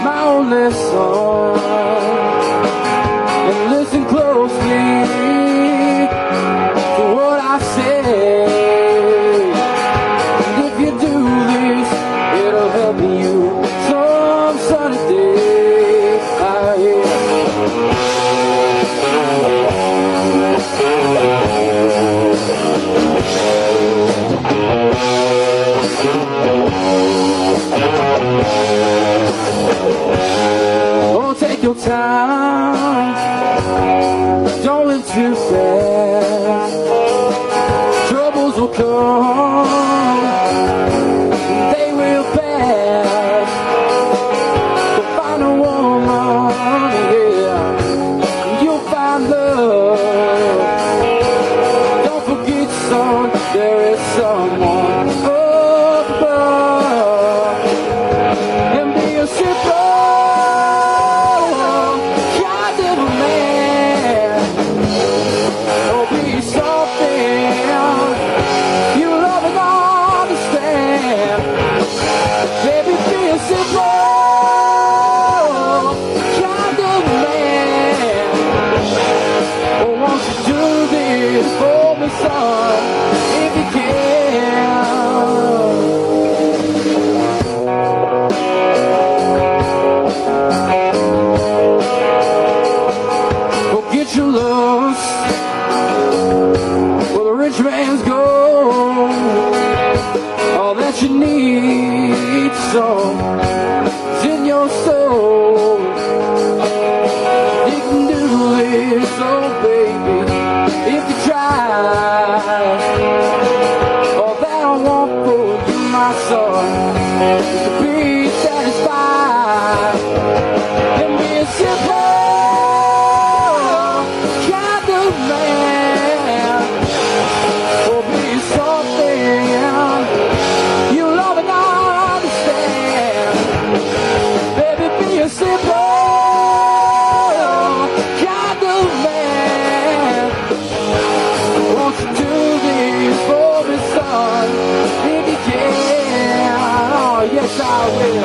my only song, and listen closely to what I say. And if you do this, it'll help you some sunny day. Oh, take your time, don't live too fast. Troubles will come, they will pass. But find a woman, yeah, you'll find love. Don't forget, son, there is someone above. And be a simple kind of a man, or be something you love and understand. Baby, be a simple kind of man. Oh, won't you do this for me, son, if you can? Forget your lust where the rich man's gold. All that you need, son, is in your soul. You can do this, oh baby, if you try. All that I want for you, my son, is to be satisfied and be a simple kind of man, or be something you love and understand. Baby, be a simple kind of man. Won't you do this for me, son, if you can? Oh, yes, I will.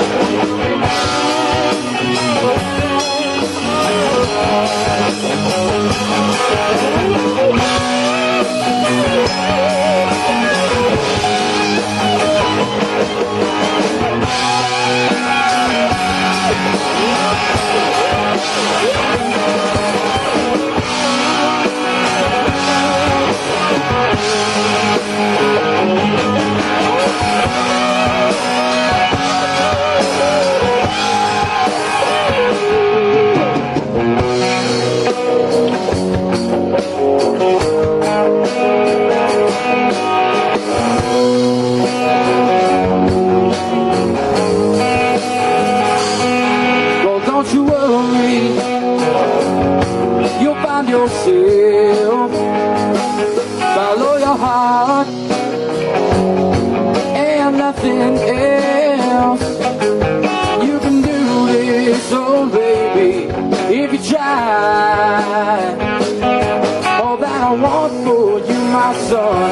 Well, don't you worry, you'll find yourself. Follow your heart and nothing else. You can do this, oh baby, if you try. All that I want for you, my son,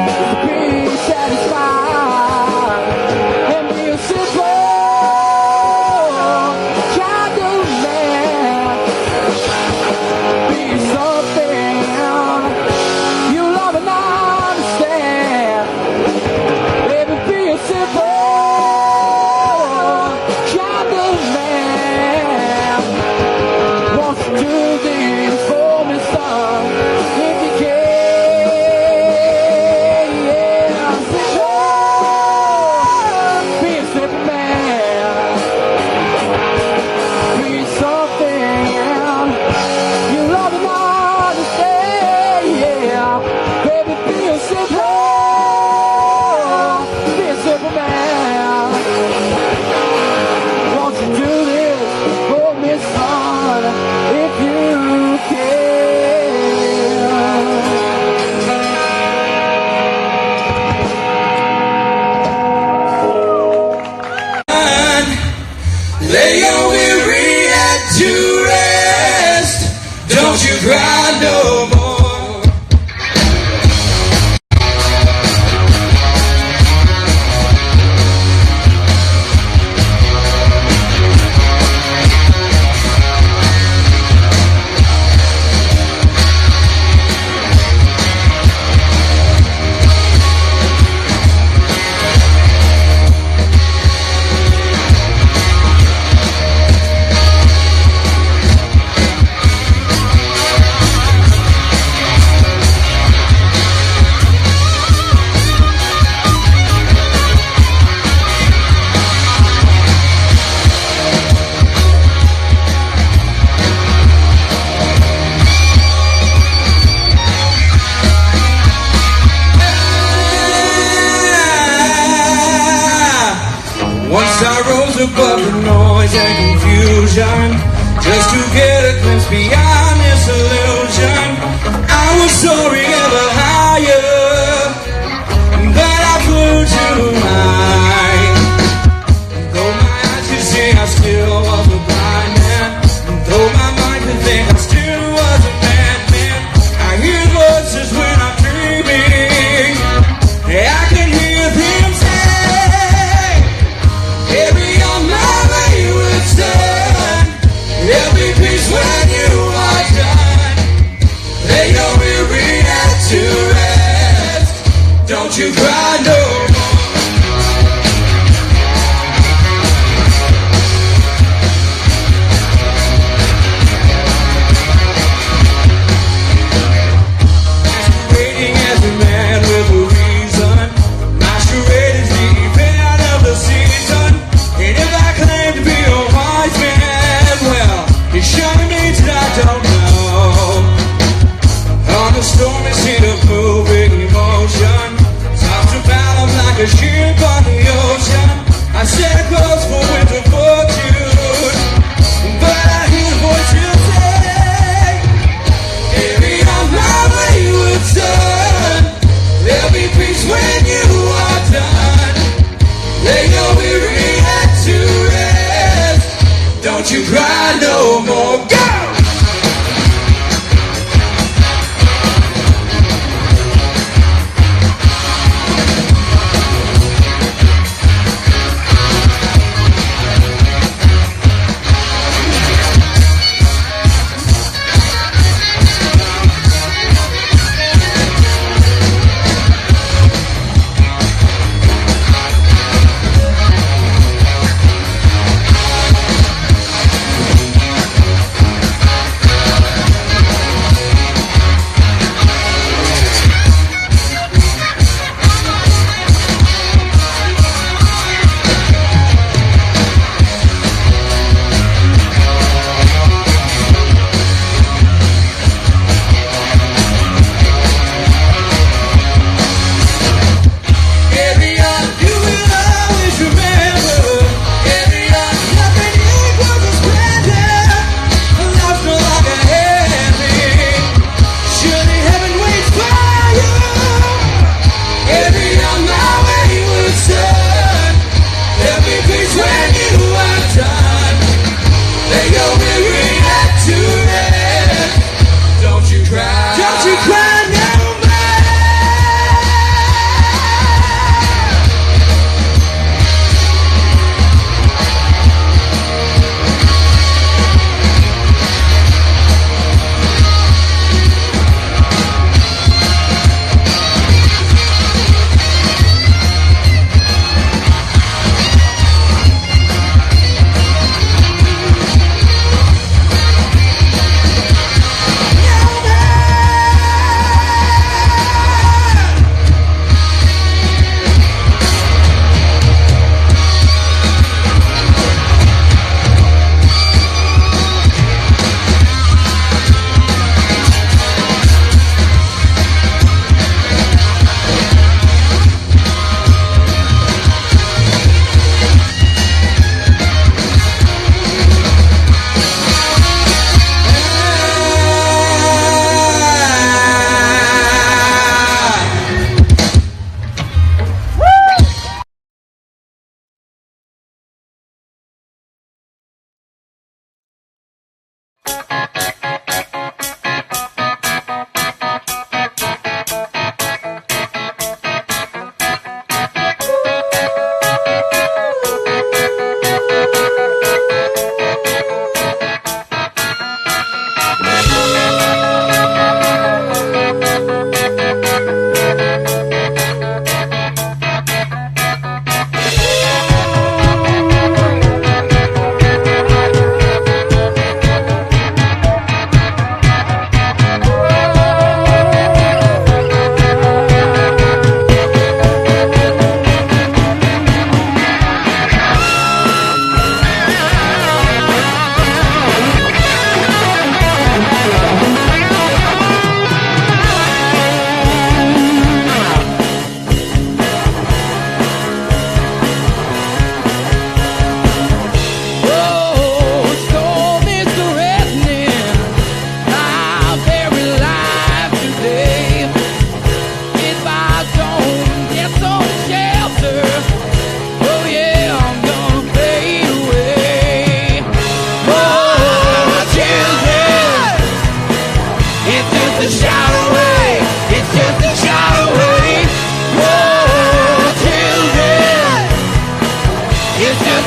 is to be satisfied and be a simple kind of man. Be something you love and understand. Baby, be a simple kind of man. Won't you do this for me, son, if you can? Yeah, simple, be a simple man. Be something you love and understand. Yeah, baby, be a simple man. Won't you do this for me, son, if you can? Lay your weary head to rest. Don't you cry no more. rose above the noise and confusion, just to get a glimpse beyond this illusion. I was soaring ever higher, but I flew too high. Though my eyes could see, I still was a blind man. Though my mind could think, I still was a madman. I hear voices when I'm dreaming. I can hear them say, carry on my wayward son. There'll be peace when you are done. Lay your weary head to rest.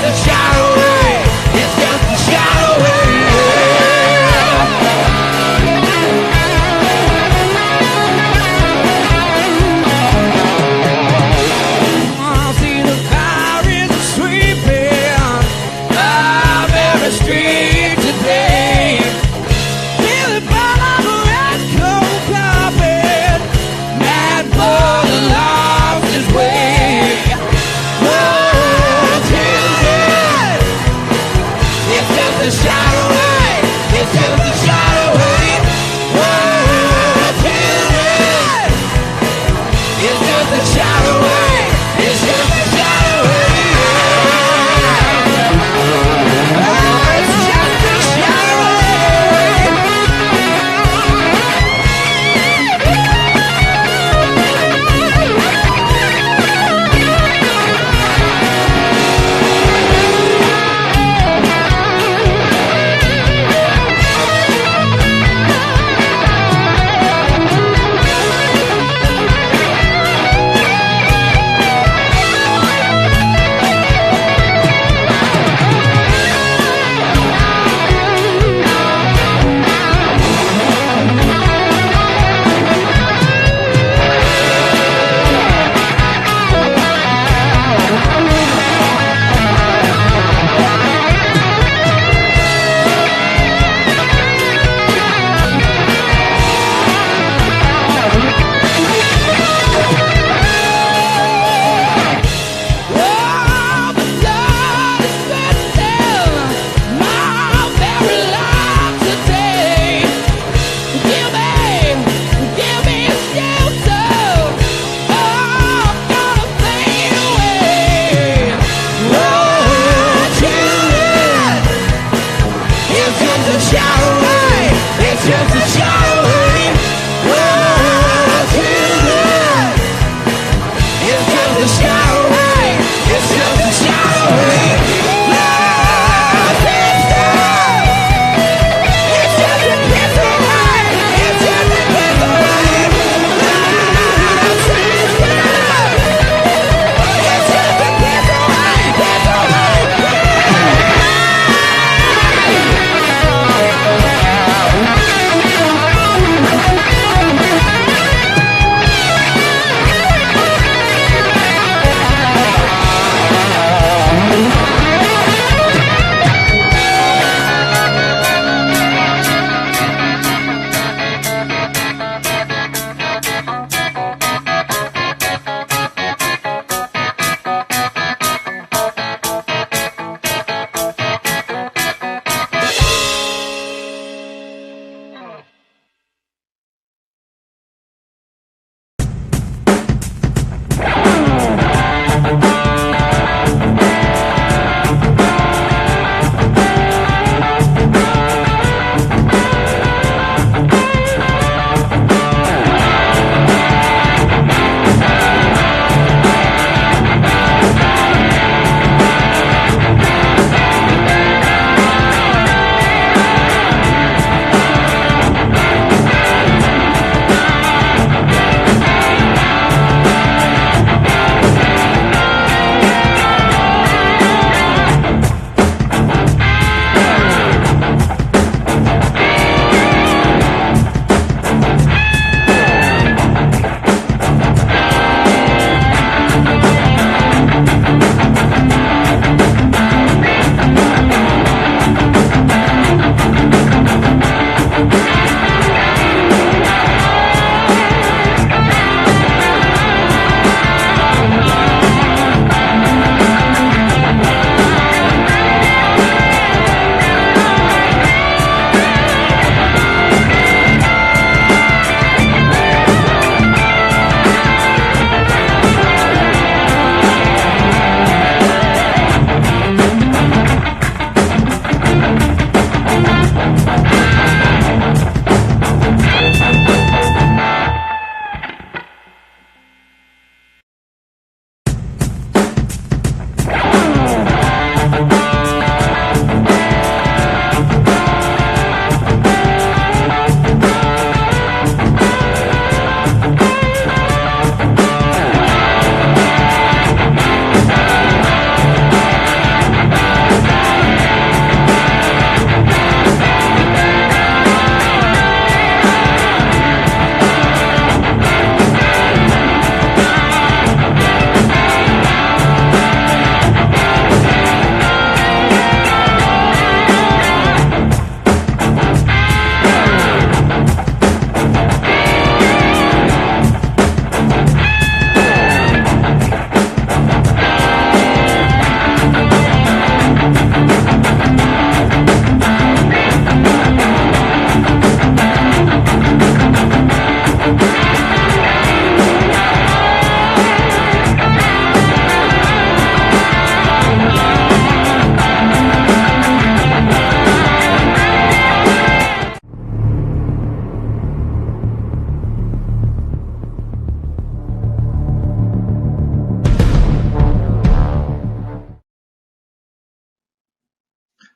just a shot away. It's just a shot away. I see the pirates sweeping up every street today. Billy Bob on a red coat carpet, mad blood lost his way. Oh, Jesus,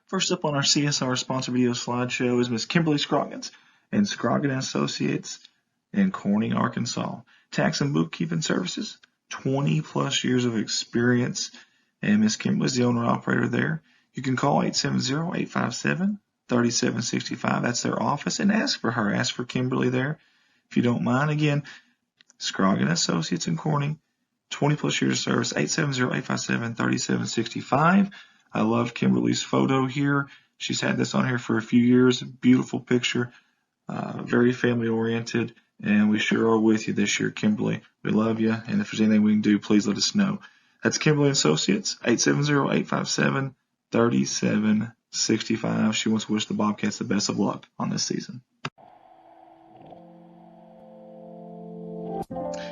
First up on our CSR sponsor video slideshow is Miss Kimberly Scroggins and Scroggins Associates in Corning, Arkansas. Tax and bookkeeping services, 20 plus years of experience, and Miss Kimberly is the owner operator there. You can call 870-857-3765. That's their office, and ask for her. Ask for Kimberly there if you don't mind. Again, Scroggins Associates in Corning, 20 plus years of service, 870-857-3765. I love Kimberly's photo here. She's had this on here for a few years. Beautiful picture, very family oriented, and we sure are with you this year, Kimberly. We love you, and if there's anything we can do, please let us know. That's Kimberly Associates, 870-857-3765. She wants to wish the Bobcats the best of luck on this season.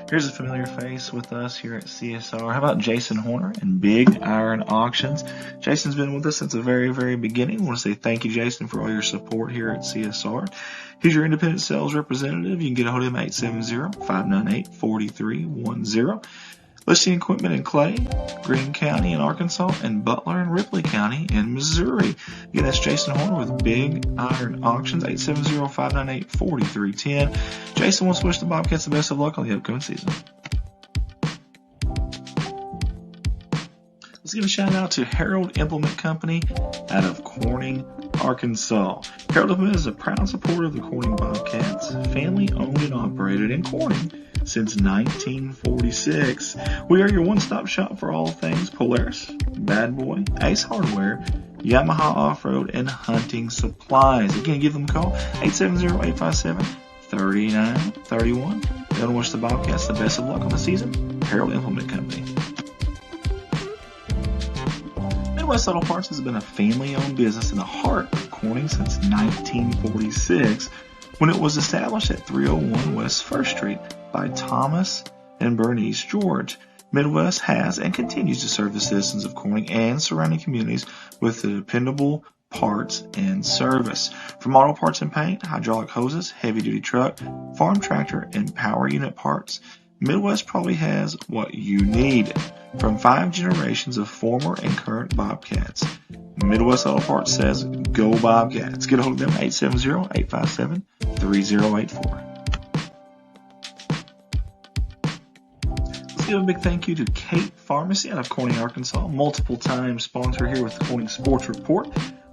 Here's a familiar face with us here at CSR. How about Jason Horner and Big Iron Auctions? Jason's been with us since the very, very beginning. I want to say thank you, Jason, for all your support here at CSR. He's your independent sales representative. You can get a hold of him at 870-598-4310. Listing equipment in Clay, Greene County in Arkansas, and Butler and Ripley County in Missouri. Again, that's Jason Horner with Big Iron Auctions, 870-598-4310. Jason wants to wish the Bobcats the best of luck on the upcoming season. Let's give a shout out to Harold Implement Company out of Corning, Arkansas. Harold Implement is a proud supporter of the Corning Bobcats, family owned and operated in Corning since 1946. We are your one-stop shop for all things Polaris, Bad Boy, Ace Hardware, Yamaha Off-Road, and hunting supplies. Again, give them a call, 870-857-3931. They want to wish the Bobcats the best of luck on the season. Harold Implement Company. Midwest Auto Parts has been a family-owned business in the heart of Corning since 1946, when it was established at 301 West 1st Street by Thomas and Bernice George. Midwest has and continues to serve the citizens of Corning and surrounding communities with the dependable parts and service. From auto parts and paint, hydraulic hoses, heavy-duty truck, farm tractor, and power unit parts, Midwest probably has what you need. From 5 generations of former and current Bobcats, Midwest Auto Parts says, go Bobcats. Get a hold of them, 870-857-3084. Let's give a big thank you to Kate Pharmacy out of Corning, Arkansas, multiple time sponsor here with the Corning Sports Report.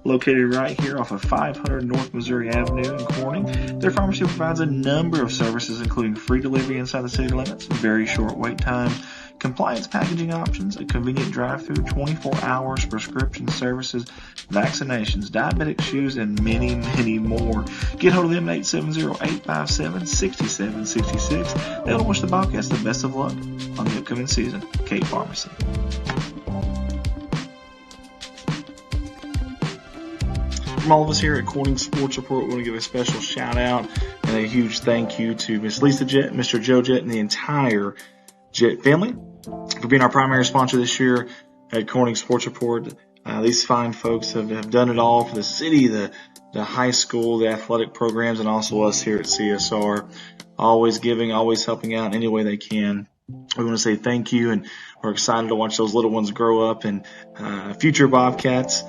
Located right here off of 500 North Missouri Avenue in Corning. Their pharmacy provides a number of services, including free delivery inside the city limits, very short wait times, compliance packaging options, a convenient drive-through, 24 hours, prescription services, vaccinations, diabetic shoes, and many, many more. Get hold of them at 870-857-6766. They'll wish the Bobcats the best of luck on the upcoming season. Kate Pharmacy. From all of us here at Corning Sports Report, we want to give a special shout out and a huge thank you to Miss Lisa Jett, Mr. Joe Jett, and the entire Jett family for being our primary sponsor this year at Corning Sports Report. These fine folks have done it all for the city, the high school, the athletic programs, and also us here at CSR. Always giving, always helping out in any way they can. We want to say thank you, and we're excited to watch those little ones grow up and future Bobcats.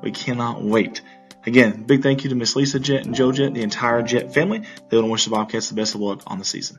We cannot wait. Again, big thank you to Miss Lisa Jett and Joe Jett, the entire Jett family. They want to wish the Bobcats the best of luck on the season.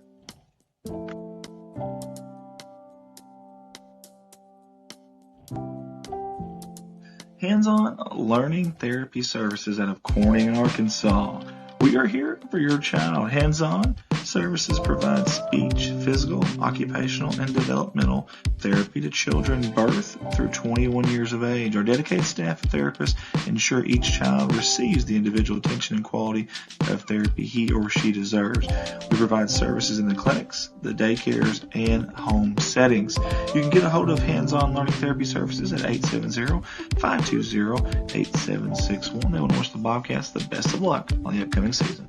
Hands-on Learning Therapy Services out of Corning, Arkansas. We are here for your child. Hands-on services provide speech, physical, occupational, and developmental therapy to children birth through 21 years of age. Our dedicated staff of therapists ensure each child receives the individual attention and quality of therapy he or she deserves. We provide services in the clinics, the daycares, and home settings. You can get a hold of Hands-On Learning Therapy Services at 870-520-8761. They want to wish the Bobcats the best of luck on the upcoming season.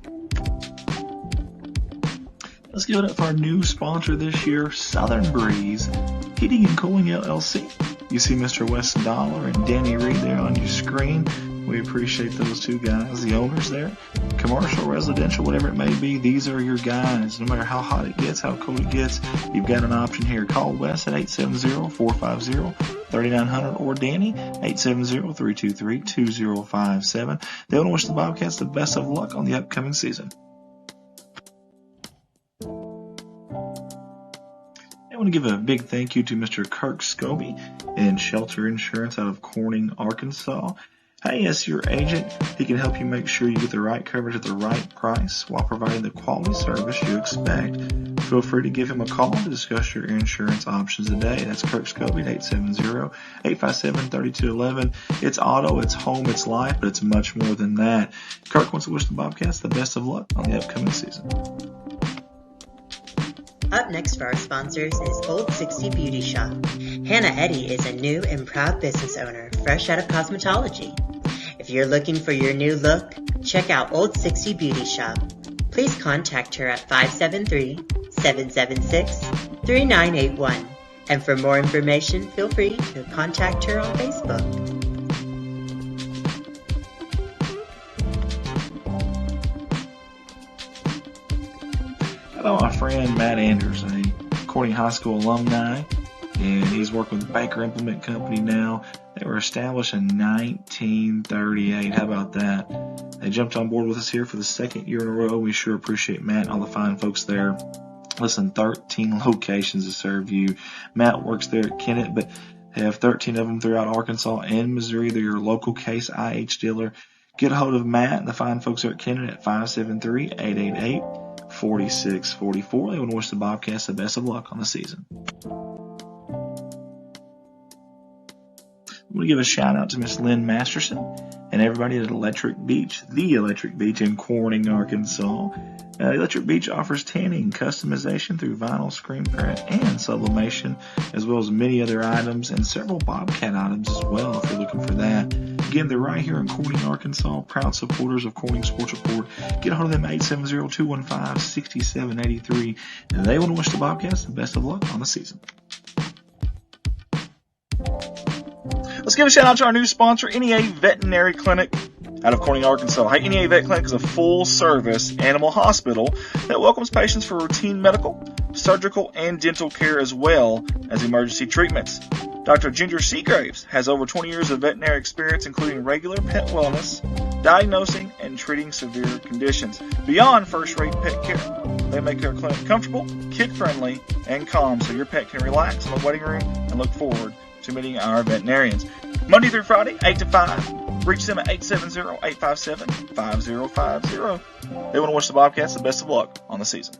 Let's give it up for our new sponsor this year, Southern Breeze Heating and Cooling LLC. You see Mr. Wes Dollar and Danny Reed there on your screen. We appreciate those two guys, the owners there. Commercial, residential, whatever it may be, these are your guys. No matter how hot it gets, how cold it gets, you've got an option here. Call Wes at 870-450 3900 or Danny 870-323-2057. They want to wish the Bobcats the best of luck on the upcoming season. I want to give a big thank you to Mr. Kirk Scobie in Shelter Insurance out of Corning, Arkansas. Hey, as your agent, he can help you make sure you get the right coverage at the right price while providing the quality service you expect. Feel free to give him a call to discuss your insurance options today. That's Kirk Scobie at 870-857-3211. It's auto, it's home, it's life, but it's much more than that. Kirk wants to wish the Bobcats the best of luck on the upcoming season. Up next for our sponsors is Old 60 Beauty Shop. Hannah Eddy is a new and proud business owner, fresh out of cosmetology. If you're looking for your new look, check out Old 60 Beauty Shop. Please contact her at 573-776-3981. And for more information, feel free to contact her on Facebook. Hello, my friend Matt Anders, a Corning High School alumni, and he's working with the Baker Implement Company now. They were established in 1938. How about that? They jumped on board with us here for the second year in a row. We sure appreciate Matt and all the fine folks there. Listen, 13 locations to serve you. Matt works there at Kennett, but they have 13 of them throughout Arkansas and Missouri. They're your local Case IH dealer. Get a hold of Matt and the fine folks there at Kennett at 573-888-4644. They want to wish the Bobcats the best of luck on the season. I want to give a shout out to Miss Lynn Masterson and everybody at Electric Beach, the Electric Beach in Corning, Arkansas. Electric Beach offers tanning, customization through vinyl screen print and sublimation, as well as many other items and several Bobcat items as well if you're looking for that. Again, they're right here in Corning, Arkansas, proud supporters of Corning Sports Report. Get a hold of them at 870-215-6783, and they want to wish the Bobcats the best of luck on the season. Let's give a shout out to our new sponsor, NEA Veterinary Clinic out of Corning, Arkansas. Hey, NEA Vet Clinic is a full-service animal hospital that welcomes patients for routine medical, surgical, and dental care as well as emergency treatments. Dr. Ginger Seagraves has over 20 years of veterinary experience, including regular pet wellness, diagnosing, and treating severe conditions. Beyond first-rate pet care, they make their clinic comfortable, kid-friendly, and calm so your pet can relax in the waiting room and look forward to meeting our veterinarians. Monday through Friday, 8 to 5. Reach them at 870-857-5050. They want to wish the Bobcats the best of luck on the season.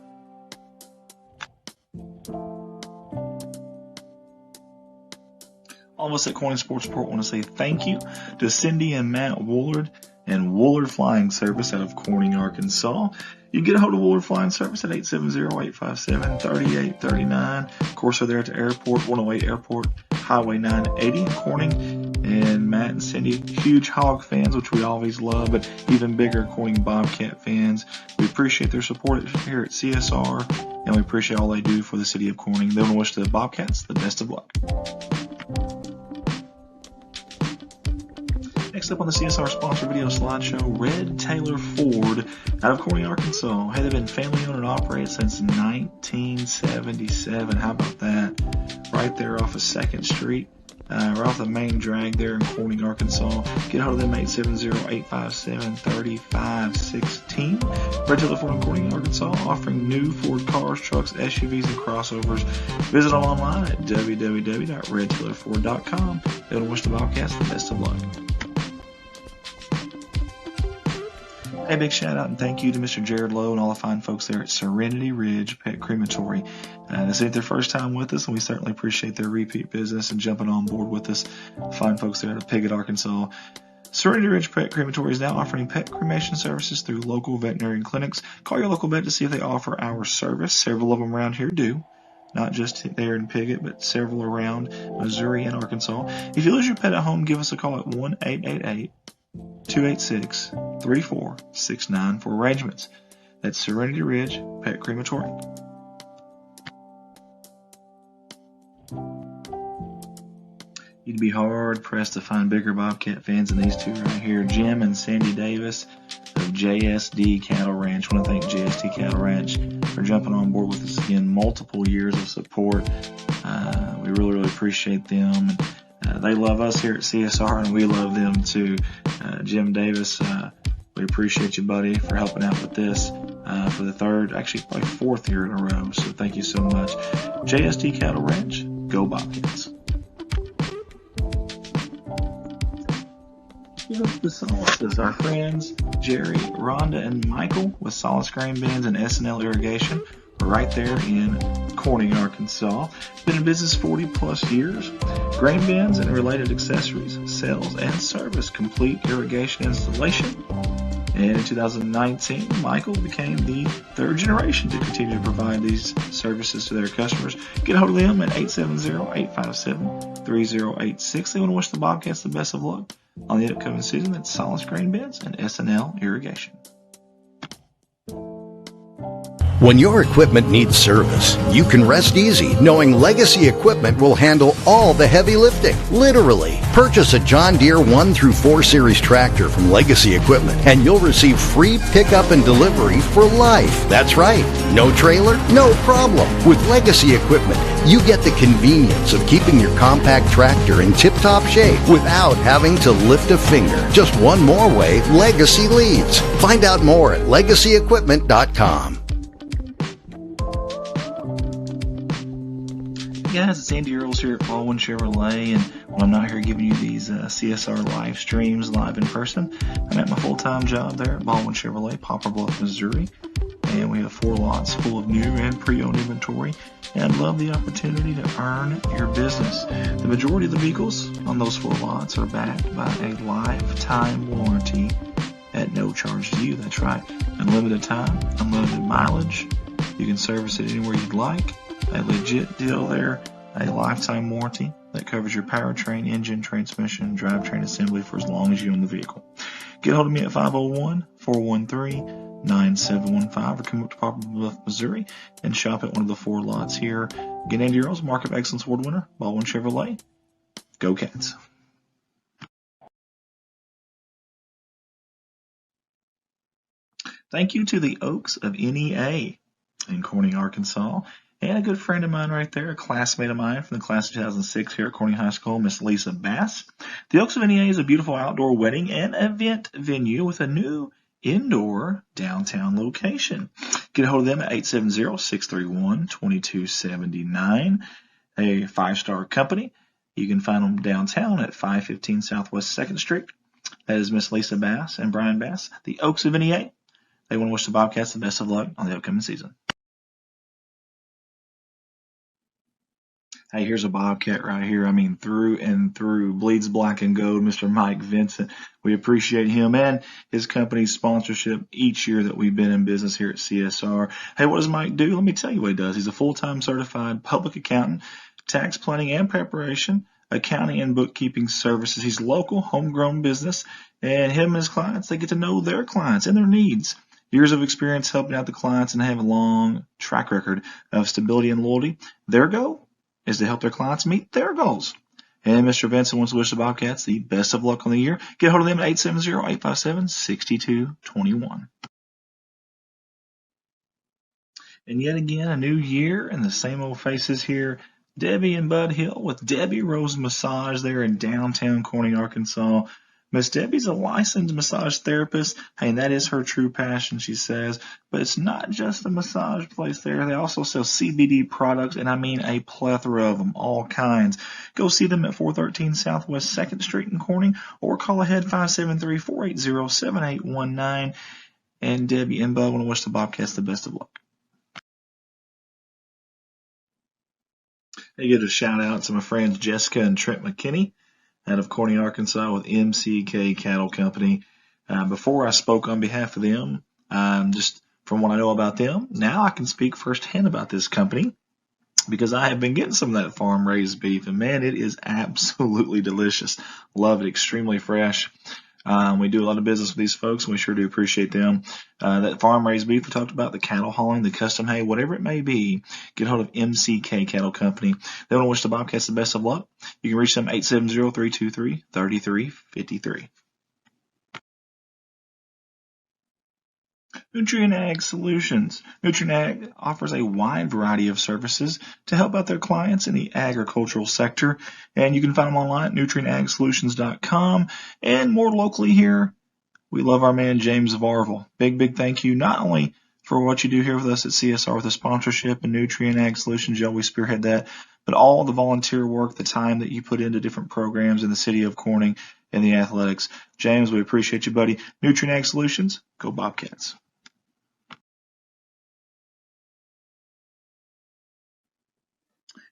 All of us at Corning Sports Report want to say thank you to Cindy and Matt Woolard and Woolard Flying Service out of Corning, Arkansas. You can get a hold of Woolard Flying Service at 870-857-3839. Of course, they're there at the airport, 108 Airport, Highway 980 in Corning. And Matt and Cindy, huge Hog fans, which we always love, but even bigger Corning Bobcat fans. We appreciate their support here at CSR, and we appreciate all they do for the city of Corning. They want to wish the Bobcats the best of luck. Next up on the CSR sponsor video slideshow, Red Taylor Ford out of Corning, Arkansas. Hey, they've been family owned and operated since 1977. How about that? Right there off of 2nd Street. Right off the main drag there in Corning, Arkansas. Get a hold of them, 870-857-3516. Red Taylor Ford in Corning, Arkansas, offering new Ford cars, trucks, SUVs, and crossovers. Visit them online at www.redtaylorford.com. They will wish the Bobcats the best of luck. A big shout out and thank you to Mr. Jared Lowe and all the fine folks there at Serenity Ridge Pet Crematory. This ain't their first time with us, and we certainly appreciate their repeat business and jumping on board with us. Fine folks there at Piggott, Arkansas. Serenity Ridge Pet Crematory is now offering pet cremation services through local veterinary clinics. Call your local vet to see if they offer our service. Several of them around here do. Not just there in Piggott, but several around Missouri and Arkansas. If you lose your pet at home, give us a call at 1-888-286-3469 for arrangements. That's Serenity Ridge Pet Crematory. You'd be hard pressed to find bigger Bobcat fans than these two right here, Jim and Sandy Davis of JSD Cattle Ranch. I want to thank JSD Cattle Ranch for jumping on board with us again. Multiple years of support. We really appreciate them. They love us here at CSR, and we love them too. Jim Davis, we appreciate you, buddy, for helping out with this for the third, actually probably fourth year in a row. So thank you so much. JSD Cattle Ranch, go Bobcats. The Solaces, our friends Jerry, Rhonda, and Michael with Solace Grain Bins and S&L Irrigation. We're right there in Corning, Arkansas. Been in business 40 plus years. Grain bins and related accessories, sales, and service, complete irrigation installation. And in 2019, Michael became the third generation to continue to provide these services to their customers. Get a hold of them at 870-857-3086. They want to wish the Bobcats the best of luck on the upcoming season. That's Solace Grain Bins and S&L Irrigation. When your equipment needs service, you can rest easy knowing Legacy Equipment will handle all the heavy lifting. Literally. Purchase a John Deere 1 through 4 Series tractor from Legacy Equipment and you'll receive free pickup and delivery for life. That's right. No trailer, no problem. With Legacy Equipment, you get the convenience of keeping your compact tractor in tip-top shape without having to lift a finger. Just one more way Legacy leads. Find out more at legacyequipment.com. Guys, it's Andy Earls here at Baldwin Chevrolet, and when I'm not here giving you these CSR live streams live in person, I'm at my full-time job there at Baldwin Chevrolet, Poplar Bluff, Missouri, and we have 4 lots full of new and pre-owned inventory, and I'd love the opportunity to earn your business. The majority of the vehicles on those 4 lots are backed by a lifetime warranty at no charge to you. That's right, unlimited time, unlimited mileage. You can service it anywhere you'd like. A legit deal there, a lifetime warranty that covers your powertrain, engine, transmission, drivetrain assembly for as long as you own the vehicle. Get a hold of me at 501-413-9715 or come up to Poplar Bluff, Missouri and shop at one of the 4 lots here. Again, Andy Earls, Market of Excellence Award winner, Baldwin Chevrolet. Go Cats. Thank you to the Oaks of NEA in Corning, Arkansas. And a good friend of mine right there, a classmate of mine from the class of 2006 here at Corning High School, Miss Lisa Bass. The Oaks of NEA is a beautiful outdoor wedding and event venue with a new indoor downtown location. Get a hold of them at 870-631-2279. A 5-star company. You can find them downtown at 515 Southwest 2nd Street. That is Miss Lisa Bass and Brian Bass, the Oaks of NEA. They want to wish the Bobcats the best of luck on the upcoming season. Hey, here's a Bobcat right here. I mean, through and through. Bleeds black and gold, Mr. Mike Vincent. We appreciate him and his company's sponsorship each year that we've been in business here at CSR. Hey, what does Mike do? Let me tell you what he does. He's a full-time certified public accountant, tax planning and preparation, accounting and bookkeeping services. He's local, homegrown business, and him and his clients, they get to know their clients and their needs. Years of experience helping out the clients and have a long track record of stability and loyalty. Their goal is to help their clients meet their goals. And Mr. Vincent wants to wish the Bobcats the best of luck on the year. Get a hold of them at 870-857-6221. And yet again, a new year and the same old faces here. Debbie and Bud Hill with Debbie Rose Massage there in downtown Corning, Arkansas. Miss Debbie's a licensed massage therapist. Hey, and that is her true passion, she says. But it's not just a massage place there. They also sell CBD products, and I mean a plethora of them, all kinds. Go see them at 413 Southwest 2nd Street in Corning, or call ahead 573-480-7819. And Debbie and Bud want to wish the Bobcats the best of luck. I give a shout out to my friends Jessica and Trent McKinney out of Corning, Arkansas with MCK Cattle Company. Before I spoke on behalf of them, just from what I know about them, now I can speak firsthand about this company because I have been getting some of that farm-raised beef, and man, it is absolutely delicious. Love it, extremely fresh. We do a lot of business with these folks, and we sure do appreciate them. That farm-raised beef we talked about, the cattle hauling, the custom hay, whatever it may be, get hold of MCK Cattle Company. They want to wish the Bobcats the best of luck. You can reach them at 870-323-3353. Nutrient Ag Solutions. Nutrient Ag offers a wide variety of services to help out their clients in the agricultural sector, and you can find them online at nutrientAgSolutions.com. And more locally here, we love our man James Varvel. Big thank you not only for what you do here with us at CSR with the sponsorship and Nutrient Ag Solutions, you always spearhead that, but all the volunteer work, the time that you put into different programs in the city of Corning and the athletics. James, we appreciate you, buddy. Nutrient Ag Solutions, go Bobcats.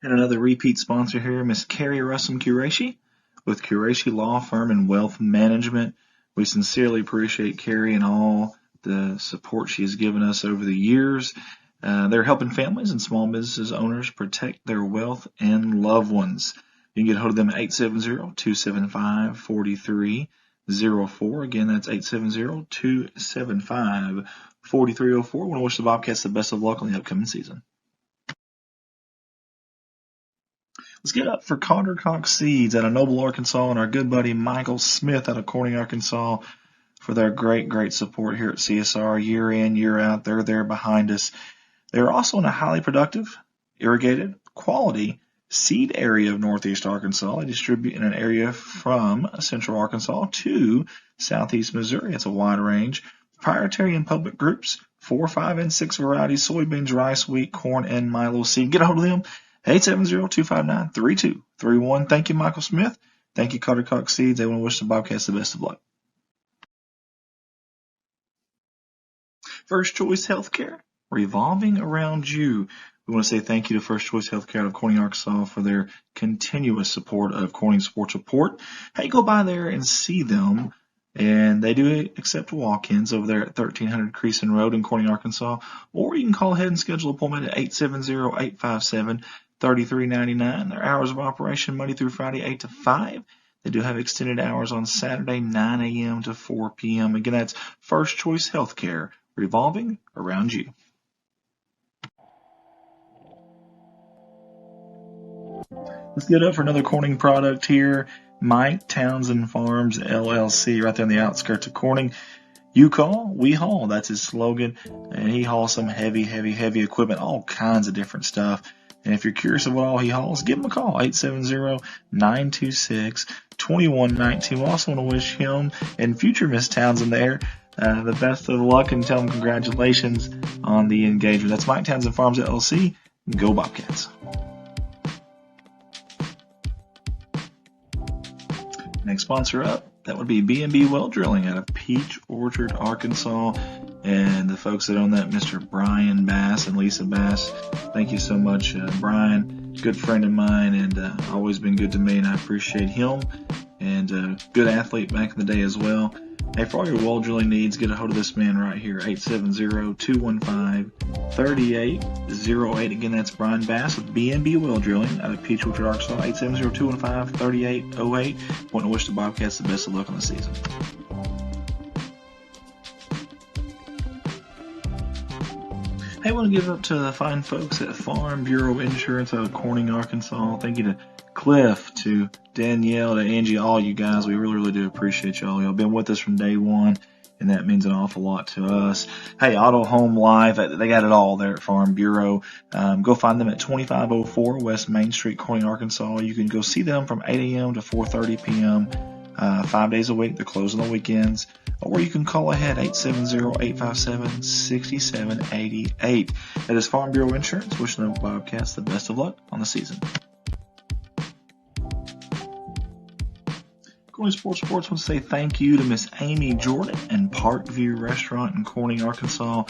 And another repeat sponsor here, Miss Carrie Russum Qureshi with Qureshi Law Firm and Wealth Management. We sincerely appreciate Carrie and all the support she has given us over the years. They're helping families and small business owners protect their wealth and loved ones. You can get a hold of them at 870-275-4304. Again, that's 870-275-4304. I want to wish the Bobcats the best of luck on the upcoming season. Let's get up for Carter Cox Seeds out of Noble, Arkansas, and our good buddy Michael Smith out of Corning, Arkansas, for their great support here at CSR year in, year out. They're there behind us. They're also in a highly productive, irrigated, quality seed area of northeast Arkansas. They distribute in an area from central Arkansas to southeast Missouri. It's a wide range. Proprietary and public groups, 4, 5, and 6 varieties, soybeans, rice, wheat, corn, and milo seed. Get a hold of them. 870-259-3231. Thank you, Michael Smith. Thank you, Carter Cox Seeds. They want to wish the Bobcats the best of luck. First Choice Healthcare, revolving around you. We want to say thank you to First Choice Healthcare out of Corning, Arkansas for their continuous support of Corning Sports Report. Hey, go by there and see them. And they do accept walk-ins over there at 1300 Creason Road in Corning, Arkansas. Or you can call ahead and schedule an appointment at 870-857-3399. Their hours of operation Monday through Friday, 8 to 5. They do have extended hours on Saturday, 9 a.m. to 4 p.m. Again, that's First Choice Healthcare, revolving around you. Let's get up for another Corning product here. Mike Townsend Farms, LLC, right there on the outskirts of Corning. You call, we haul. That's his slogan. And he hauls some heavy equipment, all kinds of different stuff. And if you're curious of what all he hauls, give him a call, 870-926-2119. We also want to wish him and future Miss Townsend there the best of luck and tell them congratulations on the engagement. That's Mike Townsend Farms, LLC. Go Bobcats. Next sponsor up, that would be B&B Well Drilling out of Peach Orchard, Arkansas. And the folks that own that, Mr. Brian Bass and Lisa Bass. Thank you so much, Brian. Good friend of mine and always been good to me, and I appreciate him. And good athlete back in the day as well. Hey, for all your well drilling needs, get a hold of this man right here, 870-215-3808. Again, that's Brian Bass with B&B Well Drilling out of Peach Orchard, Arkansas, 870-215-3808. Want to wish the Bobcats the best of luck on the season. Hey, I want to give it up to the fine folks at Farm Bureau Insurance out of Corning, Arkansas. Thank you to Cliff, to Danielle, to Angie, all you guys. We really do appreciate y'all. Y'all been with us from day one, and that means an awful lot to us. Hey, Auto Home Live, they got it all there at Farm Bureau. Go find them at 2504 West Main Street, Corning, Arkansas. You can go see them from 8 a.m. to 4:30 p.m. 5 days a week. They're closed on the weekends. Or you can call ahead, 870-857-6788. That is Farm Bureau Insurance. Wishing the Bobcats the best of luck on the season. Corning Sports wants to say thank you to Miss Amy Jordan and Parkview Restaurant in Corning, Arkansas.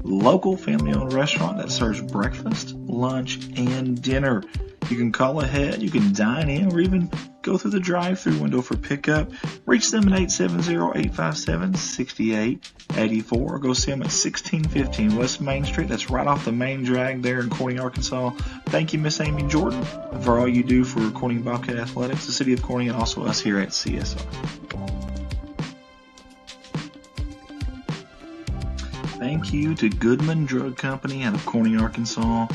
Local family-owned restaurant that serves breakfast, lunch, and dinner. You can call ahead, you can dine in, or even go through the drive-thru window for pickup. Reach them at 870-857-6884, or go see them at 1615 West Main Street. That's right off the main drag there in Corning, Arkansas. Thank you, Miss Amy Jordan, for all you do for Corning Bobcat Athletics, the city of Corning, and also us here at CSR. Thank you to Goodman Drug Company out of Corning, Arkansas.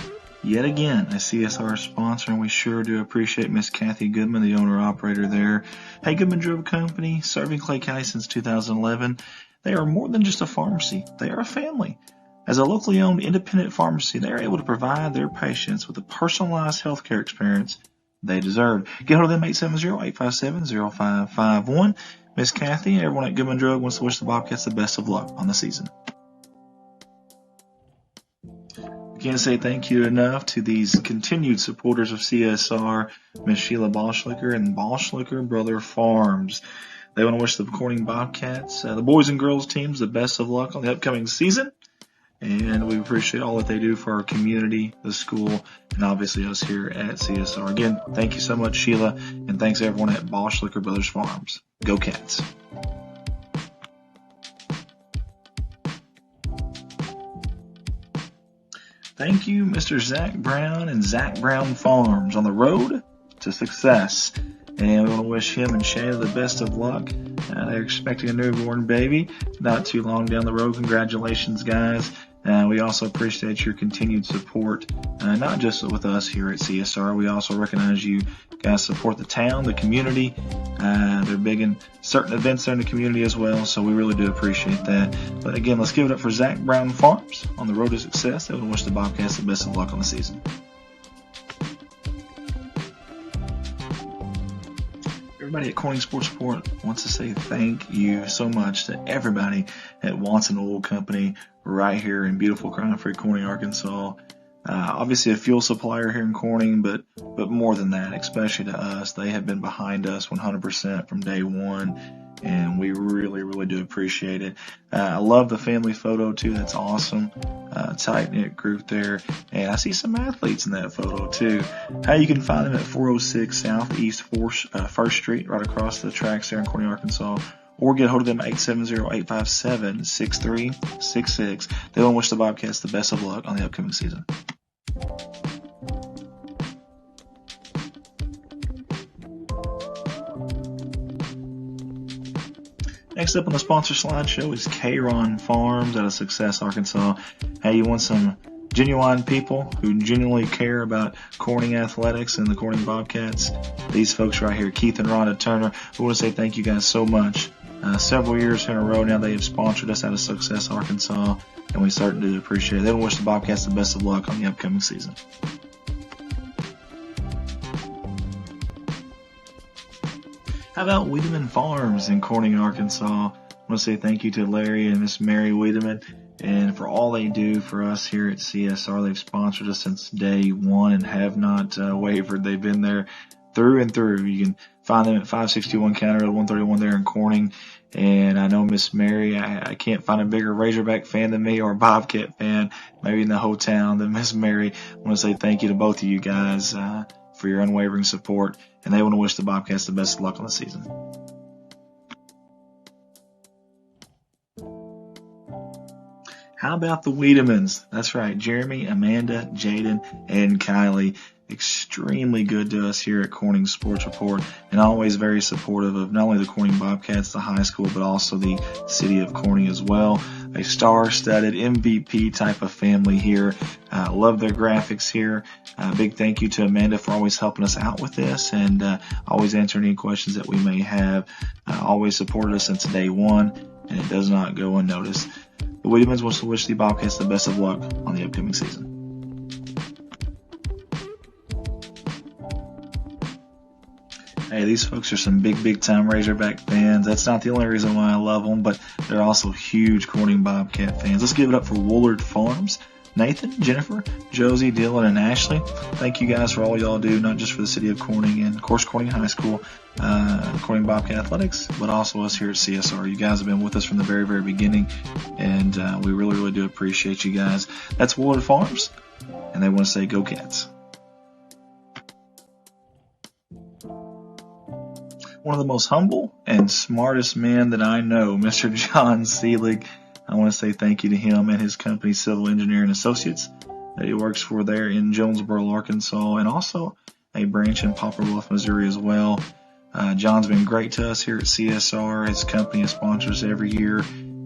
yet again a CSR sponsor, and we sure do appreciate Miss Kathy Goodman, the owner-operator there. Hey, Goodman Drove Company, serving Clay County since 2011. They are more than just a pharmacy. They are a family. As a locally owned independent pharmacy, they are able to provide their patients with the personalized healthcare experience they deserve. Get hold of them, 870-857-0551. Miss Kathy and everyone at Goodman Drug wants to wish the Bobcats the best of luck on the season. We can't say thank you enough to these continued supporters of CSR, Miss Sheila Boschlicker and Boschlicker Brother Farms. They want to wish the Corning Bobcats, the boys and girls teams, the best of luck on the upcoming season. And we appreciate all that they do for our community, the school, and obviously us here at CSR. Again, thank you so much, Sheila, and thanks everyone at Boschlicker Brothers Farms. Go Cats. Thank you, Mr. Zach Brown and Zach Brown Farms on the road to success. And we want to wish him and Shayna the best of luck. They're expecting a newborn baby not too long down the road. Congratulations, guys. We also appreciate your continued support, not just with us here at CSR. We also recognize you guys support the town, the community. They're big in certain events there in the community as well, so we really do appreciate that. But again, let's give it up for Zach Brown Farms on the road to success. They want to wish the Bobcats the best of luck on the season. Everybody at Corning Sports Report wants to say thank you so much to everybody at Watson Oil Company right here in beautiful crime-free Corning, Arkansas. Obviously a fuel supplier here in Corning, but more than that, especially to us, they have been behind us 100% from day one, and we really, really do appreciate it. I love the family photo too. That's awesome. Tight-knit group there, and I see some athletes in that photo too. You can find them at 406 Southeast 1st Street, right across the tracks there in Corning, Arkansas. Or get a hold of them at 870-857-6366. They want to wish the Bobcats the best of luck on the upcoming season. Next up on the sponsor slideshow is K-Ron Farms out of Success, Arkansas. Hey, you want some genuine people who genuinely care about Corning athletics and the Corning Bobcats? These folks right here, Keith and Rhonda Turner, we want to say thank you guys so much. Several years in a row now they have sponsored us out of Success, Arkansas, and we certainly do appreciate it. They want to wish the Bobcats the best of luck on the upcoming season. How about Wiedemann Farms in Corning, Arkansas? I want to say thank you to Larry and Miss Mary Wiedemann and for all they do for us here at CSR. They've sponsored us since day one and have not wavered. They've been there through and through. You can find them at 561 County Road 131 there in Corning. And I know Miss Mary, I can't find a bigger Razorback fan than me, or a Bobcat fan, maybe in the whole town, than Miss Mary. I want to say thank you to both of you guys for your unwavering support. And they want to wish the Bobcats the best of luck on the season. How about the Wiedemanns? That's right, Jeremy, Amanda, Jaden, and Kylie. Extremely good to us here at Corning Sports Report, and always very supportive of not only the Corning Bobcats, the high school, but also the city of Corning as well. A star-studded MVP type of family here. Love their graphics here. Big thank you to Amanda for always helping us out with this and always answering any questions that we may have. Always supported us since day one, and it does not go unnoticed. The Wiedemanns wants to wish the Bobcats the best of luck on the upcoming season. Hey, these folks are some big time Razorback fans. That's not the only reason why I love them, but they're also huge Corning Bobcat fans. Let's give it up for Woolard Farms. Nathan, Jennifer, Josie, Dylan, and Ashley. Thank you guys for all y'all do, not just for the city of Corning and, of course, Corning High School, Corning Bobcat Athletics, but also us here at CSR. You guys have been with us from the very, very beginning, and we really, really do appreciate you guys. That's Woolard Farms, and they want to say, go Cats. One of the most humble and smartest men that I know, Mr. John Seelig. I want to say thank you to him and his company, Civil Engineering Associates, that he works for there in Jonesboro, Arkansas, and also a branch in Poplar Bluff, Missouri as well. John's been great to us here at CSR. His company sponsors every year,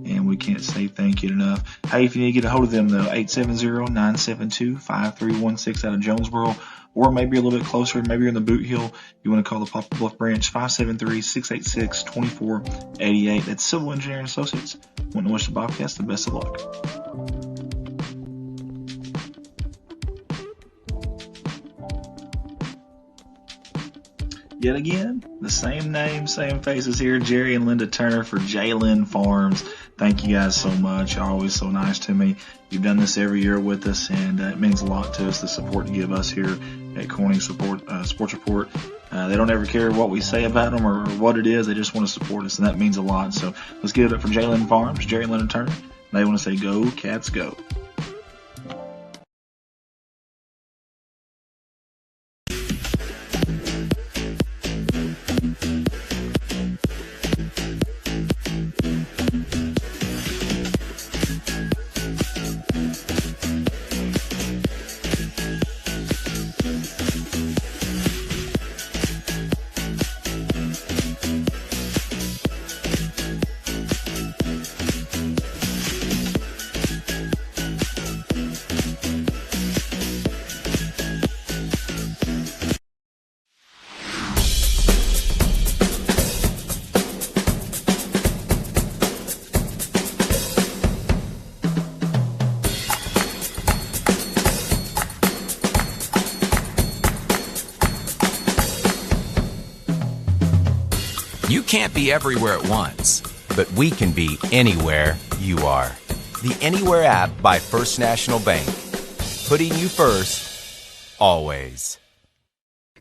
and we can't say thank you enough. Hey, if you need to get a hold of them, though, 870-972-5316 out of Jonesboro, or maybe you're a little bit closer, maybe you're in the Boot Hill, you want to call the Poplar Bluff branch, 573-686-2488. That's Civil Engineering Associates. Want to wish the Bobcats the best of luck. Yet again, the same name, same faces here, Jerry and Linda Turner for Jalen Farms. Thank you guys so much. You're always so nice to me. You've done this every year with us, and it means a lot to us, the support you give us here at Corning Sports Report. They don't ever care what we say about them or what it is. They just want to support us, and that means a lot. So let's give it up for Jalen Farms, Jerry and Linda Turner. They want to say, go, Cats, go. You can't be everywhere at once, but we can be anywhere you are. The Anywhere app by First National Bank. Putting you first, always.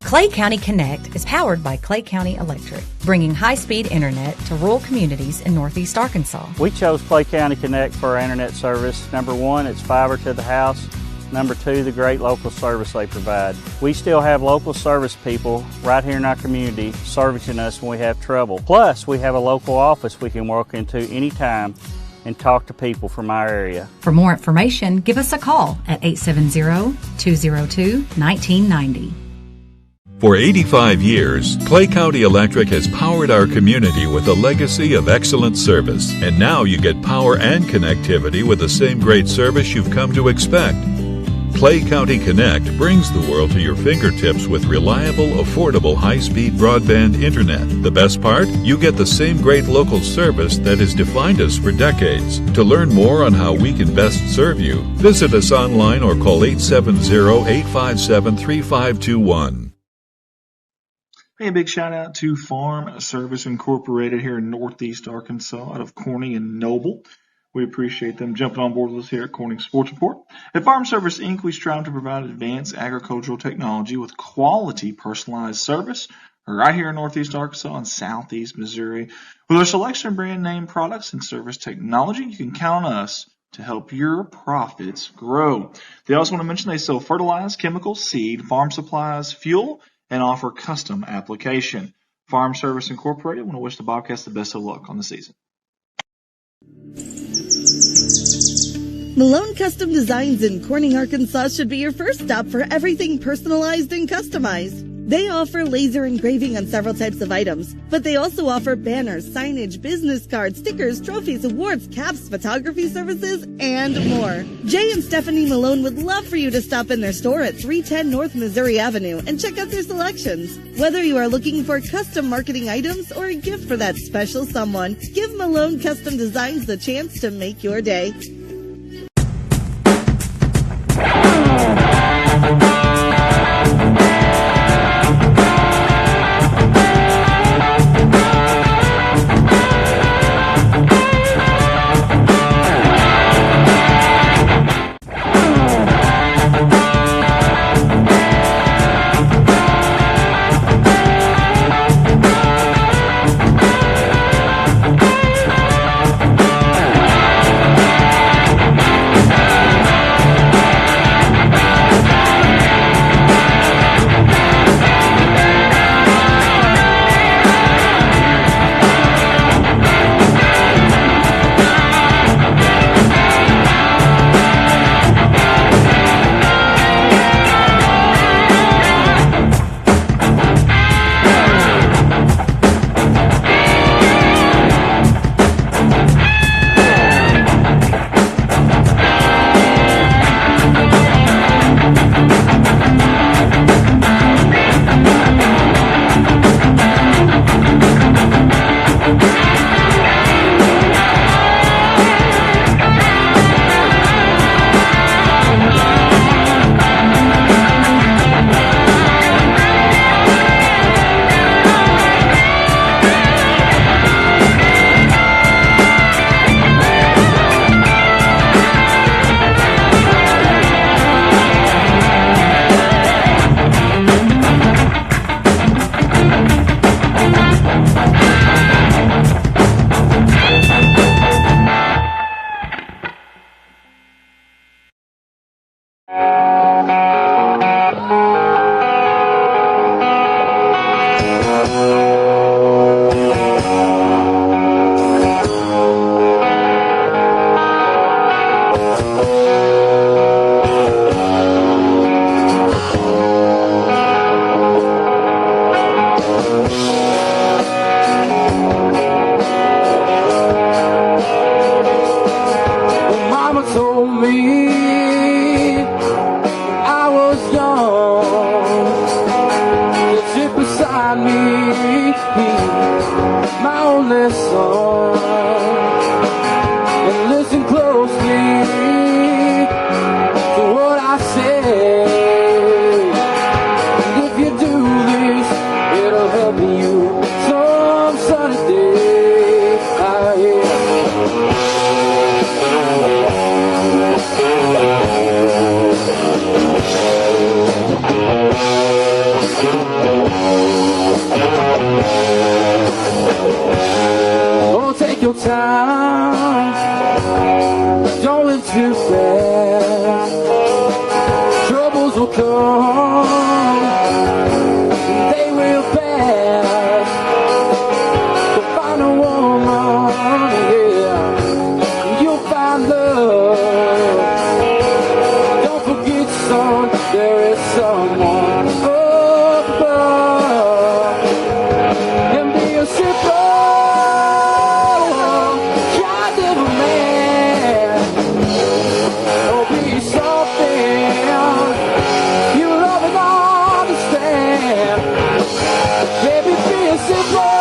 Clay County Connect is powered by Clay County Electric, bringing high-speed internet to rural communities in northeast Arkansas. We chose Clay County Connect for our internet service. Number one, it's fiber to the house. Number two, the great local service they provide. We still have local service people right here in our community servicing us when we have trouble. Plus, we have a local office we can walk into anytime and talk to people from our area. For more information, give us a call at 870-202-1990. For 85 years, Clay County Electric has powered our community with a legacy of excellent service. And now you get power and connectivity with the same great service you've come to expect. Clay County Connect brings the world to your fingertips with reliable, affordable, high-speed broadband internet. The best part? You get the same great local service that has defined us for decades. To learn more on how we can best serve you, visit us online or call 870-857-3521. Hey, a big shout out to Farm Service Incorporated here in Northeast Arkansas out of Corning and Noble. We appreciate them jumping on board with us here at Corning Sports Report. At Farm Service Inc., we strive to provide advanced agricultural technology with quality personalized service right here in Northeast Arkansas and Southeast Missouri. With our selection of brand name products and service technology, you can count on us to help your profits grow. They also want to mention they sell fertilizer, chemicals, seed, farm supplies, fuel, and offer custom application. Farm Service Incorporated want to wish the Bobcats the best of luck on the season. Malone Custom Designs in Corning, Arkansas should be your first stop for everything personalized and customized. They offer laser engraving on several types of items, but they also offer banners, signage, business cards, stickers, trophies, awards, caps, photography services, and more. Jay and Stephanie Malone would love for you to stop in their store at 310 North Missouri Avenue and check out their selections. Whether you are looking for custom marketing items or a gift for that special someone, give Malone Custom Designs the chance to make your day. and listen closely to what I say. And if you do this, it'll help you some sunny day. Oh, take your time, don't live too fast. Troubles will come, they will pass. Go find a woman, yeah, you'll find love. Don't forget, son, there is someone above. And be a simple kind of a man, or be something you love and understand. Baby, be a simple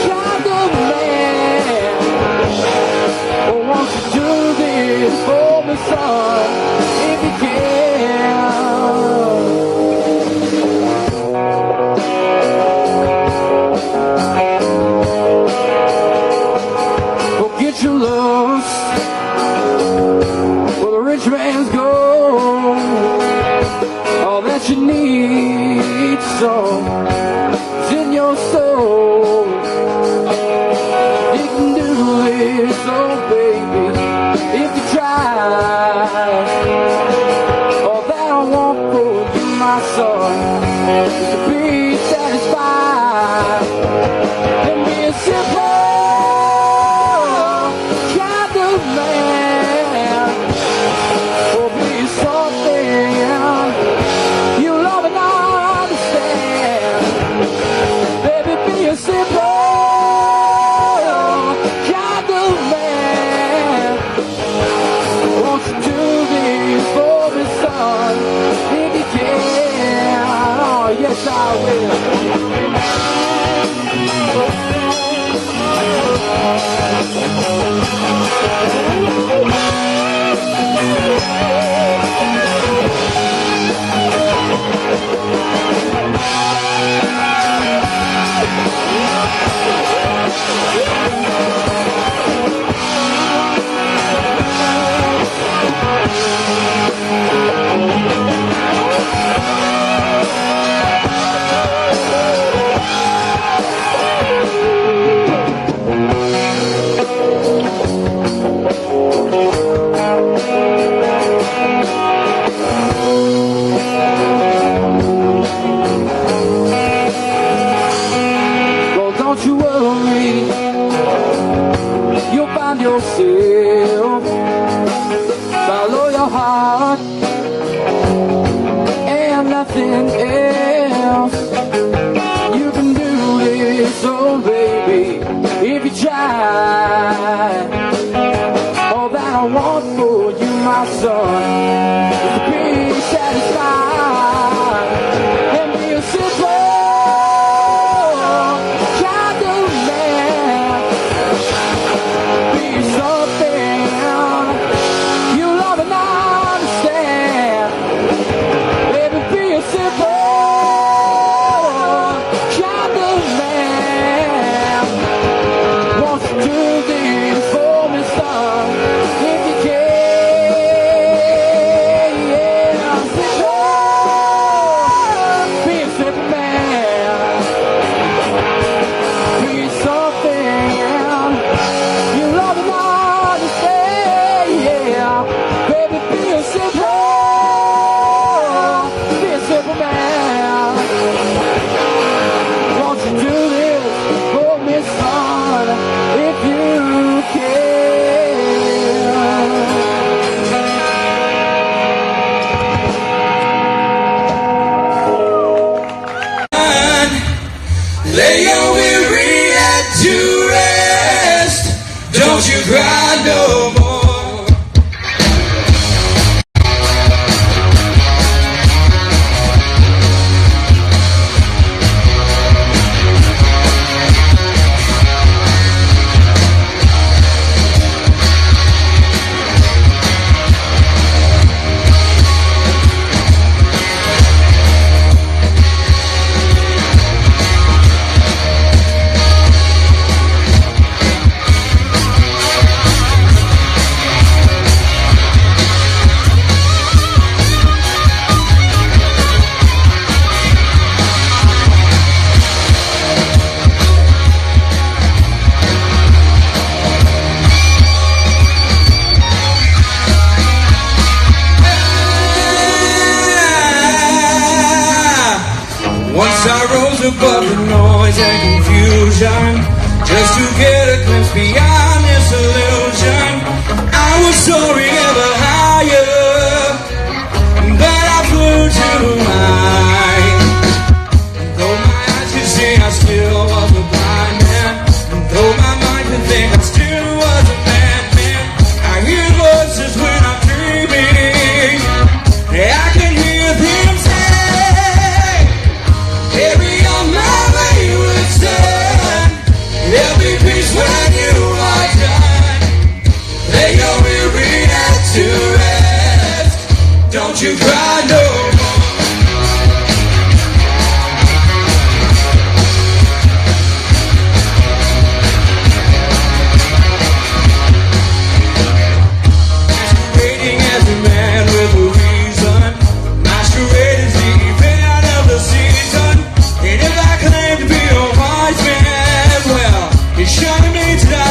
kind of man. Oh, won't you do this for me, son, if you can? Forget your lust for the rich man's gold. All that you need, son, is in your soul. You can do this, oh baby, if you try. All that I want for you, my son, is to be satisfied and be a simple kind of man, or be something you love and understand. Baby, be a simple kind of man. Won't you do this for me, son, if you can? Oh, yes, I will. Well, don't you worry, you'll find yourself. Follow your heart and nothing else. You can do this, oh baby, if you try. All that I want for you, my son, is to be satisfied and be a simple kind of man. Be something you love and understand. Baby, be a simple kind of man. Won't you do this for me, son, if you can? Yeah, simple. Be a simple man. Be something you love and understand. Yeah, baby, be a simple man. Won't you do this for me, son, if you can? Lay your weary head to rest. Don't you cry no more. disillusion, just to get a glimpse beyond this illusion. I was soaring ever higher, but I flew too high. Though my eyes could see, I still was a blind man. Though my mind could think, I still was a madman. I hear voices when I'm dreaming. I can hear them say, every young man wayward son, there'll be peace when you are done. Lay your weary head to rest. Don't you cry no more. Masquerading as a man with a reason. Masquerade is the event of the season. And if I claim to be a wise man, well, it sure means that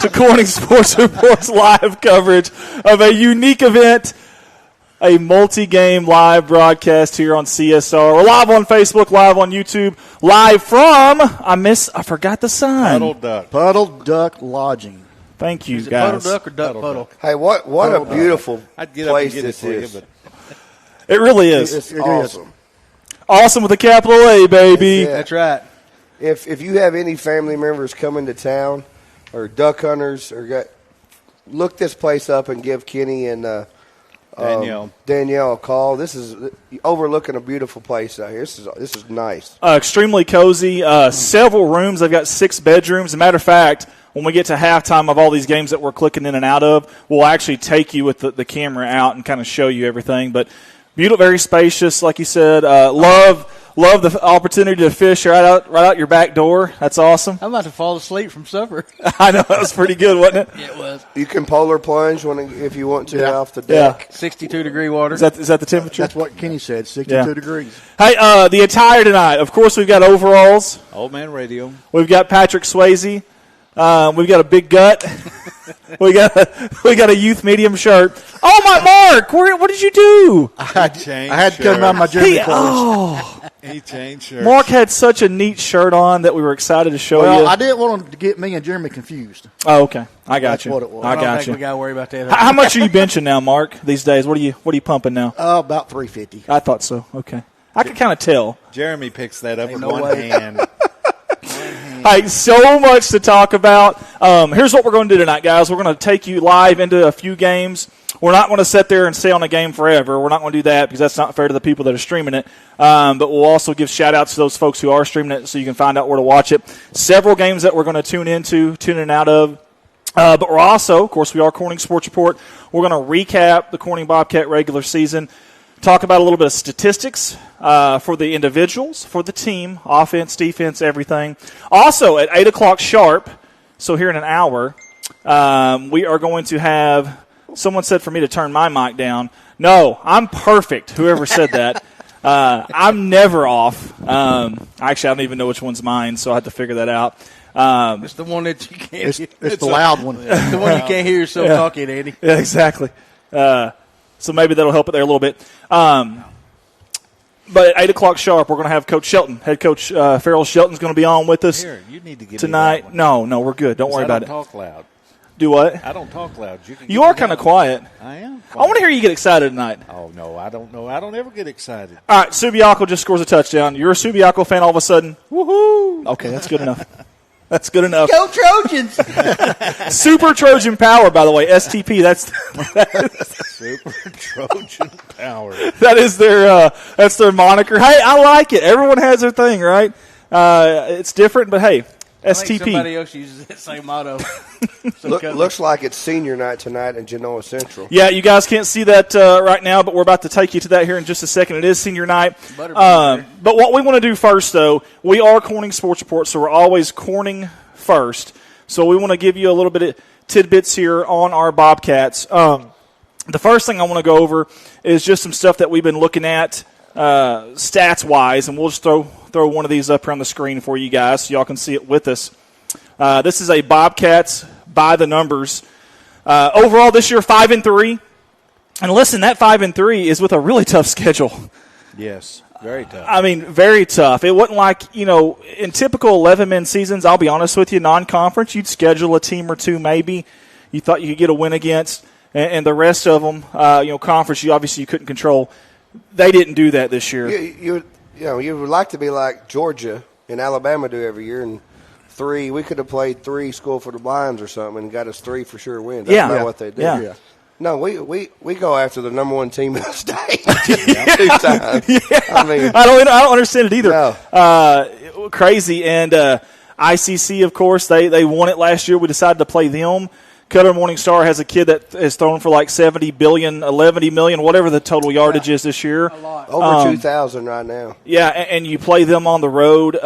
to Corning Sports Report's live coverage of a unique event, a multi-game live broadcast here on CSR. We're live on Facebook, live on YouTube, live from, I forgot the sign. Puddle Duck Lodging. Thank you, Is it guys. Puddle Duck or Duck Puddle? Hey, what a beautiful I'd get up place and get this it for you, is. but It really is. It's awesome. Awesome with a capital A, baby. that's right. If you have any family members coming to town or duck hunters, look this place up and give Kenny and Danielle a call. This is overlooking a beautiful place out here. This is nice. Extremely cozy. Several rooms. They've got 6 bedrooms. As a matter of fact, when we get to halftime of all these games that we're clicking in and out of, we'll actually take you with the camera out and kind of show you everything. But beautiful, very spacious, like you said. Love the opportunity to fish right out your back door. That's awesome. I'm about to fall asleep from supper. I know, that was pretty good, wasn't it? Yeah, it was. You can polar plunge if you want to off the deck. 62-degree water. Is that the temperature? That's what Kenny said, 62 degrees. Hey, the attire tonight. Of course, we've got overalls. Old man radio. We've got Patrick Swayze. We've got a big gut. we got a youth medium shirt. Oh my, Mark! What did you do? I had to cut him out of my Jeremy clothes. He changed shirts. Mark had such a neat shirt on that we were excited to show you. I didn't want him to get me and Jeremy confused. Oh, okay. I got That's you. what it was. I I don't got think you. we got to worry about that. How much are you benching now, Mark, these days? What are you pumping now? About 350. I thought so. Okay. I could kind of tell. Jeremy picks that up with no one way. hand. Hey, so much to talk about. Here's what we're going to do tonight, guys. We're going to take you live into a few games. We're not going to sit there and stay on a game forever. We're not going to do that because that's not fair to the people that are streaming it. But we'll also give shout-outs to those folks who are streaming it so you can find out where to watch it. Several games that we're going to tune in and out of. But we're also, of course, we are Corning Sports Report. We're going to recap the Corning Bobcat regular season, talk about a little bit of statistics for the individuals, for the team, offense, defense, everything. Also, at 8 o'clock sharp, so here in an hour, we are going to have – someone said for me to turn my mic down. No, I'm perfect, whoever said that. I'm never off. Actually, I don't even know which one's mine, so I have to figure that out. It's the one that you can't hear. It's the loud one. It's the one you can't hear yourself talking, Andy. Yeah, exactly. So maybe that'll help it there a little bit. But at 8 o'clock sharp, we're going to have Coach Shelton. Head Coach Farrell Shelton's going to be on with us Here, you need to get tonight. No, we're good. Don't worry about it. I don't talk loud. Do what? I don't talk loud. You are kind of quiet. I am. I want to hear you get excited tonight. Oh, no, I don't know. I don't ever get excited. All right, Subiaco just scores a touchdown. You're a Subiaco fan all of a sudden. Woohoo! Okay, that's good enough. That's good enough. Go Trojans! Super Trojan Power, by the way, STP. That's Super Trojan Power. that's their moniker. Hey, I like it. Everyone has their thing, right? It's different, but hey, I think STP. somebody else uses that same motto. Looks like it's senior night tonight in Genoa Central. Yeah, you guys can't see that right now, but we're about to take you to that here in just a second. It is senior night. But what we want to do first, though, we are Corning Sports Report, so we're always Corning first. So we want to give you a little bit of tidbits here on our Bobcats. The first thing I want to go over is just some stuff that we've been looking at stats-wise, and we'll just throw one of these up here on the screen for you guys so y'all can see it with us. This is a Bobcats by the numbers. Overall this year, 5-3. And listen, that 5-3 is with a really tough schedule. Yes, very tough. I mean, very tough. It wasn't like, in typical 11-man seasons, I'll be honest with you, non-conference, you'd schedule a team or two maybe you thought you could get a win against. And the rest of them, conference, you couldn't control. They didn't do that this year. You would like to be like Georgia and Alabama do every year, and we could have played 3 School for the Blinds or something and got us 3 for sure wins. That's not what they did. Yeah. No, we go after the number 1 team in the state 2 times. Yeah. I mean, I don't understand it either. No. Crazy. And ICC, of course, they won it last year. We decided to play them. Cutter Morning Star has a kid that has thrown for like 70 billion, 11 million, whatever the total yardage is this year. A lot. Over 2,000 right now. Yeah, and you play them on the road.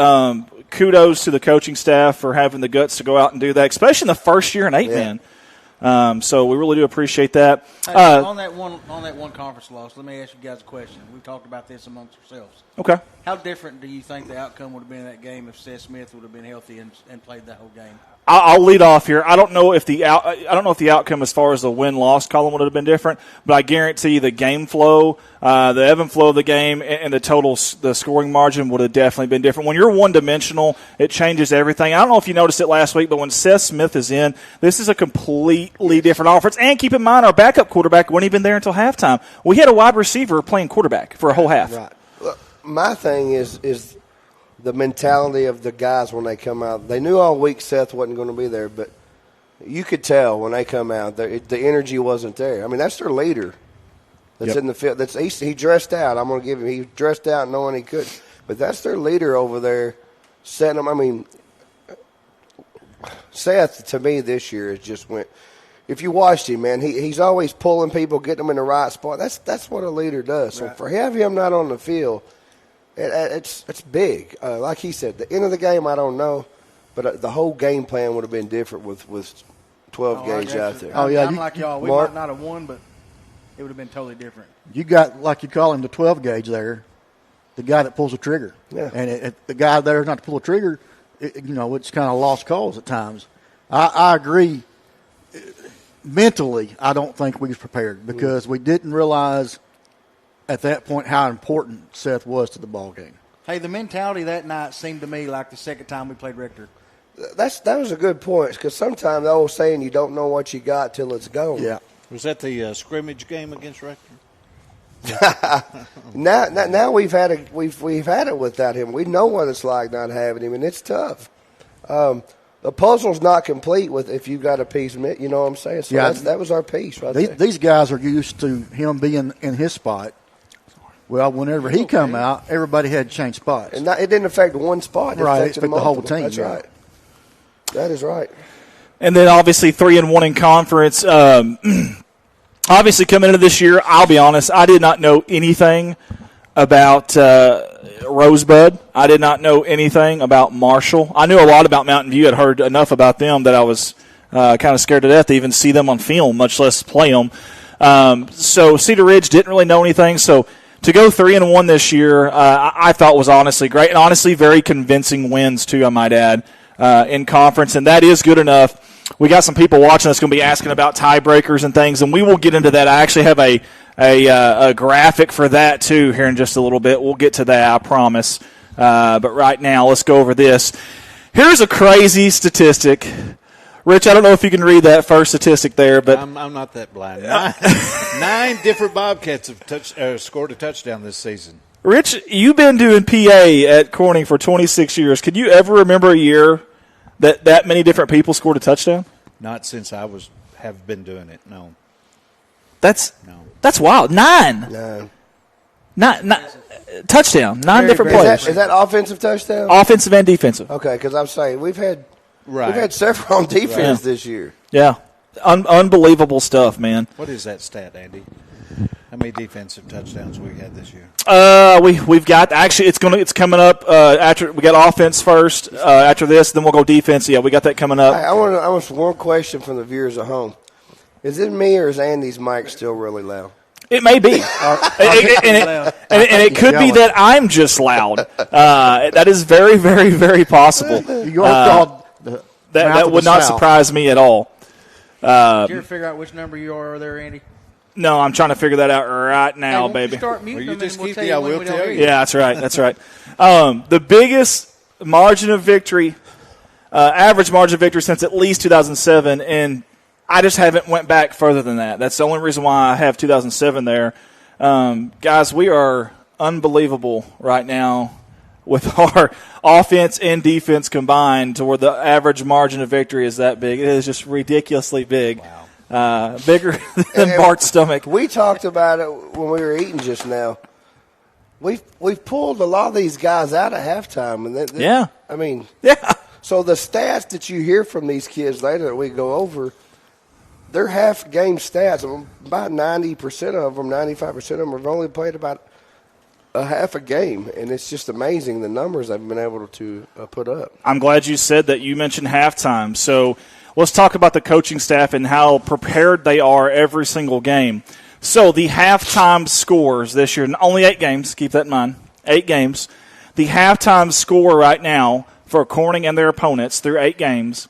Kudos to the coaching staff for having the guts to go out and do that, especially in the first year in 8-man. So we really do appreciate that. Hey, on that one conference loss, let me ask you guys a question. We've talked about this amongst ourselves. Okay. How different do you think the outcome would have been in that game if Seth Smith would have been healthy and played that whole game? I'll lead off here. I don't know if the outcome as far as the win-loss column would have been different, but I guarantee you the game flow, the ebb and flow of the game, and the scoring margin would have definitely been different. When you're one-dimensional, it changes everything. I don't know if you noticed it last week, but when Seth Smith is in, this is a completely different offense. And keep in mind, our backup quarterback wasn't even there until halftime. We had a wide receiver playing quarterback for a whole half. Right. Look, my thing is the mentality of the guys when they come out. They knew all week Seth wasn't going to be there, but you could tell when they come out the energy wasn't there. I mean, that's their leader that's in the field. He dressed out. I'm going to give him. He dressed out knowing he could, but that's their leader over there setting them. I mean, Seth to me this year has just went. If you watched him, man, he's always pulling people, getting them in the right spot. That's what a leader does. Right. So for him not on the field. It's big. Like he said, the end of the game, I don't know, but the whole game plan would have been different with 12 gauge out there. I'm like y'all. We might not have won, but it would have been totally different. You got, like you call him, the 12 gauge there, the guy that pulls the trigger. Yeah. And the guy there not to pull the trigger, it's kind of lost cause at times. I agree. Mentally, I don't think we was prepared because we didn't realize at that point how important Seth was to the ball game. Hey, the mentality that night seemed to me like the second time we played Rector. That was a good point because sometimes the old saying, you don't know what you got till it's gone. Yeah. Was that the scrimmage game against Rector? now we've had it without him. We know what it's like not having him, and it's tough. The puzzle's not complete if you got a piece of it. You know what I'm saying? So that was our piece right there. These guys are used to him being in his spot. Well, whenever he come out, everybody had to change spots. And it didn't affect one spot. It affected the whole team. That's right. That is right. And then obviously 3-1 in conference. Obviously coming into this year, I'll be honest, I did not know anything about Rosebud. I did not know anything about Marshall. I knew a lot about Mountain View. I'd heard enough about them that I was kind of scared to death to even see them on film, much less play them. So Cedar Ridge didn't really know anything. So to go 3-1 this year, I thought was honestly great, and honestly very convincing wins too, I might add, in conference, and that is good enough. We got some people watching that's going to be asking about tiebreakers and things, and we will get into that. I actually have a graphic for that too here in just a little bit. We'll get to that, I promise. But right now, let's go over this. Here's a crazy statistic. Rich, I don't know if you can read that first statistic there, but I'm not that blind. Nine different Bobcats have scored a touchdown this season. Rich, you've been doing PA at Corning for 26 years. Could you ever remember a year that many different people scored a touchdown? Not since I have been doing it. No. That's wild. Nine touchdown. Nine different players. Is that offensive touchdown? Offensive and defensive. Okay, because I'm saying we've had several on defense this year. Yeah, unbelievable stuff, man. What is that stat, Andy? How many defensive touchdowns we had this year? We've got actually it's coming up after we got offense first. After this, then we'll go defense. Yeah, we got that coming up. I want one question from the viewers at home. Is it me or is Andy's mic still really loud? It may be, and it could be that I'm just loud. That is very, very, very possible. That would not surprise me at all. Did you ever figure out which number you are there, Andy? No, I'm trying to figure that out right now, baby. You start muting them and we'll tell I you when will we tell don't you. hear you. Yeah, that's right. That's right. The biggest margin of victory, average margin of victory since at least 2007, and I just haven't went back further than that. That's the only reason why I have 2007 there. Guys, we are unbelievable right now with our offense and defense combined to where the average margin of victory is that big. It is just ridiculously big. Wow. Bigger than Bart's stomach. We talked about it when we were eating just now. We've pulled a lot of these guys out at halftime, and so the stats that you hear from these kids later that we go over, they're half game stats. About 90% of them, 95% of them have only played about a half a game, and it's just amazing the numbers they've been able to put up. I'm glad you said that. You mentioned halftime, so let's talk about the coaching staff and how prepared they are every single game. So the halftime scores this year, only 8 games, keep that in mind, 8 games. The halftime score right now for Corning and their opponents through 8 games,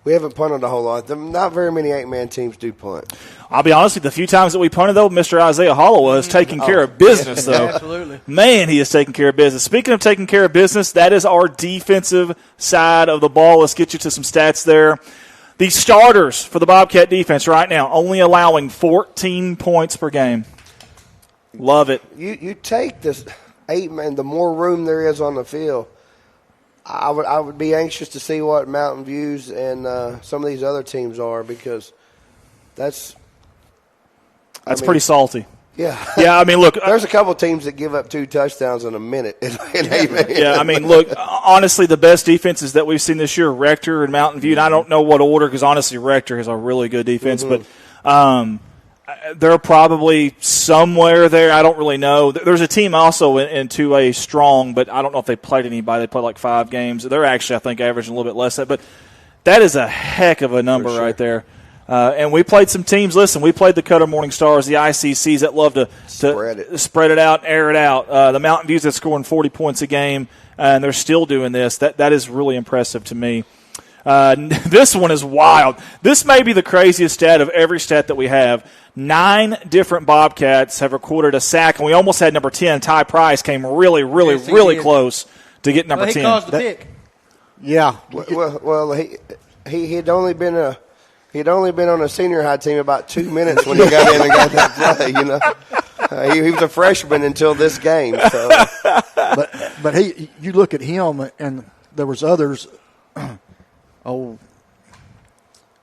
We haven't punted a whole lot. Not very many 8-man teams do punt. I'll be honest with you, the few times that we punted, though, Mr. Isaiah Hollow is taking care of business, though. Absolutely. Man, he is taking care of business. Speaking of taking care of business, that is our defensive side of the ball. Let's get you to some stats there. The starters for the Bobcat defense right now only allowing 14 points per game. Love it. You take this 8-man, the more room there is on the field, I would be anxious to see what Mountain View's and some of these other teams are, because that's pretty salty. Yeah. Yeah, I mean, look. There's a couple teams that give up 2 touchdowns in a minute. Yeah, I mean, look, honestly, the best defenses that we've seen this year, Rector and Mountain View, and I don't know what order, because honestly, Rector has a really good defense, but they're probably somewhere there. I don't really know. There's a team also in 2A strong, but I don't know if they played anybody. They played like 5 games. They're actually, I think, averaging a little bit less than that, but that is a heck of a number right there. And we played some teams. Listen, we played the Cutter Morning Stars, the ICCs that love to spread it out, air it out. The Mountain Views that's scoring 40 points a game, and they're still doing this. That is really impressive to me. This one is wild. This may be the craziest stat of every stat that we have. 9 different Bobcats have recorded a sack, and we almost had number 10. Ty Price came really, really, really close to get number 10. He caused the pick. Yeah. Well, he'd only been on a senior high team about 2 minutes when he got in and got that play. You know, he was a freshman until this game. So. But you look at him, and there was others.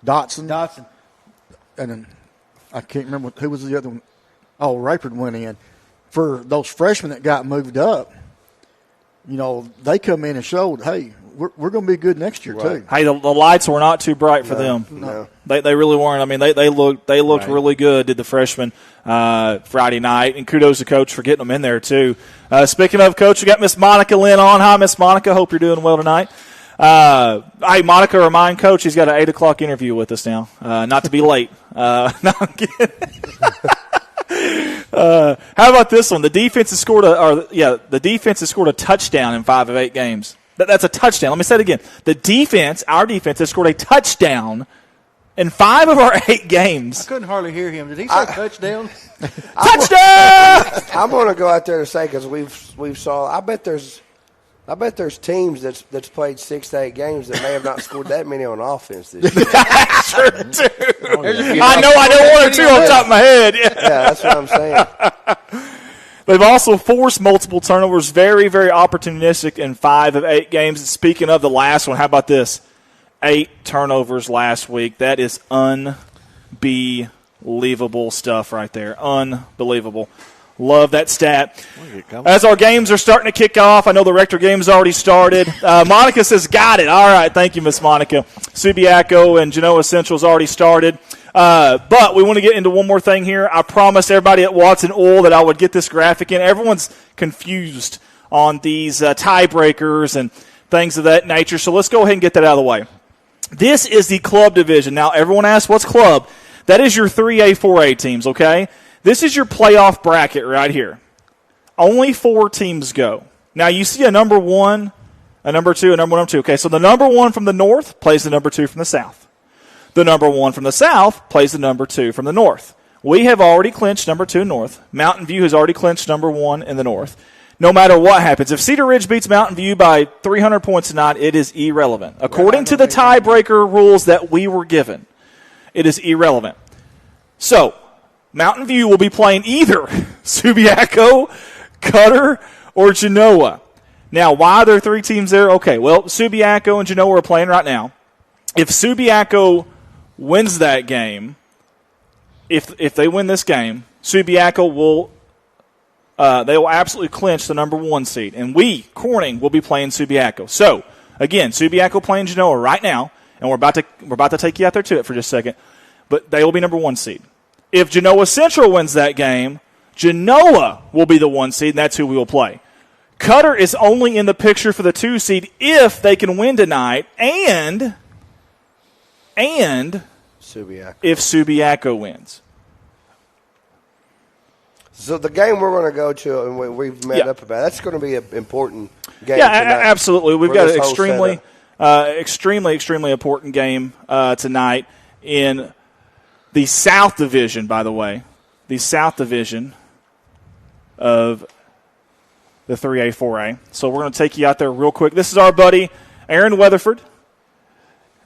Dotson, and then I can't remember who was the other one. Oh, Rayford went in. For those freshmen that got moved up, you know, they come in and showed, hey, we're going to be good next year too. Hey, the lights were not too bright for them. No. They really weren't. I mean, they looked really good, did the freshmen Friday night, and kudos to Coach for getting them in there too. Speaking of Coach, we got Miss Monica Lynn on. Hi, Miss Monica. Hope you're doing well tonight. Hey, Monica, remind Coach he's got an 8 o'clock interview with us now. Not to be late. No, I'm kidding. How about this one? The defense has scored a touchdown in 5 of 8 games. That's a touchdown. Let me say it again. Our defense has scored a touchdown in 5 of our 8 games. I couldn't hardly hear him. Did he say touchdown? Touchdown! I'm going to go out there and say, because we've saw. I bet there's teams that's played 6 to 8 games that may have not scored that many on offense this year. That's true too. I know 1 or 2 on top of my head. Yeah, that's what I'm saying. They've also forced multiple turnovers, very, very opportunistic in 5 of 8 games. And speaking of the last one, how about this? 8 turnovers last week. That is unbelievable stuff right there. Unbelievable. Love that stat. As our games are starting to kick off, I know the Rector game's already started. Monica says, got it. All right, thank you, Miss Monica. Subiaco and Genoa Central's already started. But we want to get into one more thing here. I promised everybody at Watson Oil that I would get this graphic in. Everyone's confused on these tiebreakers and things of that nature, so let's go ahead and get that out of the way. This is the club division. Now, everyone asks, what's club? That is your 3A, 4A teams, okay? This is your playoff bracket right here. Only 4 teams go. Now, you see a number 1, a number 2, a number 1, number 2. Okay, so the number 1 from the north plays the number 2 from the south. The number 1 from the south plays the number 2 from the north. We have already clinched number 2 north. Mountain View has already clinched number 1 in the north. No matter what happens, if Cedar Ridge beats Mountain View by 300 points tonight, it is irrelevant. According to the tiebreaker rules that we were given, it is irrelevant. So, Mountain View will be playing either Subiaco, Cutter, or Genoa. Now, why are there 3 teams there? Okay, well, Subiaco and Genoa are playing right now. If Subiaco wins that game, if they win this game, Subiaco will they will absolutely clinch the number 1 seed, and we, Corning, will be playing Subiaco. So, again, Subiaco playing Genoa right now, and we're about to take you out there to it for just a second, but they will be number 1 seed. If Genoa Central wins that game, Genoa will be the 1 seed, and that's who we will play. Cutter is only in the picture for the 2 seed if they can win tonight, and Subiaco. If Subiaco wins. So the game we're going to go to, and we've met up about, that's going to be an important game. Yeah, absolutely. We've got an extremely Extremely, extremely important game tonight in the South Division, by the way. The South Division of the 3A, 4A. So we're going to take you out there real quick. This is our buddy Aaron Weatherford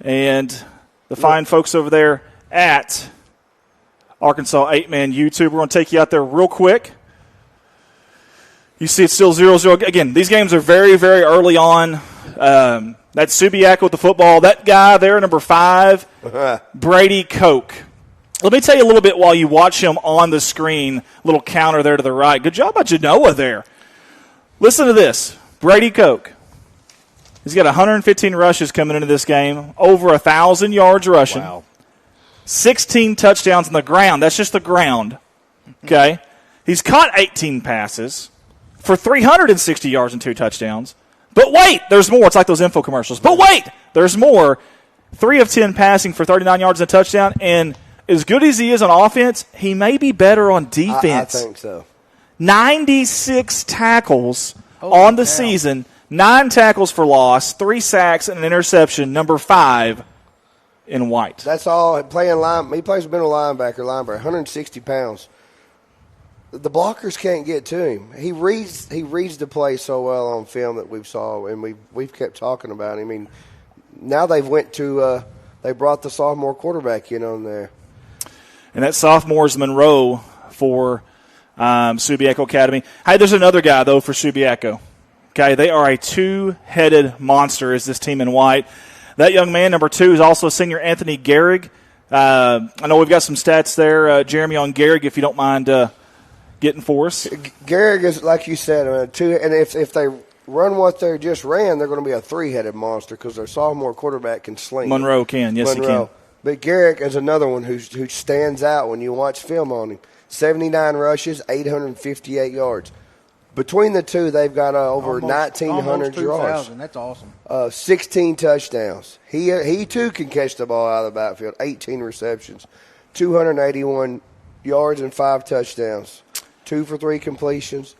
and the fine folks over there at Arkansas 8-Man YouTube. We're going to take you out there real quick. You see it's still 0-0. Again, these games are very, very early on. That's Subiaco with the football. That guy there, number 5, Brady Koch. Let me tell you a little bit while you watch him on the screen. Little counter there to the right. Good job by Genoa there. Listen to this. Brady Koch. He's got 115 rushes coming into this game. Over 1,000 yards rushing. Wow. 16 touchdowns on the ground. That's just the ground. Okay? He's caught 18 passes for 360 yards and 2 touchdowns. But wait, there's more. It's like those info commercials. But wait, there's more. 3 of 10 passing for 39 yards and a touchdown. And as good as he is on offense, he may be better on defense. I think so. 96 tackles on the season, 9 tackles for loss, 3 sacks, and an interception, number 5 in white. That's all. Playing line, he plays middle linebacker, 160 pounds. The blockers can't get to him. He reads the play so well on film that we've saw, and we've kept talking about him. I mean, now they brought the sophomore quarterback in on there. And that sophomore is Monroe for Subiaco Academy. Hey, there's another guy, though, for Subiaco. Okay, they are a 2-headed monster, is this team in white. That young man, number 2, is also a senior, Anthony Gehrig. I know we've got some stats there, Jeremy, on Gehrig, if you don't mind getting for us. Gehrig is, like you said, 2, and if they run what they just ran, they're going to be a 3-headed monster because their sophomore quarterback can sling. Monroe can, yes, he can. But Gehrig is another one who stands out when you watch film on him. 79 rushes, 858 yards. Between the two, they've got over 1,900 yards. That's awesome. 16 touchdowns. He too can catch the ball out of the backfield. 18 receptions, 281 yards and 5 touchdowns. 2 for 3 completions.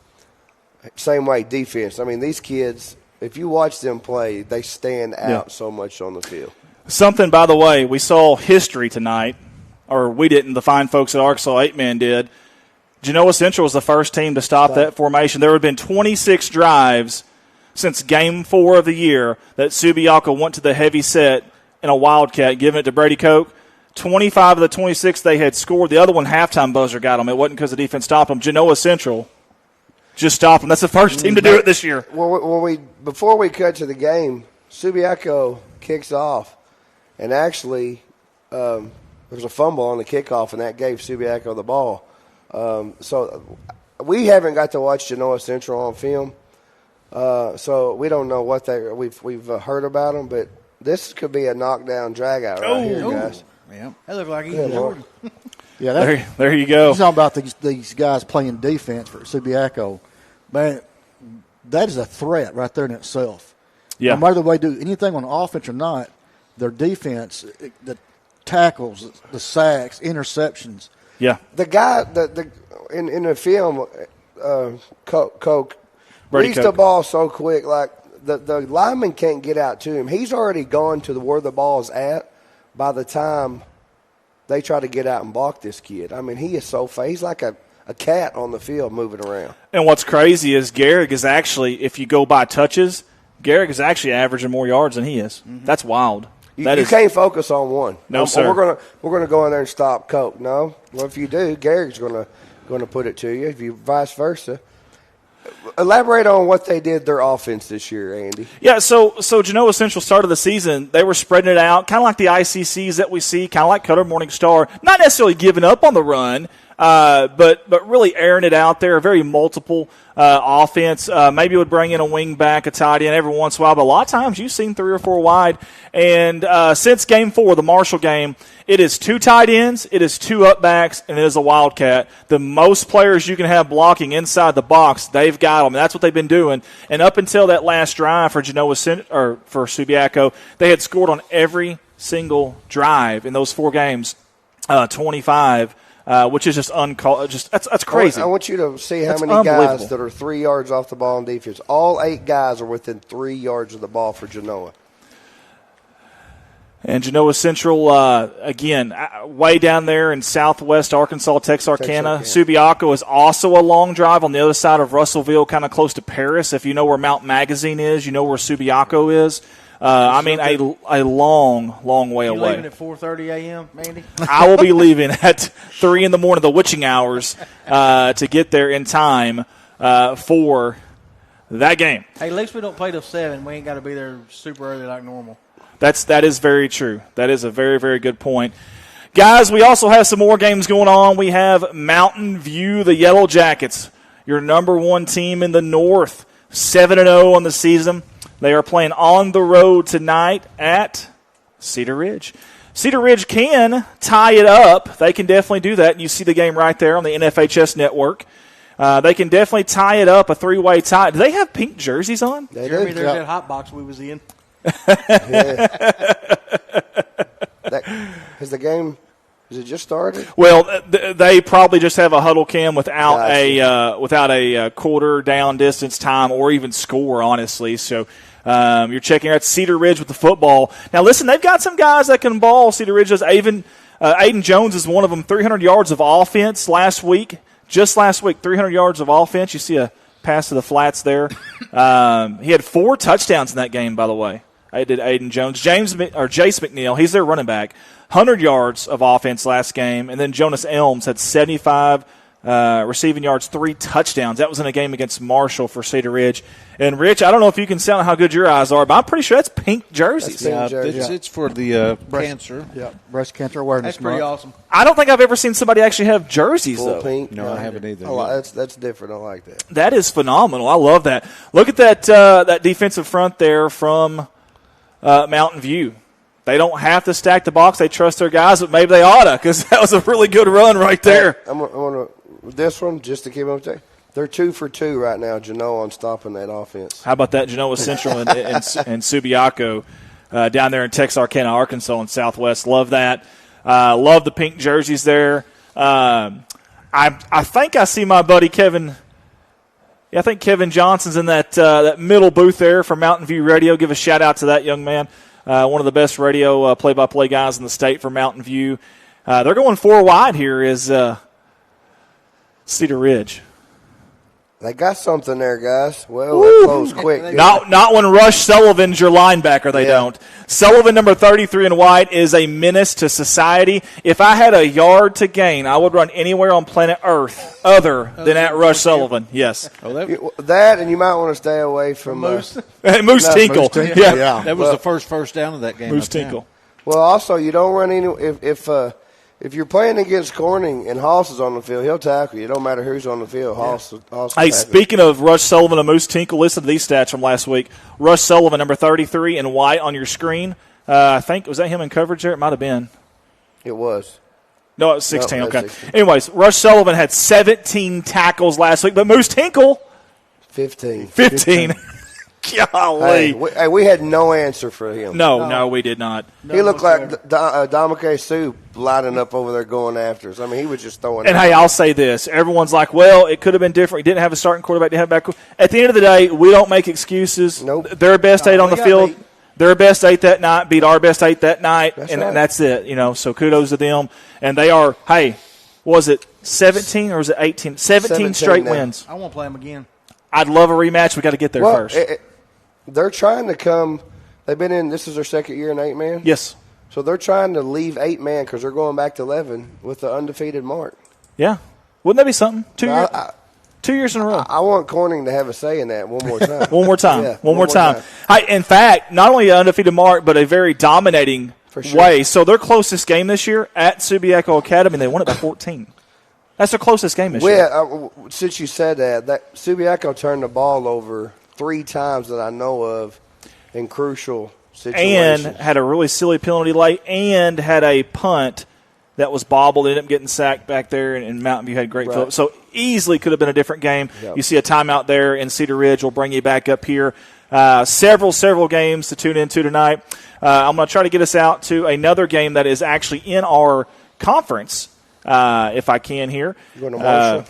Same way, defense. I mean, these kids, if you watch them play, they stand out so much on the field. Something, by the way, we saw history tonight, or we didn't, the fine folks at Arkansas 8-Man did. Genoa Central was the first team to stop that formation. There have been 26 drives since Game 4 of the year that Subiaco went to the heavy set in a Wildcat, giving it to Brady Koch. 25 of the 26 they had scored. The other one, halftime buzzer got them. It wasn't because the defense stopped them. Genoa Central just stopped them. That's the first team to do it this year. Before we cut to the game, Subiaco kicks off. And actually, there was a fumble on the kickoff, and that gave Subiaco the ball. So we haven't got to watch Genoa Central on film, so we don't know what we've heard about them. But this could be a knockdown dragout right here, guys. Yeah, that looks like Ethan Jordan. Yeah, there you go. He's talking about these guys playing defense for Subiaco. Man, that is a threat right there in itself. Yeah. No matter the way they do anything on offense or not, their defense, the tackles, the sacks, interceptions. Yeah. The guy in the film, Koch, reads the ball so quick, like the lineman can't get out to him. He's already gone to where the ball's at by the time they try to get out and block this kid. I mean, he is so fast. He's like a cat on the field moving around. And what's crazy is Gehrig is actually, if you go by touches, Gehrig is actually averaging more yards than he is. Mm-hmm. That's wild. You can't focus on one. No, sir. We're gonna go in there and stop Koch. No. Well, if you do, Gehrig's gonna put it to you. If you vice versa. Elaborate on what they did their offense this year, Andy. Yeah, so Genoa Central started the season. They were spreading it out, kind of like the ICCs that we see, kind of like Cutter Morning Star. Not necessarily giving up on the run, but really airing it out there. A very multiple offense. Maybe it would bring in a wing back, a tight end every once in a while, but a lot of times you've seen 3 or 4 wide. And since Game 4, the Marshall game, it is 2 tight ends, it is 2 up backs, and it is a Wildcat. The most players you can have blocking inside the box, they've got them. And that's what they've been doing. And up until that last drive for for Subiaco, they had scored on every single drive in those 4 games, 25. Which is just that's crazy. I want you to see how many guys that are 3 yards off the ball on defense. All 8 guys are within 3 yards of the ball for Genoa. And Genoa Central, again, way down there in southwest Arkansas, Texarkana. Subiaco is also a long drive on the other side of Russellville, kind of close to Paris. If you know where Mount Magazine is, you know where Subiaco is. A long way away. You leaving at 4:30 a.m., Mandy? I will be leaving at 3 in the morning, the witching hours, to get there in time for that game. Hey, at least we don't play till 7. We ain't got to be there super early like normal. That is very true. That is a very, very good point. Guys, we also have some more games going on. We have Mountain View, the Yellow Jackets, your number 1 team in the North, 7-0 on the season. They are playing on the road tonight at Cedar Ridge. Cedar Ridge can tie it up. They can definitely do that. You see the game right there on the NFHS network. They can definitely tie it up, a 3-way tie. Do they have pink jerseys on? Jeremy, there's that hot box we was in. Has the game? Has it just started? Well, they probably just have a huddle cam without a quarter down distance time or even score, honestly. So you're checking out Cedar Ridge with the football. Now, listen, they've got some guys that can ball. Cedar Ridge does. Aiden Jones is one of them. 300 yards of offense last week. Just last week, 300 yards of offense. You see a pass to the flats there. He had 4 touchdowns in that game, by the way. I did Aiden Jones. Jace McNeil, he's their running back. 100 yards of offense last game. And then Jonas Elms had 75 receiving yards, 3 touchdowns. That was in a game against Marshall for Cedar Ridge. And, Rich, I don't know if you can sound how good your eyes are, but I'm pretty sure that's pink jerseys. It's for the cancer. Yeah, breast cancer awareness. That's pretty awesome. I don't think I've ever seen somebody actually have jerseys, Full though. pink. No, I haven't either. That's different. I like that. That is phenomenal. I love that. Look at that defensive front there from Mountain View. They don't have to stack the box. They trust their guys, but maybe they ought to, because that was a really good run right there. I'm gonna this one, just to keep up there. They're 2 for 2 right now, Genoa, on stopping that offense. How about that? Genoa Central and Subiaco down there in Texarkana, Arkansas, and Southwest. Love that. Love the pink jerseys there. I think I see my buddy Kevin. Yeah, I think Kevin Johnson's in that middle booth there for Mountain View Radio. Give a shout-out to that young man. One of the best radio play-by-play guys in the state for Mountain View. They're going 4 wide here is Cedar Ridge. They got something there, guys. Well, that close quick. Not when Rush Sullivan's your linebacker, they don't. Sullivan, number 33 in white, is a menace to society. If I had a yard to gain, I would run anywhere on planet Earth other than at Rush Sullivan. Yes. That, and you might want to stay away from Moose Tinkle. Yeah. That was the first down of that game. Moose Tinkle. Well, also, you don't run any if you're playing against Corning and Hoss is on the field, he'll tackle you. It don't matter who's on the field. Hoss Hey, speaking of Rush Sullivan and Moose Tinkle, listen to these stats from last week. Rush Sullivan, number 33 in white on your screen. I think, was that him in coverage there? It might have been. It was. No, it was 16. No, okay. 16. Anyways, Rush Sullivan had 17 tackles last week, but Moose Tinkle, 15. 15. Golly. Hey, we had no answer for him. No, we did not. He looked like Dominique Soup lining up over there going after us. I mean, he was just throwing And, hey, I'll say this. Everyone's like, well, it could have been different. He didn't have a starting quarterback. Didn't have a back. At the end of the day, we don't make excuses. Nope. Their best 8 on the field. Their best 8 that night beat our best 8 that night, and that's it. So kudos to them. And they are, hey, was it 17 or was it 18? 17 straight wins. I want to play them again. I'd love a rematch. We got to get there first. They're trying to come. They've been in. This is their second year in 8-man. Yes. So they're trying to leave 8-man because they're going back to 11 with the undefeated mark. Yeah. Wouldn't that be something? 2 years in a row. I want Corning to have a say in that one more time. One more time. Yeah, one more time. In fact, not only an undefeated mark, but a very dominating way. So their closest game this year at Subiaco Academy, they won it by 14. That's their closest game this year. Since you said that Subiaco turned the ball over 3 times that I know of in crucial situations. And had a really silly penalty late and had a punt that was bobbled. Ended up getting sacked back there, and Mountain View had great field. So easily could have been a different game. Yep. You see a timeout there in Cedar Ridge. We'll bring you back up here. Several games to tune into tonight. I'm going to try to get us out to another game that is actually in our conference, if I can here. We're going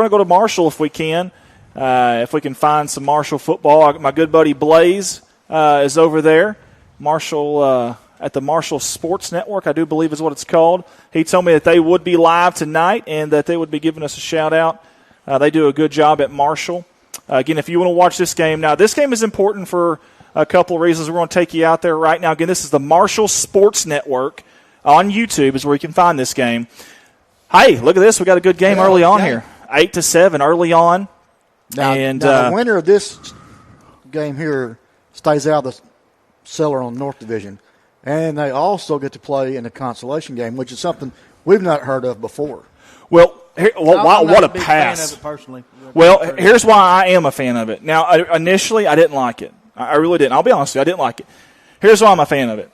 to go to Marshall if we can. If we can find some Marshall football. My good buddy Blaze is over there. Marshall at the Marshall Sports Network, I do believe is what it's called. He told me that they would be live tonight and that they would be giving us a shout-out. They do a good job at Marshall. Again, if you want to watch this game, now this game is important for a couple of reasons. We're going to take you out there right now. Again, this is the Marshall Sports Network on YouTube is where you can find this game. Hey, look at this. We got a good game early on here. 8-7 early on. Now the winner of this game here stays out of the cellar on the North Division. And they also get to play in the consolation game, which is something we've not heard of before. Well, wow, what a big pass. fan of it personally. Well, here's why I am a fan of it. Now, initially, I didn't like it. I really didn't. I'll be honest with you, I didn't like it. Here's why I'm a fan of it.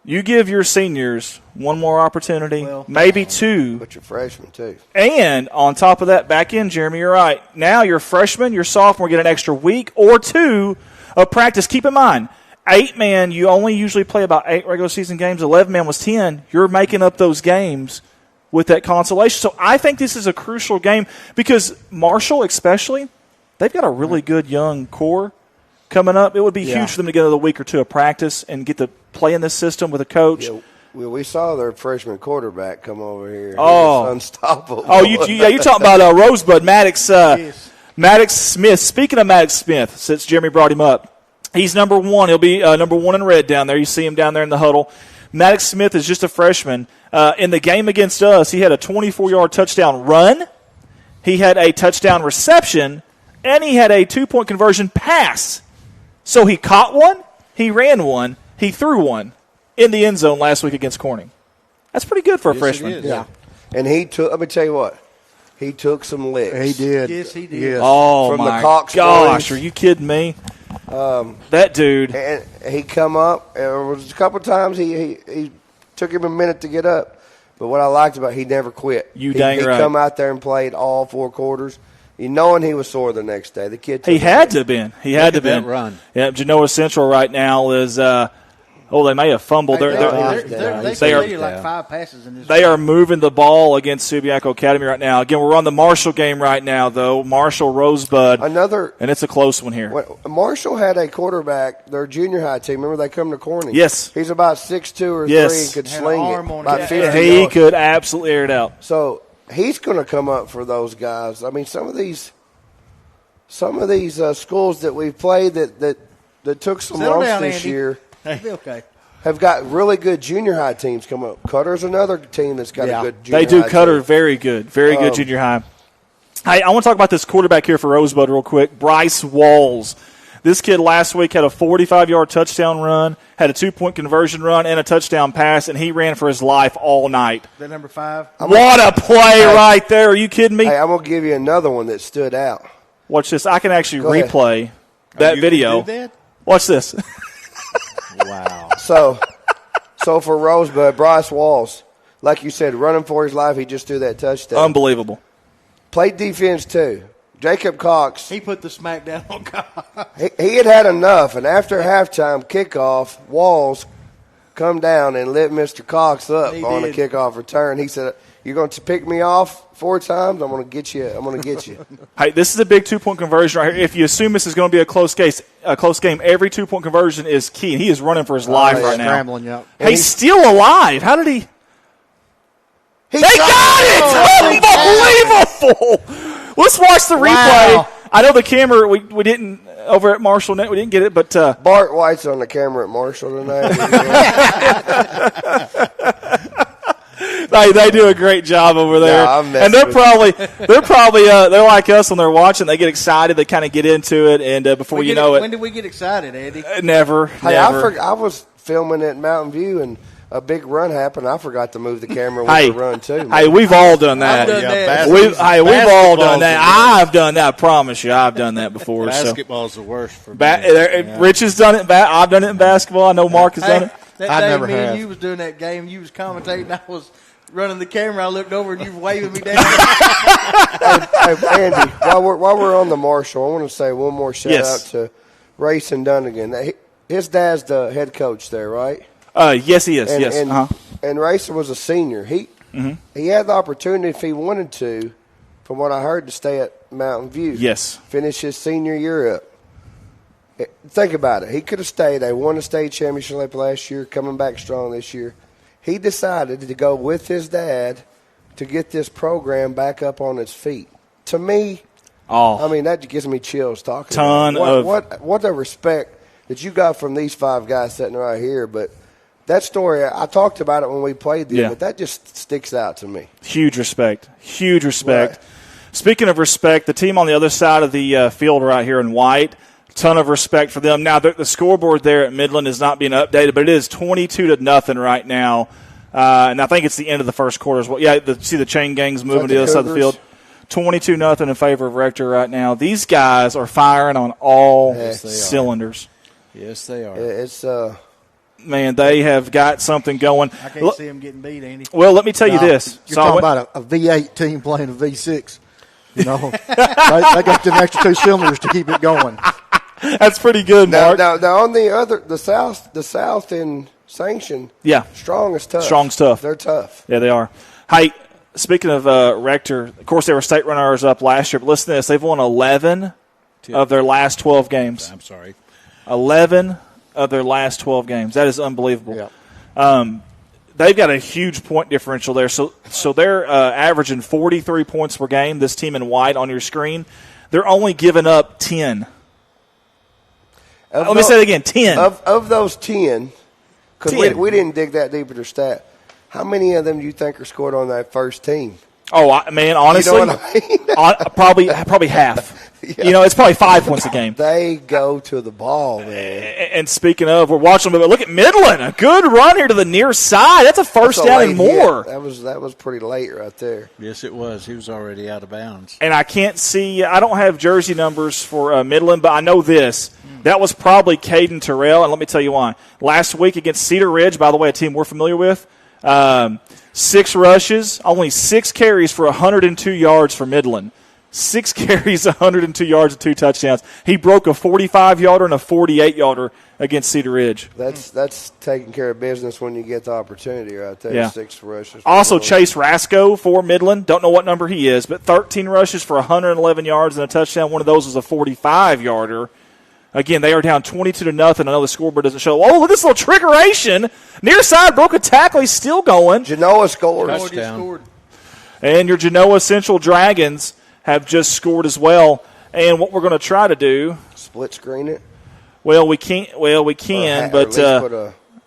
You give your seniors one more opportunity, maybe two. But you're freshmen, too. And on top of that, back in, Jeremy, you're right. Now your freshman, your sophomore get an extra week or two of practice. Keep in mind, 8-man, you only usually play about 8 regular season games. 11-man was 10. You're making up those games with that consolation. So I think this is a crucial game because Marshall especially, they've got a really good young core coming up. It would be huge for them to get another week or two of practice and get to play in this system with a coach. Yeah, we saw their freshman quarterback come over here. Oh, he was unstoppable. Oh, you're talking about Rosebud, Maddox Smith. Speaking of Maddox Smith, since Jeremy brought him up, he's number 1. He'll be number 1 in red down there. You see him down there in the huddle. Maddox Smith is just a freshman. In the game against us, he had a 24-yard touchdown run. He had a touchdown reception, and he had a 2-point conversion pass. So he caught one, he ran one, he threw one in the end zone last week against Corning. That's pretty good for a freshman. Yeah. And he took, let me tell you what, he took some licks. He did. Yes, he did. Yes. Oh, From my the Cox gosh, boys. are you kidding me? That dude. And he come up, and there was a couple of times he took him a minute to get up. But what I liked about it, he never quit. You dang he right. He come out there and played all 4 quarters. You knowing he was sore the next day. The kid. He had to have been. He had to have been. Run. Yeah, Genoa Central right now is. They may have fumbled. They They completed like 5 passes in this. They are moving the ball against Subiaco Academy right now. Again, we're on the Marshall game right now, though. Marshall Rosebud. And it's a close one here. Marshall had a quarterback, their junior high team. Remember they come to Corning? Yes. He's about 6'2" or 3 and could sling it. About 50 He yards. could absolutely air it out. So he's going to come up for those guys. I mean, some of these schools that we've played that took some loss this year have got really good junior high teams come up. Cutter's another team that's got a good junior high They do Cutter team. very good junior high. Hey, I want to talk about this quarterback here for Rosebud real quick, Bryce Walls. This kid last week had a 45-yard touchdown run, had a 2-point conversion run, and a touchdown pass, and he ran for his life all night. That number 5. What a play right there. Are you kidding me? Hey, I'm going to give you another one that stood out. Watch this. I can actually Go ahead. replay that you video. can do that? Watch this. Wow. So for Rosebud, Bryce Walls, like you said, running for his life, he just threw that touchdown. Unbelievable. Played defense, too. Jacob Cox. He put the smack down on God. He had enough, and after halftime kickoff, Walls come down and lit Mr. Cox up on a kickoff return. He said, "You're going to pick me off 4 times. I'm going to get you. I'm going to get you." Hey, this is a big 2-point conversion right here. If you assume this is going to be a close game, every 2-point conversion is key, and he is running for his life right now. Scrambling, yeah. Hey, he's still alive. How did he? They got it! Unbelievable! Let's watch the replay. Wow. I know the camera, we didn't, over at Marshall Net, we didn't get it, but. Bart White's on the camera at Marshall tonight. They do a great job over there, and they're like us when they're watching. They get excited, they kind of get into it, and before you know it, when did we get excited, Andy? Never. Hey, I was filming at Mountain View, and a big run happened. I forgot to move the camera with the run too. Man. Hey, we've all done that. I've done that. We've all done that. I've done that. I promise you, I've done that before. Basketball's the worst for me. Rich has done it. I've done it in basketball. I know Mark has done it. That day me and you was doing that game, you was commentating, I was running the camera, I looked over and you were waving me down. hey, Andy, while we're on the Marshall, I want to say one more shout out to Rayson Dunnigan. His dad's the head coach there, right? Yes, he is. And Rayson was a senior. He had the opportunity, if he wanted to, from what I heard, to stay at Mountain View. Yes. Finish his senior year up. Think about it. He could have stayed. They won the state championship last year, coming back strong this year. He decided to go with his dad to get this program back up on its feet. To me, I mean, that gives me chills talking about it. What the respect that you got from these 5 guys sitting right here. But that story, I talked about it when we played them, but that just sticks out to me. Huge respect. Huge respect. Right. Speaking of respect, the team on the other side of the field right here in white, ton of respect for them. Now, the scoreboard there at Midland is not being updated, but it is 22-0 right now. And I think it's the end of the first quarter as well. Yeah, see the chain gangs moving to the other side of the field. 22-0 in favor of Rector right now. These guys are firing on all cylinders. Yes, they are. It's man, they have got something going. I can't see them getting beat, Andy. Well, let me tell you this. You're talking about a V8 team playing a V6. You know, they got them extra 2 cylinders to keep it going. That's pretty good, Mark. Now on the South in Sanction, Strong's tough. Strong's tough. They're tough. Yeah, they are. Hey, speaking of Rector, of course they were state runners up last year, but listen to this. They've won 11 of their last 12 games. I'm sorry. 11 of their last 12 games. That is unbelievable. Yeah. They've got a huge point differential there. So they're averaging 43 points per game, this team in white on your screen. They're only giving up 10. Let me say it again, 10. Of those 10, because we didn't dig that deep into their stat, how many of them do you think are scored on that first team? Oh, man, honestly, you know what I mean? probably half. Yeah. You know, it's probably 5 points a game. They go to the ball, man. And speaking of, we're watching them, but look at Midland. A good run here to the near side. That's a first down and more. Hit. That was pretty late right there. Yes, it was. He was already out of bounds. And I can't see – I don't have jersey numbers for Midland, but I know this. That was probably Caden Terrell, and let me tell you why. Last week against Cedar Ridge, by the way, a team we're familiar with, 6 rushes, only 6 carries for 102 yards for Midland. 6 carries, 102 yards, and 2 touchdowns. He broke a 45-yarder and a 48-yarder against Cedar Ridge. That's taking care of business when you get the opportunity right there. Yeah. 6 rushes. Also, Chase Rasco for Midland. Don't know what number he is, but 13 rushes for 111 yards and a touchdown. One of those was a 45-yarder. Again, they are down 22-0. I know the scoreboard doesn't show. Oh, look at this little trickeration. Near side, broke a tackle. He's still going. Genoa scored. Touchdown. And your Genoa Central Dragons have just scored as well. And what we're going to try to do, split screen it. Well, we can, but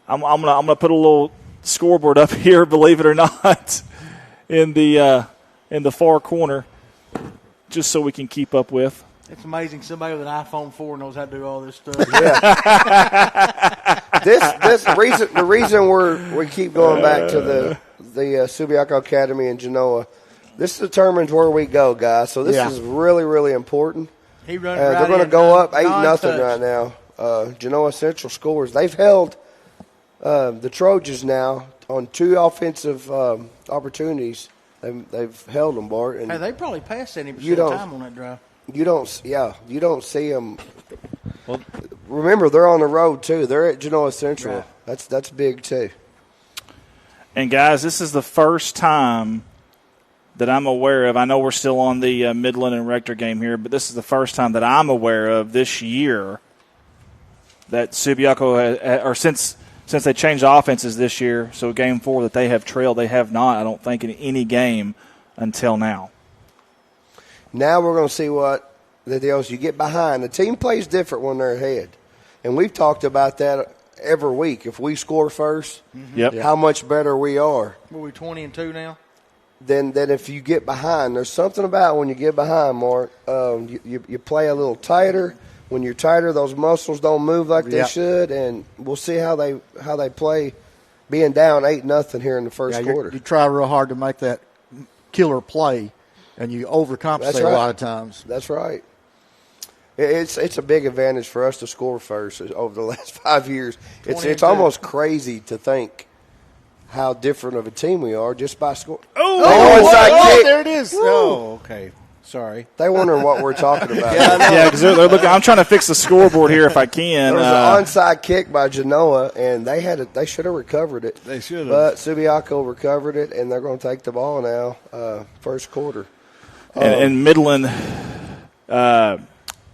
I'm gonna put a little scoreboard up here. Believe it or not, in the far corner, just so we can keep up with. It's amazing somebody with an iPhone 4 knows how to do all this stuff. Yeah. the reason we keep going back to the Subiaco Academy in Genoa. This determines where we go, guys. So this is really, really important. He run they're going to go up 8-0 right now. Genoa Central scores. They've held the Trojans now on 2 offensive opportunities. They've held them, Bart. And hey, they probably passed 70% of the time on that drive. You don't see them. Well, remember, they're on the road too. They're at Genoa Central. Right. That's big too. And guys, this is the first time that I'm aware of. I know we're still on the Midland and Rector game here, but this is the first time that I'm aware of this year that Subiaco, or since they changed offenses this year, so game 4 that they have trailed. They have not, I don't think, in any game until now. Now we're going to see what the deals. You get behind. The team plays different when they're ahead. And we've talked about that every week. If we score first, how much better we are. Were we 20-2 now? Then if you get behind, there's something about when you get behind, Mark. You play a little tighter. When you're tighter, those muscles don't move like they should, and we'll see how they play being down 8-0 here in the first quarter. You try real hard to make that killer play, and you overcompensate a lot of times. That's right. It's a big advantage for us to score first over the last 5 years. It's almost crazy to think how different of a team we are just by scoring. Oh, there it is. Oh, okay. Sorry. They wondering what we're talking about. Yeah, because they're looking. I'm trying to fix the scoreboard here if I can. There was an onside kick by Genoa, and they should have recovered it. They should have. But Subiaco recovered it, and they're going to take the ball now, first quarter. And Midland,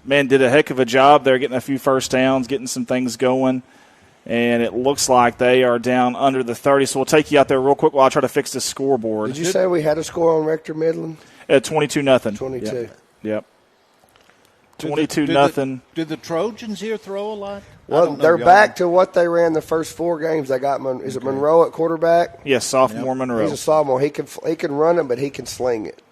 man, did a heck of a job there getting a few first downs, getting some things going. And it looks like they are down under the 30. So we'll take you out there real quick while I try to fix this scoreboard. Did you say we had a score on Rector Midland? 22-0. 22. Yep. 22-0. Did the Trojans here throw a lot? Well, they're back to what they ran the first 4 games. They got is it Monroe at quarterback? Yes, sophomore Monroe. He's a sophomore. He can run it, but he can sling it.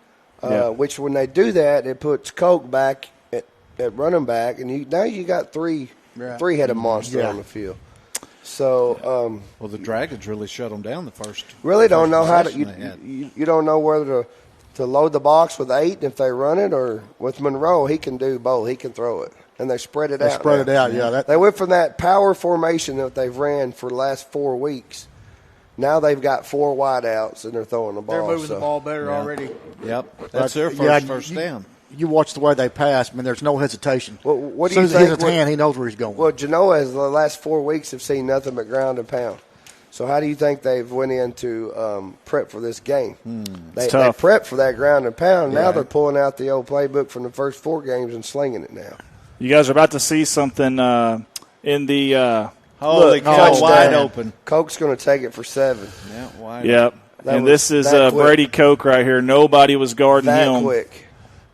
Which when they do that, it puts Coke back at running back, and now you got three-headed monster on the field. So, well, the Dragons really shut them down the first. Really don't know how to. You don't know whether to load the box with 8 if they run it, or with Monroe he can do both. He can throw it, and they spread it out. They spread it out. Yeah, they went from that power formation that they've ran for the last 4 weeks. Now they've got 4 wideouts, and they're throwing the ball. They're moving the ball better already. Yep, that's their first down. You watch the way they pass. I mean, there's no hesitation. Well, what as do you soon as he think? hits his hand, he knows where he's going. Well, Genoa has the last 4 weeks have seen nothing but ground and pound. So how do you think they've went into prep for this game? They prepped for that ground and pound. Now they're pulling out the old playbook from the first 4 games and slinging it now. You guys are about to see something in the holy cow, wide open. Coke's going to take it for 7. Yeah, wide. Yep. And this is Brady Coke right here. Nobody was guarding him. That quick.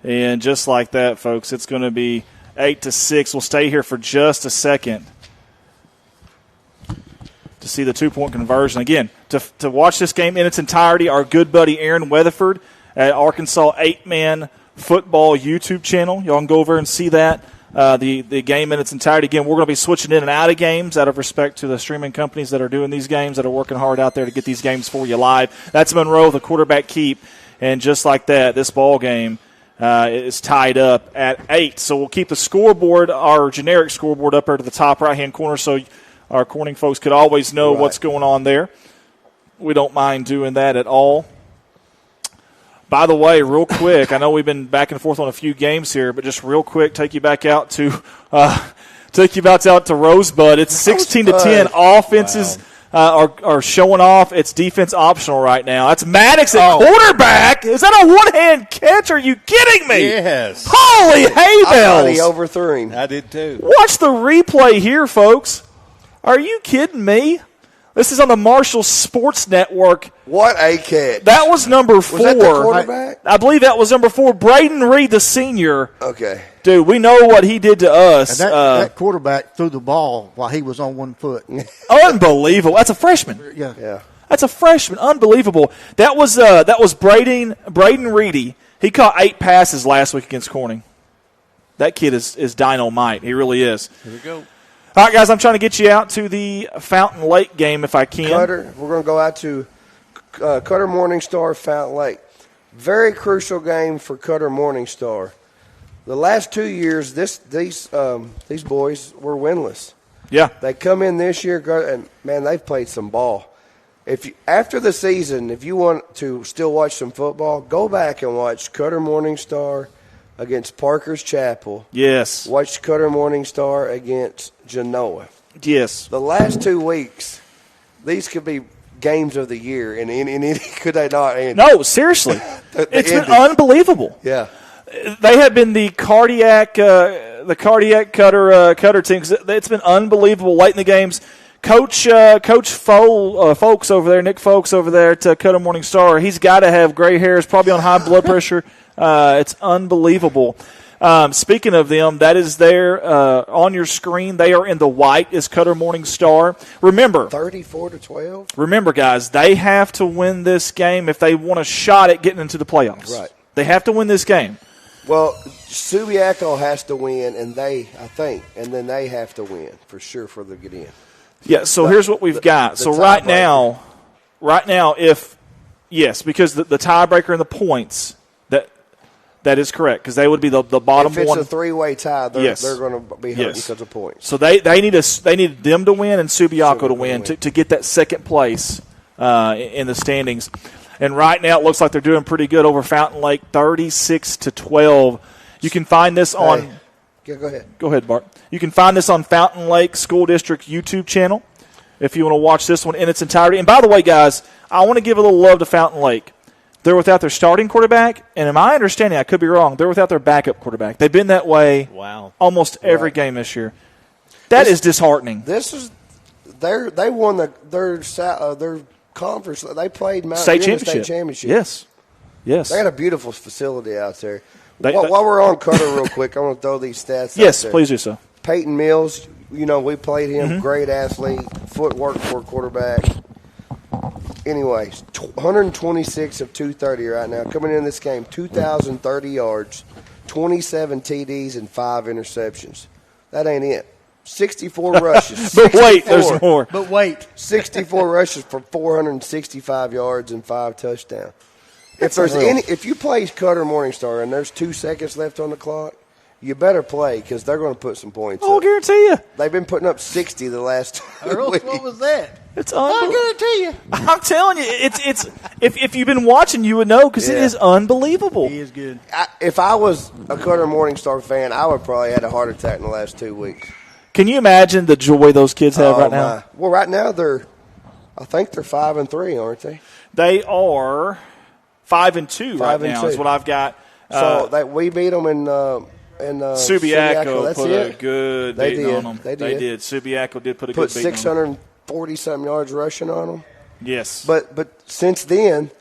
And just like that, folks, it's going to be 8-6. We'll stay here for just a second to see the 2-point conversion. Again, to watch this game in its entirety, our good buddy Aaron Weatherford at Arkansas 8-Man Football YouTube channel. Y'all can go over and see that, the game in its entirety. Again, we're going to be switching in and out of games out of respect to the streaming companies that are doing these games, that are working hard out there to get these games for you live. That's Monroe, the quarterback keep. And just like that, this ball game is tied up at 8. So we'll keep the scoreboard, our generic scoreboard, up there to the top right-hand corner so our Corning folks could always know what's going on there. We don't mind doing that at all. By the way, real quick, I know we've been back and forth on a few games here, but just real quick, take you back out to Rosebud. It's 16-10. Offenses are showing off. It's defense optional right now. That's Maddox at quarterback. Is that a one-hand catch? Are you kidding me? Yes. Holy hay I thought bells. he overthrew him. I did too. Watch the replay here, folks. Are you kidding me? This is on the Marshall Sports Network. What a catch. That was number 4. Was that the quarterback? I believe that was number 4. Braden Reed, the senior. Okay. Dude, we know what he did to us. And that quarterback threw the ball while he was on 1 foot. Unbelievable. That's a freshman. Yeah. That's a freshman. Unbelievable. That was Braden Reedy. He caught 8 passes last week against Corning. That kid is dynamite. He really is. Here we go. All right, guys, I'm trying to get you out to the Fountain Lake game if I can. Cutter, we're going to go out to Cutter Morningstar, Fountain Lake. Very crucial game for Cutter Morningstar. The last 2 years, these boys were winless. Yeah. They come in this year, and, man, they've played some ball. After the season, if you want to still watch some football, go back and watch Cutter Morningstar against Parker's Chapel. Yes. Watch Cutter Morningstar against Genoa. Yes. The last 2 weeks, these could be games of the year, and could they not? No, seriously. It's been unbelievable. Yeah. They have been the cardiac cutter team. It's been unbelievable late in the games. Coach Folks over there, Nick Folks over there at Cutter Morningstar, he's got to have gray hairs, probably on high blood pressure. It's unbelievable. Speaking of them, that is there on your screen. They are in the white is Cutter Morningstar. Remember, 34-12. Remember, guys, they have to win this game if they want a shot at getting into the playoffs. Right. They have to win this game. Well, Subiaco has to win, and then they have to win for sure for them to get in. Yeah. So here's what we've got. So right now, because the tiebreaker and the points. That is correct, because they would be the bottom one. If it's a three-way tie, they're going to be hurting because of points. So they need them to win and Subiaco to win to get that second place in the standings. And right now it looks like they're doing pretty good over Fountain Lake, 36-12. You can find this on. Yeah, go ahead. Go ahead, Bart. You can find this on Fountain Lake School District YouTube channel if you want to watch this one in its entirety. And by the way, guys, I want to give a little love to Fountain Lake. they're without their starting quarterback, and in my understanding, I could be wrong, they're without their backup quarterback. They've been that way almost every game this year. That is disheartening. They won their conference. They played Mount State Union championship. State Championship. Yes. They got a beautiful facility out there. While we're on Cutter real quick, I want to throw these stats out there. Yes, please do so. Peyton Mills, we played him. Great athlete, footwork for a quarterback. Anyways, 126 of 230 right now. Coming in this game, 2,030 yards, 27 TDs, and 5 interceptions. That ain't it. 64 rushes. But wait, there's more. 64 rushes for 465 yards and 5 touchdowns. If you play Cutter Morningstar and there's 2 seconds left on the clock, you better play because they're going to put some points I'll up. guarantee you. They've been putting up 60 the last 2 weeks. What was that? It's I guarantee you. I'm telling you, it's if you've been watching, you would know because it is unbelievable. He is good. If I was a Cutter Morningstar fan, I would probably had a heart attack in the last 2 weeks. Can you imagine the joy those kids have right now? Well, right now I think they're 5-3, aren't they? They are 5-2 right now. Is what I've got. So we beat them in Subiaco That's put it. a good beating on them. They did. Subiaco did put a good beating on them. 640-something yards rushing on them. Yes. But since then,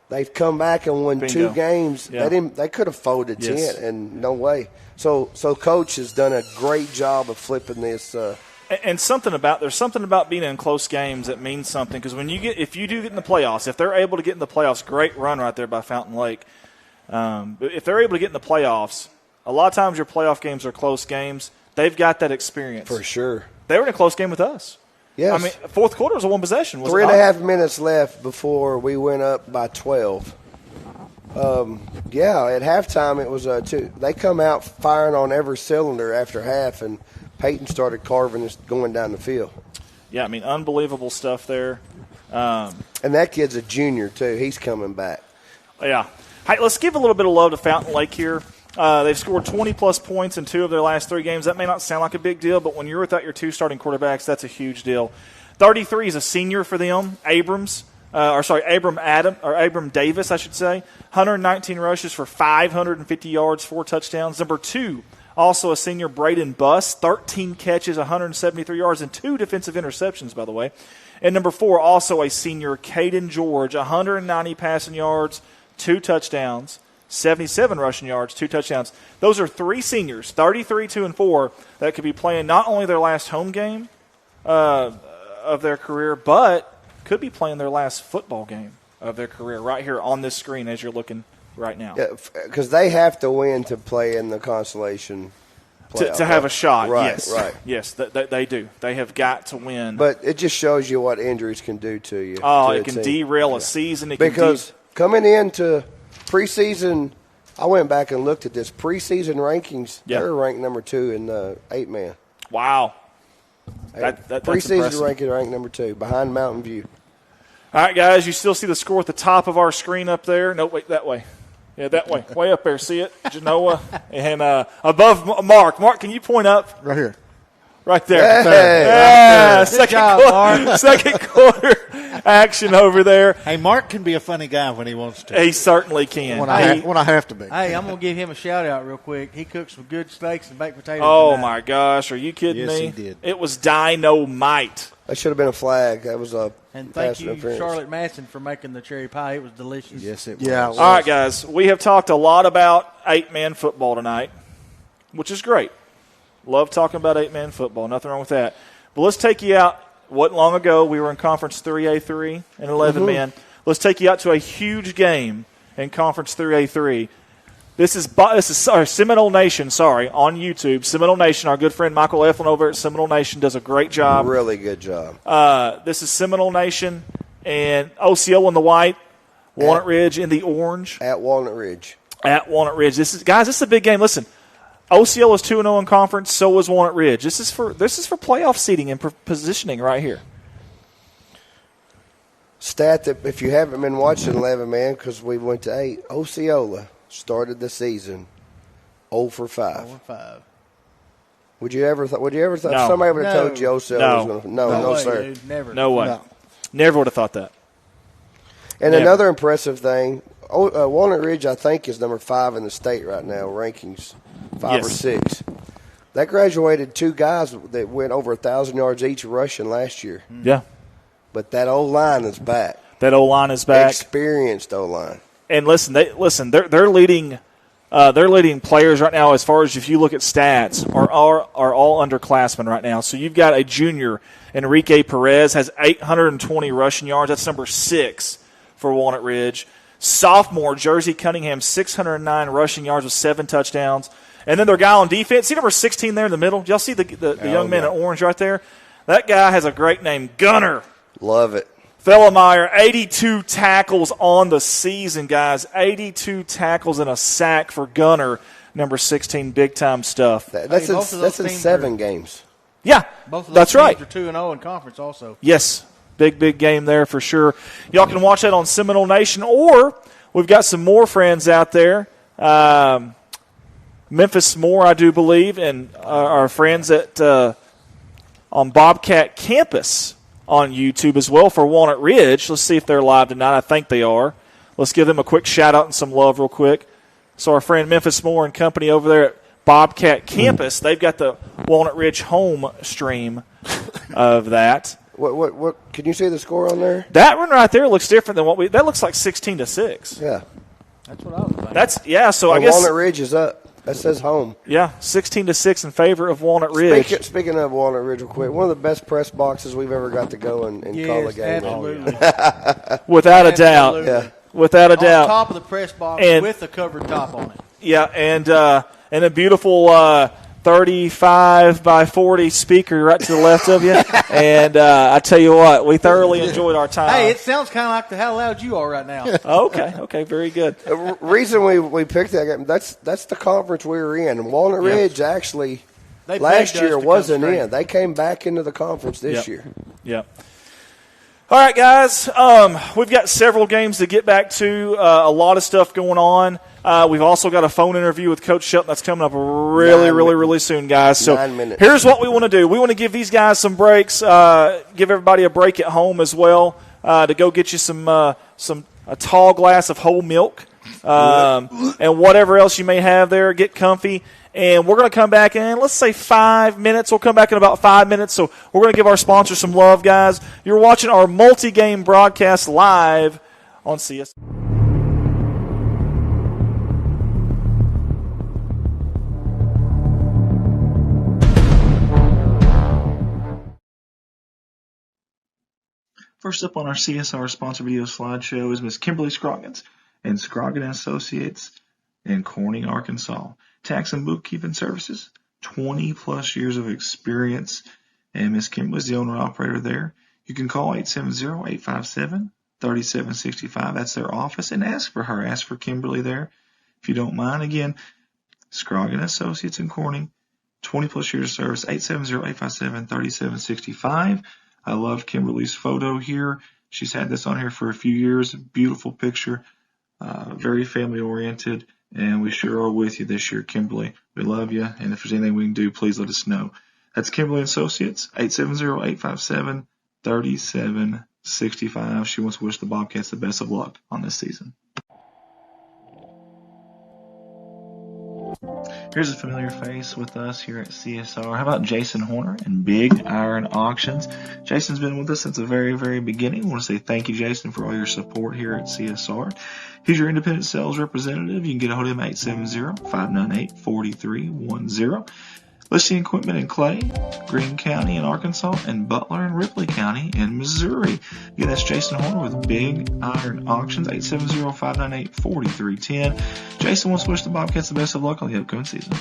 they've come back and won Bingo. 2 games. Yeah. They could have folded 10, and no way. So Coach has done a great job of flipping this. And there's something about being in close games that means something because if you do get in the playoffs, if they're able to get in the playoffs, great run right there by Fountain Lake. If they're able to get in the playoffs, a lot of times your playoff games are close games. They've got that experience For sure. They were in a close game with us. Yes. I mean, fourth quarter was a 1 possession. 3.5 minutes left before we went up by 12. At halftime it was 2. They come out firing on every cylinder after half, and Peyton started carving us going down the field. Yeah, I mean, unbelievable stuff there. And that kid's a junior, too. He's coming back. Yeah. Hey, let's give a little bit of love to Fountain Lake here. They've scored 20-plus points in 2 of their last 3 games. That may not sound like a big deal, but when you're without your 2 starting quarterbacks, that's a huge deal. 33 is a senior for them, Abram Davis, I should say. 119 rushes for 550 yards, 4 touchdowns. Number 2, also a senior, Braden Buss, 13 catches, 173 yards, and 2 defensive interceptions, by the way. And number 4, also a senior, Caden George, 190 passing yards, 2 touchdowns, 77 rushing yards, 2 touchdowns. Those are 3 seniors, 33, 2, and 4, that could be playing not only their last home game of their career, but could be playing their last football game of their career right here on this screen as you're looking right now. Yeah, because they have to win to play in the consolation playoff. To have a shot, right, yes. Right. Yes, they do. They have got to win. But it just shows you what injuries can do to you. Oh, it can derail a season. Because coming into preseason, I went back and looked at this. Preseason rankings, they're ranked number 2 in 8-man. Wow. That's preseason impressive. ranking ranked number 2 behind Mountain View. All right, guys, you still see the score at the top of our screen up there? No, wait, that way. Yeah, that way. Way up there. See it? Genoa. And above Mark. Mark, can you point up? Right here. Right there. Hey, yeah, Mark. second quarter action over there. Hey, Mark can be a funny guy when he wants to. He certainly can. When I have to be. Hey, I'm going to give him a shout-out real quick. He cooked some good steaks and baked potatoes Oh, tonight. my gosh. Are you kidding me? Yes, he did. It was dynamite. That should have been a flag. That was a And pass thank you, interference. Charlotte Manson, for making the cherry pie. It was delicious. Yes, it was. Yeah. All right, guys. We have talked a lot about 8-man football tonight, which is great. Love talking about 8-man football. Nothing wrong with that. But let's take you out. Wasn't long ago, we were in Conference 3A3 and 11-man. Let's take you out to a huge game in Conference 3A3. This is Seminole Nation, on YouTube. Seminole Nation, our good friend Michael Eflin over at Seminole Nation does a great job. Really good job. This is Seminole Nation and OCO in the white, Walnut Ridge in the orange. At Walnut Ridge. At Walnut Ridge. This is a big game. Listen, OCO is 2-0 in conference, so is Walnut Ridge. This is for playoff seeding and positioning right here. Stat that if you haven't been watching 11-man because we went to 8, Osceola started the season 0 for 5. 0 for 5. Would you ever thought No. somebody would have No. told you Osceola was going to? No, way, sir. Dude, never. No way. No. Never would have thought that. And Never. another impressive thing, Walnut Ridge, I think, is number 5 in the state right now, rankings 5 or 6. That graduated 2 guys that went over 1,000 yards each rushing last year. Yeah. But that O-line is back. That O-line is back. Experienced O-line. And listen, they're leading players right now as far as if you look at stats are all underclassmen right now. So you've got a junior, Enrique Perez, has 820 rushing yards. That's number 6 for Walnut Ridge. Sophomore, Jersey Cunningham, 609 rushing yards with 7 touchdowns. And then their guy on defense, see number 16 there in the middle? Y'all see the young man in orange right there? That guy has a great name, Gunner. Love it. Fellemeyer, 82 tackles on the season, guys. 82 tackles and a sack for Gunner, number 16, big-time stuff. That's in 7 games. Yeah, both of that's those right. teams are 2-0 in conference also. Yes, big game there for sure. Y'all can watch that on Seminole Nation, or we've got some more friends out there. Memphis Moore, I do believe, and our friends at on Bobcat Campus on YouTube as well for Walnut Ridge. Let's see if they're live tonight. I think they are. Let's give them a quick shout-out and some love real quick. So our friend Memphis Moore and company over there at Bobcat Campus, they've got the Walnut Ridge home stream of that. What? Can you see the score on there? That one right there looks different than that looks like 16-6. Yeah. That's what I was thinking. So I guess Walnut Ridge is up. That says home. Yeah, 16-6 in favor of Walnut Ridge. Speaking of Walnut Ridge, real quick, one of the best press boxes we've ever got to go and call a game. Absolutely. Without a doubt. Yeah. Without a doubt. On top of the press box and, with the covered top on it. Yeah, and a beautiful 35 by 40 speaker right to the left of you. And I tell you what, we thoroughly enjoyed our time. Hey, it sounds kind of like how loud you are right now. Okay, very good. The reason we picked that game, that's the conference we were in. Walnut Ridge actually last year wasn't in. They came back into the conference this year. Yep. All right, guys, we've got several games to get back to, a lot of stuff going on. We've also got a phone interview with Coach Shelton that's coming up really soon, guys. So 9 minutes. Here's what we want to do. We want to give these guys some breaks, give everybody a break at home as well, to go get you a tall glass of whole milk, and whatever else you may have there. Get comfy. And we're going to come back in, let's say 5 minutes. We'll come back in about 5 minutes. So we're going to give our sponsors some love, guys. You're watching our multi-game broadcast live on CS. First up on our CSR sponsor video slideshow is Miss Kimberly Scroggins and Scroggins Associates in Corning, Arkansas. Tax and bookkeeping services, 20-plus years of experience, and Miss Kimberly is the owner-operator there. You can call 870-857-3765. That's their office, and ask for her. Ask for Kimberly there if you don't mind. Again, Scroggins Associates in Corning, 20-plus years of service, 870-857-3765. I love Kimberly's photo here. She's had this on here for a few years. Beautiful picture, very family-oriented. And we sure are with you this year, Kimberly. We love you, and if there's anything we can do, please let us know. That's Kimberly Associates, 870-857-3765. She wants to wish the Bobcats the best of luck on this season. Here's a familiar face with us here at CSR. How about Jason Horner and Big Iron Auctions? Jason's been with us since the very, very beginning. I want to say thank you, Jason, for all your support here at CSR. He's your independent sales representative. You can get a hold of him at 870-598-4310. Listing equipment in Clay, Greene County in Arkansas, and Butler and Ripley County in Missouri. Again, that's Jason Horner with Big Iron Auctions, 870-598-4310. Jason wants to wish the Bobcats the best of luck on the upcoming season.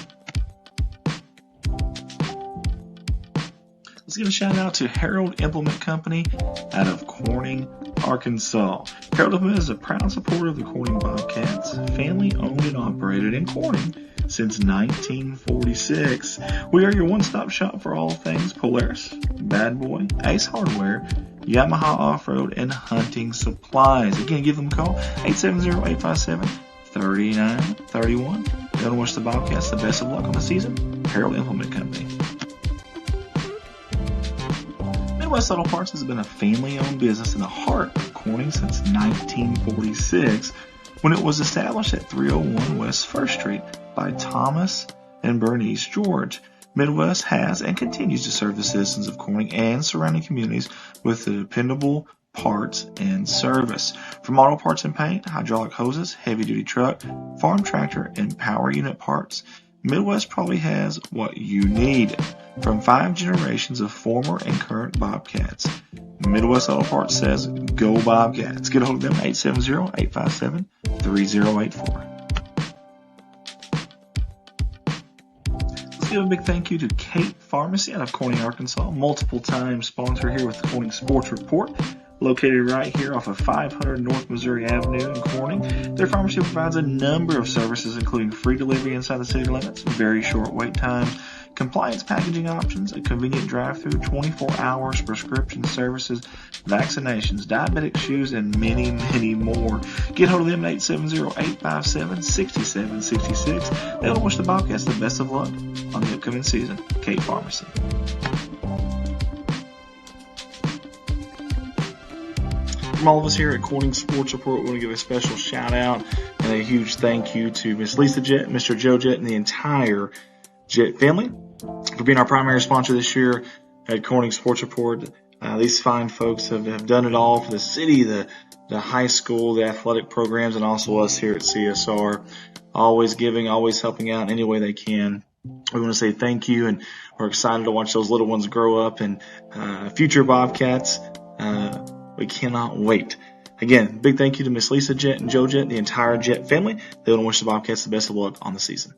Let's give a shout out to Harold Implement Company out of Corning, Arkansas. Harold Implement is a proud supporter of the Corning Bobcats, family owned and operated in Corning since 1946. We are your one-stop shop for all things Polaris, Bad Boy, Ace Hardware, Yamaha Off-Road, and hunting supplies. Again, give them a call, 870-857-3931. They want to wish the Bobcats the best of luck on the season. Harold Implement Company. Midwest Auto Parts has been a family-owned business in the heart of Corning since 1946. when it was established at 301 West 1st Street by Thomas and Bernice George. Midwest has and continues to serve the citizens of Corning and surrounding communities with the dependable parts and service. From auto parts and paint, hydraulic hoses, heavy-duty truck, farm tractor, and power unit parts, Midwest probably has what you need. From 5 generations of former and current Bobcats, Midwest Auto Parts says, go Bobcats. Get a hold of them, 870-857-3084. Let's give a big thank you to Kate Pharmacy out of Corning, Arkansas, multiple-time sponsor here with the Corning Sports Report. Located right here off of 500 North Missouri Avenue in Corning, their pharmacy provides a number of services, including free delivery inside the city limits, very short wait times, compliance packaging options, a convenient drive-through, 24 hours, prescription services, vaccinations, diabetic shoes, and many, many more. Get hold of them at 870-857-6766. They'll wish the Bobcats the best of luck on the upcoming season. Kate Pharmacy. From all of us here at Corning Sports Report, we want to give a special shout out and a huge thank you to Miss Lisa Jett, Mr. Joe Jett, and the entire Jett family for being our primary sponsor this year at Corning Sports Report. These fine folks have done it all for the city, the high school, the athletic programs, and also us here at CSR. Always giving, always helping out in any way they can. We want to say thank you, and we're excited to watch those little ones grow up and future Bobcats. We cannot wait. Again, big thank you to Miss Lisa Jett and Joe Jett and the entire Jett family. They want to wish the Bobcats the best of luck on the season.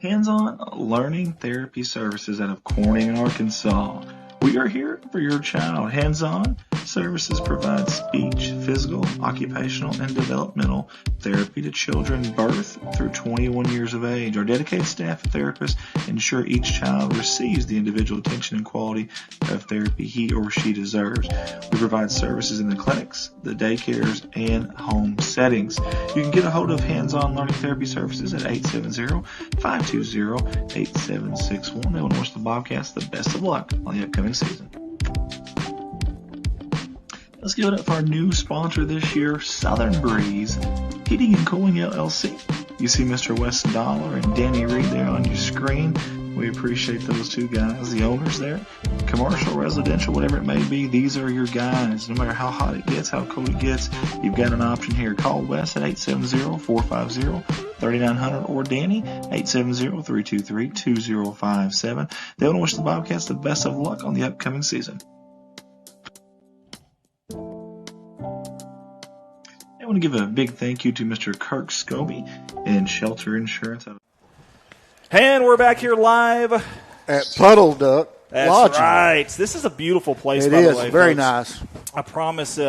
Hands-on Learning Therapy Services out of Corning, Arkansas. We are here for your child. Hands-on services provide speech, physical, occupational, and developmental therapy to children birth through 21 years of age. Our dedicated staff of therapists ensure each child receives the individual attention and quality of therapy he or she deserves. We provide services in the clinics, the daycares, and home settings. You can get a hold of Hands-on Learning Therapy Services at 870-520-8761. They want to wish the Bobcats the best of luck on the upcoming season. Let's give it up for our new sponsor this year, Southern Breeze Heating and Cooling LLC. You see Mr. Wes Dollar and Danny Reed there on your screen. We appreciate those two guys, the owners there. Commercial, residential, whatever it may be, these are your guys. No matter how hot it gets, how cold it gets, you've got an option here. Call Wes at 870-450-3900 or Danny, 870-323-2057. They want to wish the Bobcats the best of luck on the upcoming season. I want to give a big thank you to Mr. Kirk Scobie and Shelter Insurance. And we're back here live at Puddle Duck. That's Lodging. right. This is a beautiful place, It by is, the way. very folks. nice. I promise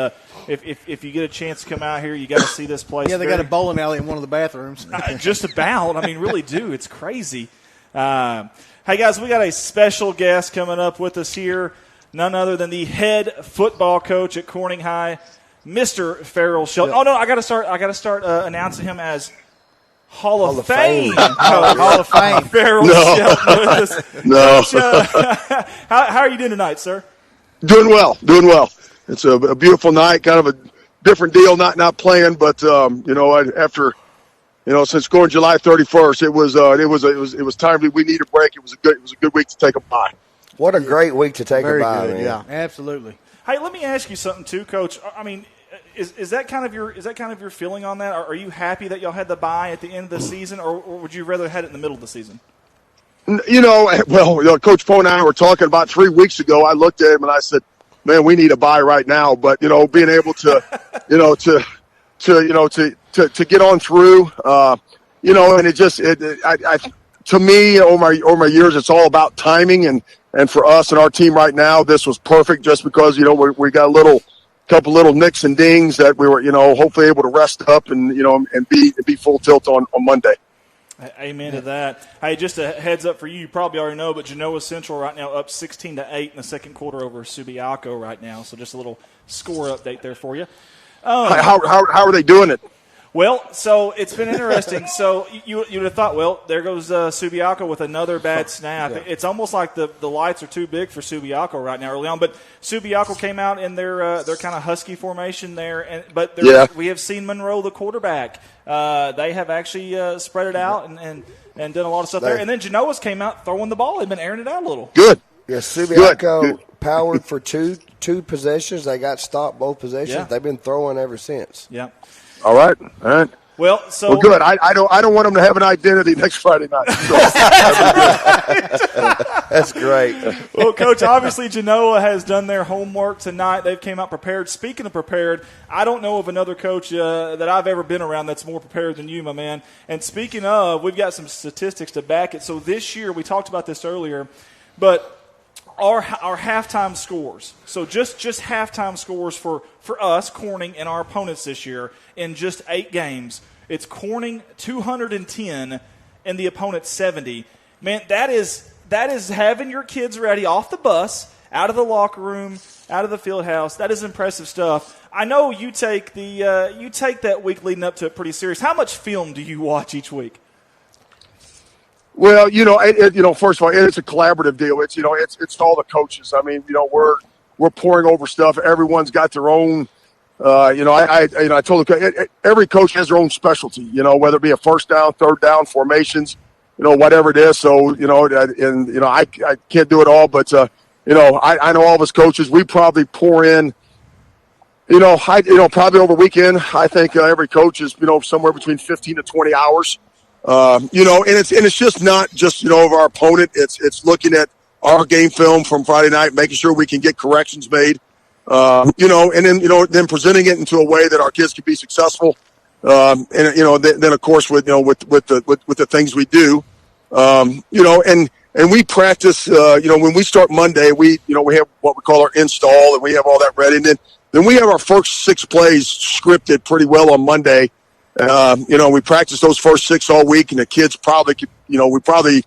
if you get a chance to come out here, you got to see this place. Yeah, they got a bowling alley in one of the bathrooms. Just about. I mean, really do. It's crazy. Hey, guys, we got a special guest coming up with us here. None other than the head football coach at Corning High, Mr. Farrell Shelton. Oh, no, I got to start announcing him as Hall of Fame. Hall of Fame. Farrell Shelton with us. No. Coach, how are you doing tonight, sir? Doing well. It's a beautiful night, kind of a different deal, not playing, but after since scoring July 31st, it was time we need a break. It was a good week to take a bye. What a great week to take a bye, man. Yeah, absolutely. Hey, let me ask you something too, Coach. I mean, is that kind of your feeling on that? Are you happy that y'all had the bye at the end of the season, or would you rather had it in the middle of the season? Coach Poe and I were talking about 3 weeks ago. I looked at him and I said, "Man, we need a bye right now." But being able to, to get on through, and it just, to me, over my years, it's all about timing, and for us and our team right now, this was perfect just because we got a couple little nicks and dings that we were hopefully able to rest up and be full tilt on Monday. Amen to that. Hey, just a heads up for you. You probably already know, but Genoa Central right now up 16-8 in the second quarter over Subiaco right now. So just a little score update there for you. How are they doing it? Well, so it's been interesting. So you would have thought, well, there goes Subiaco with another bad snap. Yeah. It's almost like the lights are too big for Subiaco right now early on. But Subiaco came out in their kind of husky formation there. But we have seen Monroe, the quarterback. They have actually spread it out and done a lot of stuff there. And then Genoa's came out throwing the ball. They've been airing it out a little. Good. Yeah, Subiaco powered for two possessions. They got stopped both possessions. Yeah. They've been throwing ever since. Yeah. All right. Well, good. I don't want them to have an identity next Friday night. That's great. Well, Coach, obviously Genoa has done their homework tonight. They've came out prepared. Speaking of prepared, I don't know of another coach that I've ever been around that's more prepared than you, my man. And speaking of, we've got some statistics to back it. So this year, we talked about this earlier, but our halftime scores. So just halftime scores for us, Corning, and our opponents this year in just 8 games. It's Corning 210 and the opponent 70. Man, that is having your kids ready off the bus, out of the locker room, out of the field house. That is impressive stuff. I know you take that week leading up to it pretty serious. How much film do you watch each week? Well, first of all, it's a collaborative deal. It's all the coaches. I mean, we're pouring over stuff. Everyone's got their own. I told them every coach has their own specialty. Whether it be a first down, third down, formations, whatever it is. So I can't do it all, but I know all of us coaches. We probably pour in. Probably over the weekend. I think every coach is somewhere between 15 to 20 hours. And it's just not just of our opponent. It's looking at our game film from Friday night, making sure we can get corrections made. And then presenting it into a way that our kids can be successful. Then of course with the things we do, and we practice. When we start Monday, we have what we call our install, and we have all that ready. And then we have our first 6 plays scripted pretty well on Monday. We practice those first 6 all week, and the kids probably could, we probably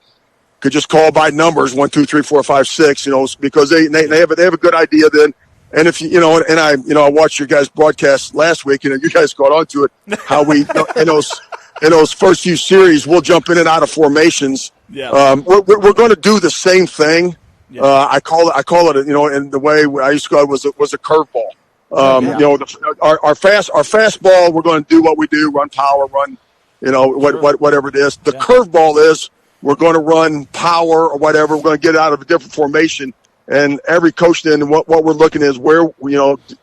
could just call by numbers 1, 2, 3, 4, 5, 6, because they have a good idea then. And if I watched your guys' broadcast last week, you guys got onto it, how we in those first few series we'll jump in and out of formations. Yeah. We're going to do the same thing. Yeah. I call it, and the way I used to call it was a curveball. Our fastball, we're going to do what we do, run power, run, whatever it is. The curveball is we're going to run power or whatever. We're going to get out of a different formation. And every coach then, what we're looking is where,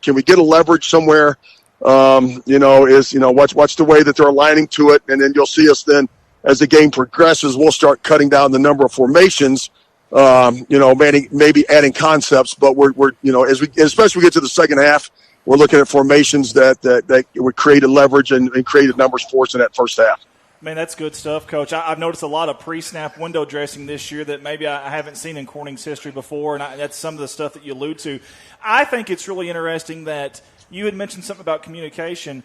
can we get a leverage somewhere? What's the way that they're aligning to it? And then you'll see us then as the game progresses, we'll start cutting down the number of formations. Maybe adding concepts, but we're especially we get to the second half, we're looking at formations that would create a leverage and create numbers for us in that first half. Man, that's good stuff, Coach. I've noticed a lot of pre-snap window dressing this year that maybe I haven't seen in Corning's history before, and that's some of the stuff that you allude to. I think it's really interesting that you had mentioned something about communication.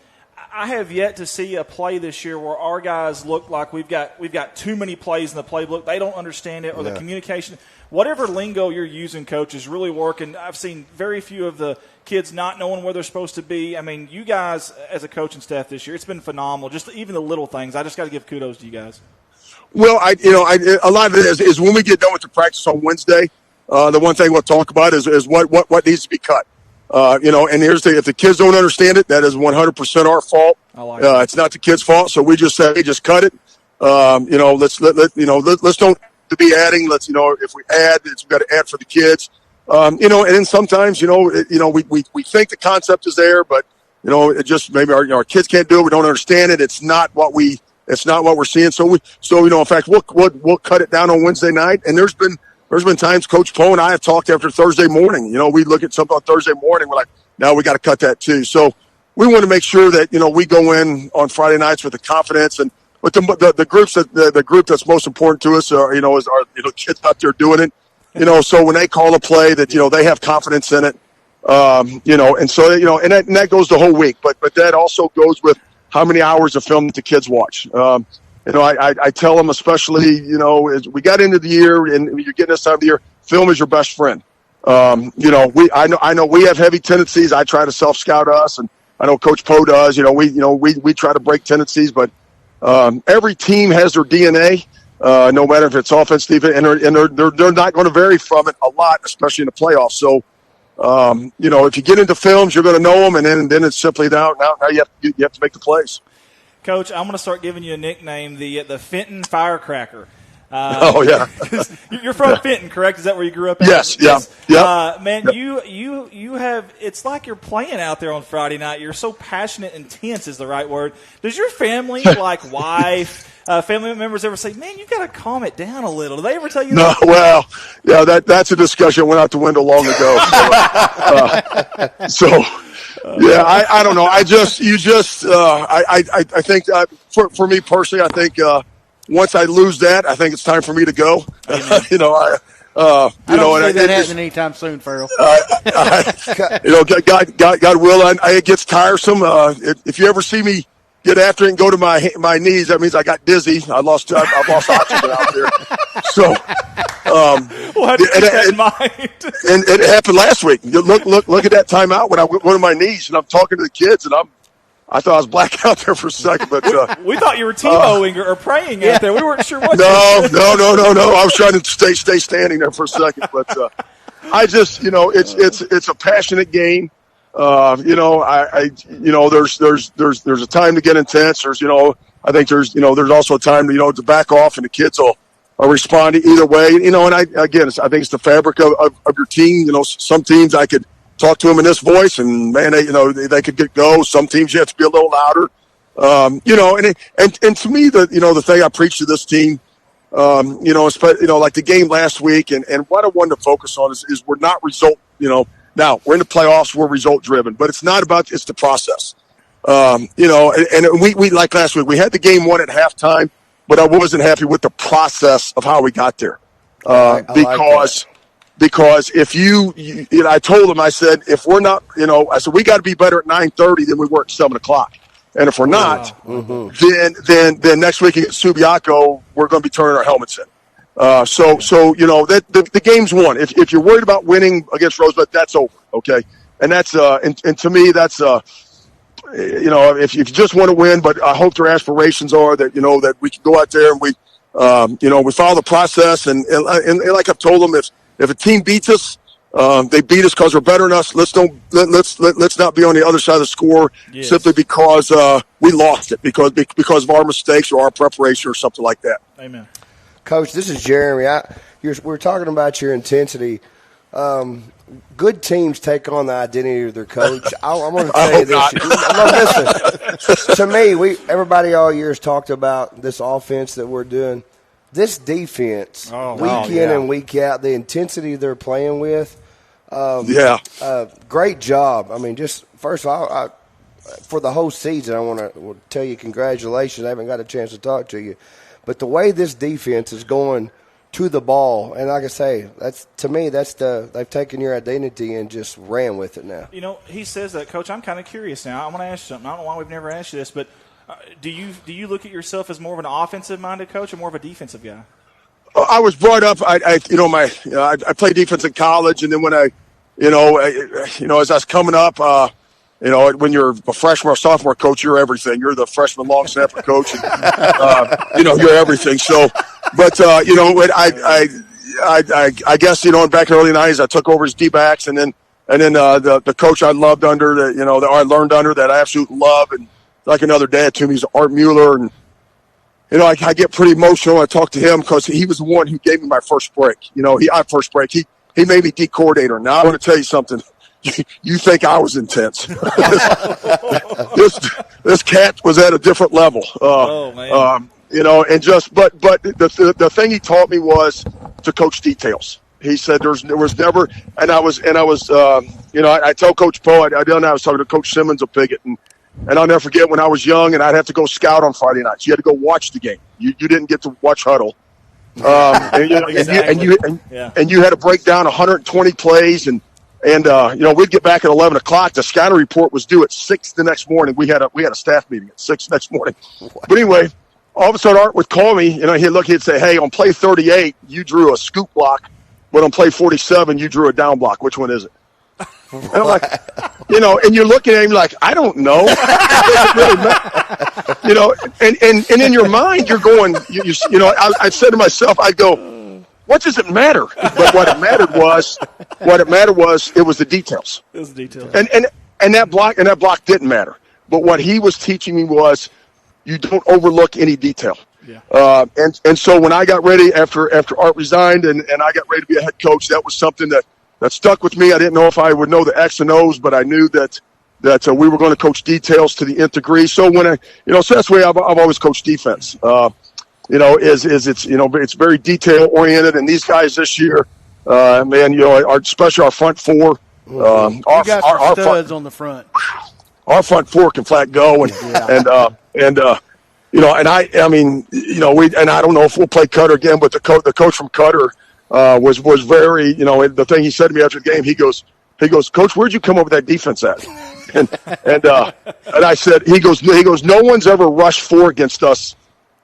I have yet to see a play this year where our guys look like we've got too many plays in the playbook. They don't understand it, or the communication. Whatever lingo you're using, Coach, is really working. I've seen very few of the kids not knowing where they're supposed to be. I mean, you guys as a coaching staff this year, it's been phenomenal. Just even the little things. I just got to give kudos to you guys. Well, a lot of it is when we get done with the practice on Wednesday. The one thing we'll talk about is what needs to be cut. And if the kids don't understand it, that is 100% our fault. It's not the kids' fault. So we just say, hey, just cut it. Let's don't be adding. If we add, we've got to add for the kids. And then sometimes, we think the concept is there, but it just maybe our kids can't do it. We don't understand it. It's not what we're seeing. So in fact, we'll cut it down on Wednesday night. And there's been times Coach Poe and I have talked after Thursday morning. We look at something on Thursday morning. We're like, no, we got to cut that too. So we want to make sure that, we go in on Friday nights with the confidence and with the group that's most important to us are, is our, kids out there doing it, so when they call a play that, they have confidence in it, and so, and that goes the whole week, but that also goes with how many hours of film that the kids watch. I tell them, especially, as we got into the year and you're getting this time of the year, film is your best friend. I know we have heavy tendencies. I try to self-scout us, and I know Coach Poe does. We try to break tendencies, but every team has their DNA. No matter if it's offense, defense, and they're not going to vary from it a lot, especially in the playoffs. So, if you get into films, you're going to know them, and then it's simply now you have to make the plays. Coach, I'm going to start giving you a nickname, the Fenton Firecracker. Oh yeah, you're from Fenton, correct? Is that where you grew up? Yes, yeah. Man, you have. It's like you're playing out there on Friday night. You're so passionate, intense is the right word. Does your family, like wife, family members, ever say, "Man, you got to calm it down a little"? Do they ever tell you that? No, well, yeah, that's a discussion that went out the window long ago. Yeah, I don't know. I think for me personally, I think once I lose that, I think it's time for me to go. I don't see that happening anytime soon, Farrell. God will. It gets tiresome. If you ever see me get after it and go to my knees, that means I got dizzy. I've lost oxygen out there. So, we'll have to keep that in mind. And it happened last week. Look at that timeout when I went to my knees and I'm talking to the kids and I thought I was black out there for a second, but we thought you were Tebowing or praying out there. We weren't sure what. No. I was trying to stay standing there for a second, but I just, it's a passionate game. There's a time to get intense. I think there's also a time to back off, and the kids will respond either way. I think it's the fabric of your team. Some teams I could talk to them in this voice, and man, they could go. Some teams you have to be a little louder. And to me, the thing I preach to this team, like the game last week, and what I wanted to focus on is we're not result. Now we're in the playoffs, we're result driven, but it's the process. And we like last week, we had the game won at halftime, but I wasn't happy with the process of how we got there. Because if I told them, I said, if we're not, I said, we got to be better at 9:30 than we were at 7:00. And if we're not, then next week against Subiaco, we're going to be turning our helmets in. The game's won. If you're worried about winning against Rosebud, that's over. Okay. And that's, and to me, that's, if you just want to win, but I hope their aspirations are that, that we can go out there and we follow the process. And like I've told them, if a team beats us, they beat us because we're better than us. Let's not be on the other side of the score simply because we lost it because of our mistakes or our preparation or something like that. Amen. Coach, this is Jeremy. We're talking about your intensity. Good teams take on the identity of their coach. I'm going to tell you this. Listen, to me, everybody all year has talked about this offense that we're doing. This defense, week in and week out, the intensity they're playing with. Great job. I mean, just first of all, for the whole season, I want to tell you congratulations. I haven't got a chance to talk to you. But the way this defense is going to the ball, and like I say, they've taken your identity and just ran with it now. He says that, Coach. I'm kind of curious now. I want to ask you something. I don't know why we've never asked you this, but do you look at yourself as more of an offensive-minded coach or more of a defensive guy? I was brought up. I played defense in college, and then when as I was coming up. When you're a freshman or sophomore coach, you're everything. You're the freshman long snapper coach, and, you're everything. So, but I guess back in the early '90s, I took over his D-backs, and then the coach I loved under, that I learned under, that I absolutely love, and like another dad to me, is Art Mueller, and I get pretty emotional when I talk to him because he was the one who gave me my first break. He made me D coordinator. Now I want to tell you something. You think I was intense? This cat was at a different level. And the thing he taught me was to coach details. He said there was never, and I tell Coach Poe, I was talking to Coach Simmons of Piggott, and I'll never forget when I was young and I'd have to go scout on Friday nights. You had to go watch the game. You didn't get to watch huddle. And you had to break down 120 plays and we'd get back at 11 o'clock. The scouting report was due at 6 the next morning. We had a staff meeting at 6 next morning. But anyway, all of a sudden Art would call me, he'd say, hey, on play 38, you drew a scoop block, but on play 47, you drew a down block. Which one is it? And I'm like, you know, and you're looking at him like, I don't know. You know, and in your mind, you're going, you know, I said to myself, I'd go, what does it matter? But what it mattered was, it was the details. It was the details. And that block didn't matter. But what he was teaching me was, you don't overlook any detail. Yeah. And so when I got ready after Art resigned and I got ready to be a head coach, that was something that stuck with me. I didn't know if I would know the X and O's, but I knew that we were going to coach details to the nth degree. So so that's the way I've always coached defense. You know, it's, you know, it's very detail oriented. And these guys this year, man, you know, especially our front four, you got some studs on the front. Our front four can flat go, and you know, and I mean, you know, and I don't know if we'll play Cutter again, but the coach from Cutter was very, you know, the thing he said to me after the game, he goes, Coach, where'd you come up with that defense at? And I said, he goes, no one's ever rushed 4 against us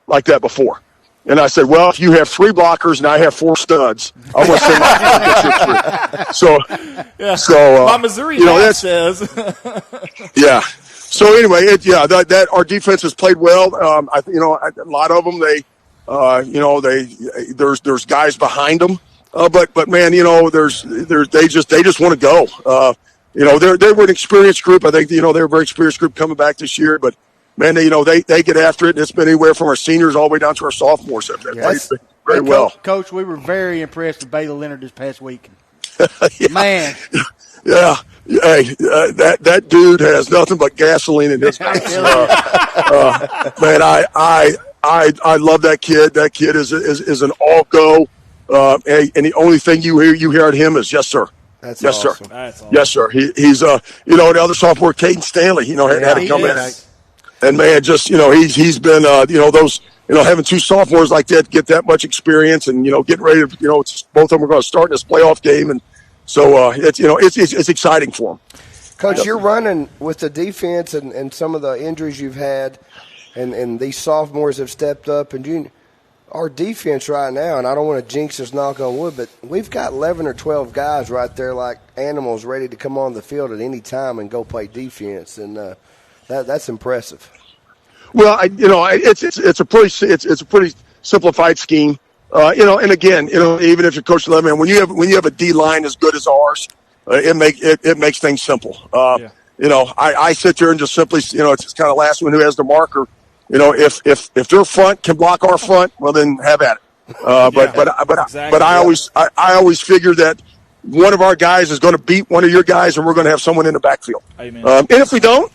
like that before. And I said, well, if you have 3 blockers and I have 4 studs, I'm going to send my 3. So my Missouri you know, that says. Yeah. So anyway, that our defense has played well. You know, a lot of them, you know, there's guys behind them. But man, you know, they just want to go. You know, they were an experienced group. I think, you know, they're a very experienced group coming back this year, but man, you know, they get after it. It's been anywhere from our seniors all the way down to our sophomores. They've played very well. Coach, we were very impressed with Baylor Leonard this past week. Yeah. Man. Yeah. Hey, that dude has nothing but gasoline in his veins. Man, I love that kid. That kid is an all go. And the only thing you hear at him is yes, sir. That's yes, awesome. sir. That's awesome. Yes, sir. He's you know, the other sophomore, Caden Stanley, you know, had to come in. And man, just, you know, he's been you know, those, you know, having 2 sophomores like that get that much experience, and you know, getting ready to, you know, both of them are going to start in this playoff game, and so it's, you know, it's exciting for them. Coach, you're running with the defense and some of the injuries you've had, and these sophomores have stepped up. And our defense right now, and I don't want to jinx us, knock on wood, but we've got 11 or 12 guys right there like animals ready to come on the field at any time and go play defense, and that's impressive. Well, you know, it's a pretty simplified scheme. You know, and again, you know, even if you're coach 11, when you have a D line as good as ours, it makes things simple. You know, I sit there and just simply, you know, it's just kind of last one who has the marker. You know, if their front can block our front, well then have at it. But I always figure that one of our guys is going to beat one of your guys, and we're going to have someone in the backfield. Amen. And if we don't,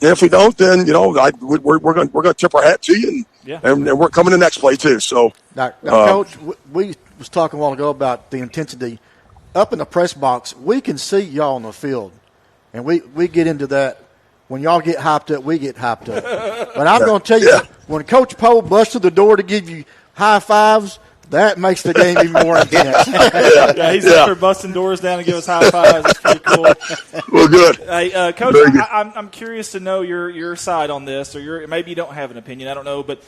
then you know, we're going to tip our hat to you, and we're coming the next play too. So now Coach, we was talking a while ago about the intensity up in the press box. We can see y'all on the field, and we get into that. When y'all get hyped up, we get hyped up. But I'm going to tell you, when Coach Poe busts through the door to give you high fives, that makes the game even more intense. He's up there busting doors down and give us high fives. That's pretty cool. Well, good. Hey, Coach, I'm curious to know your side on this, or maybe you don't have an opinion. I don't know, but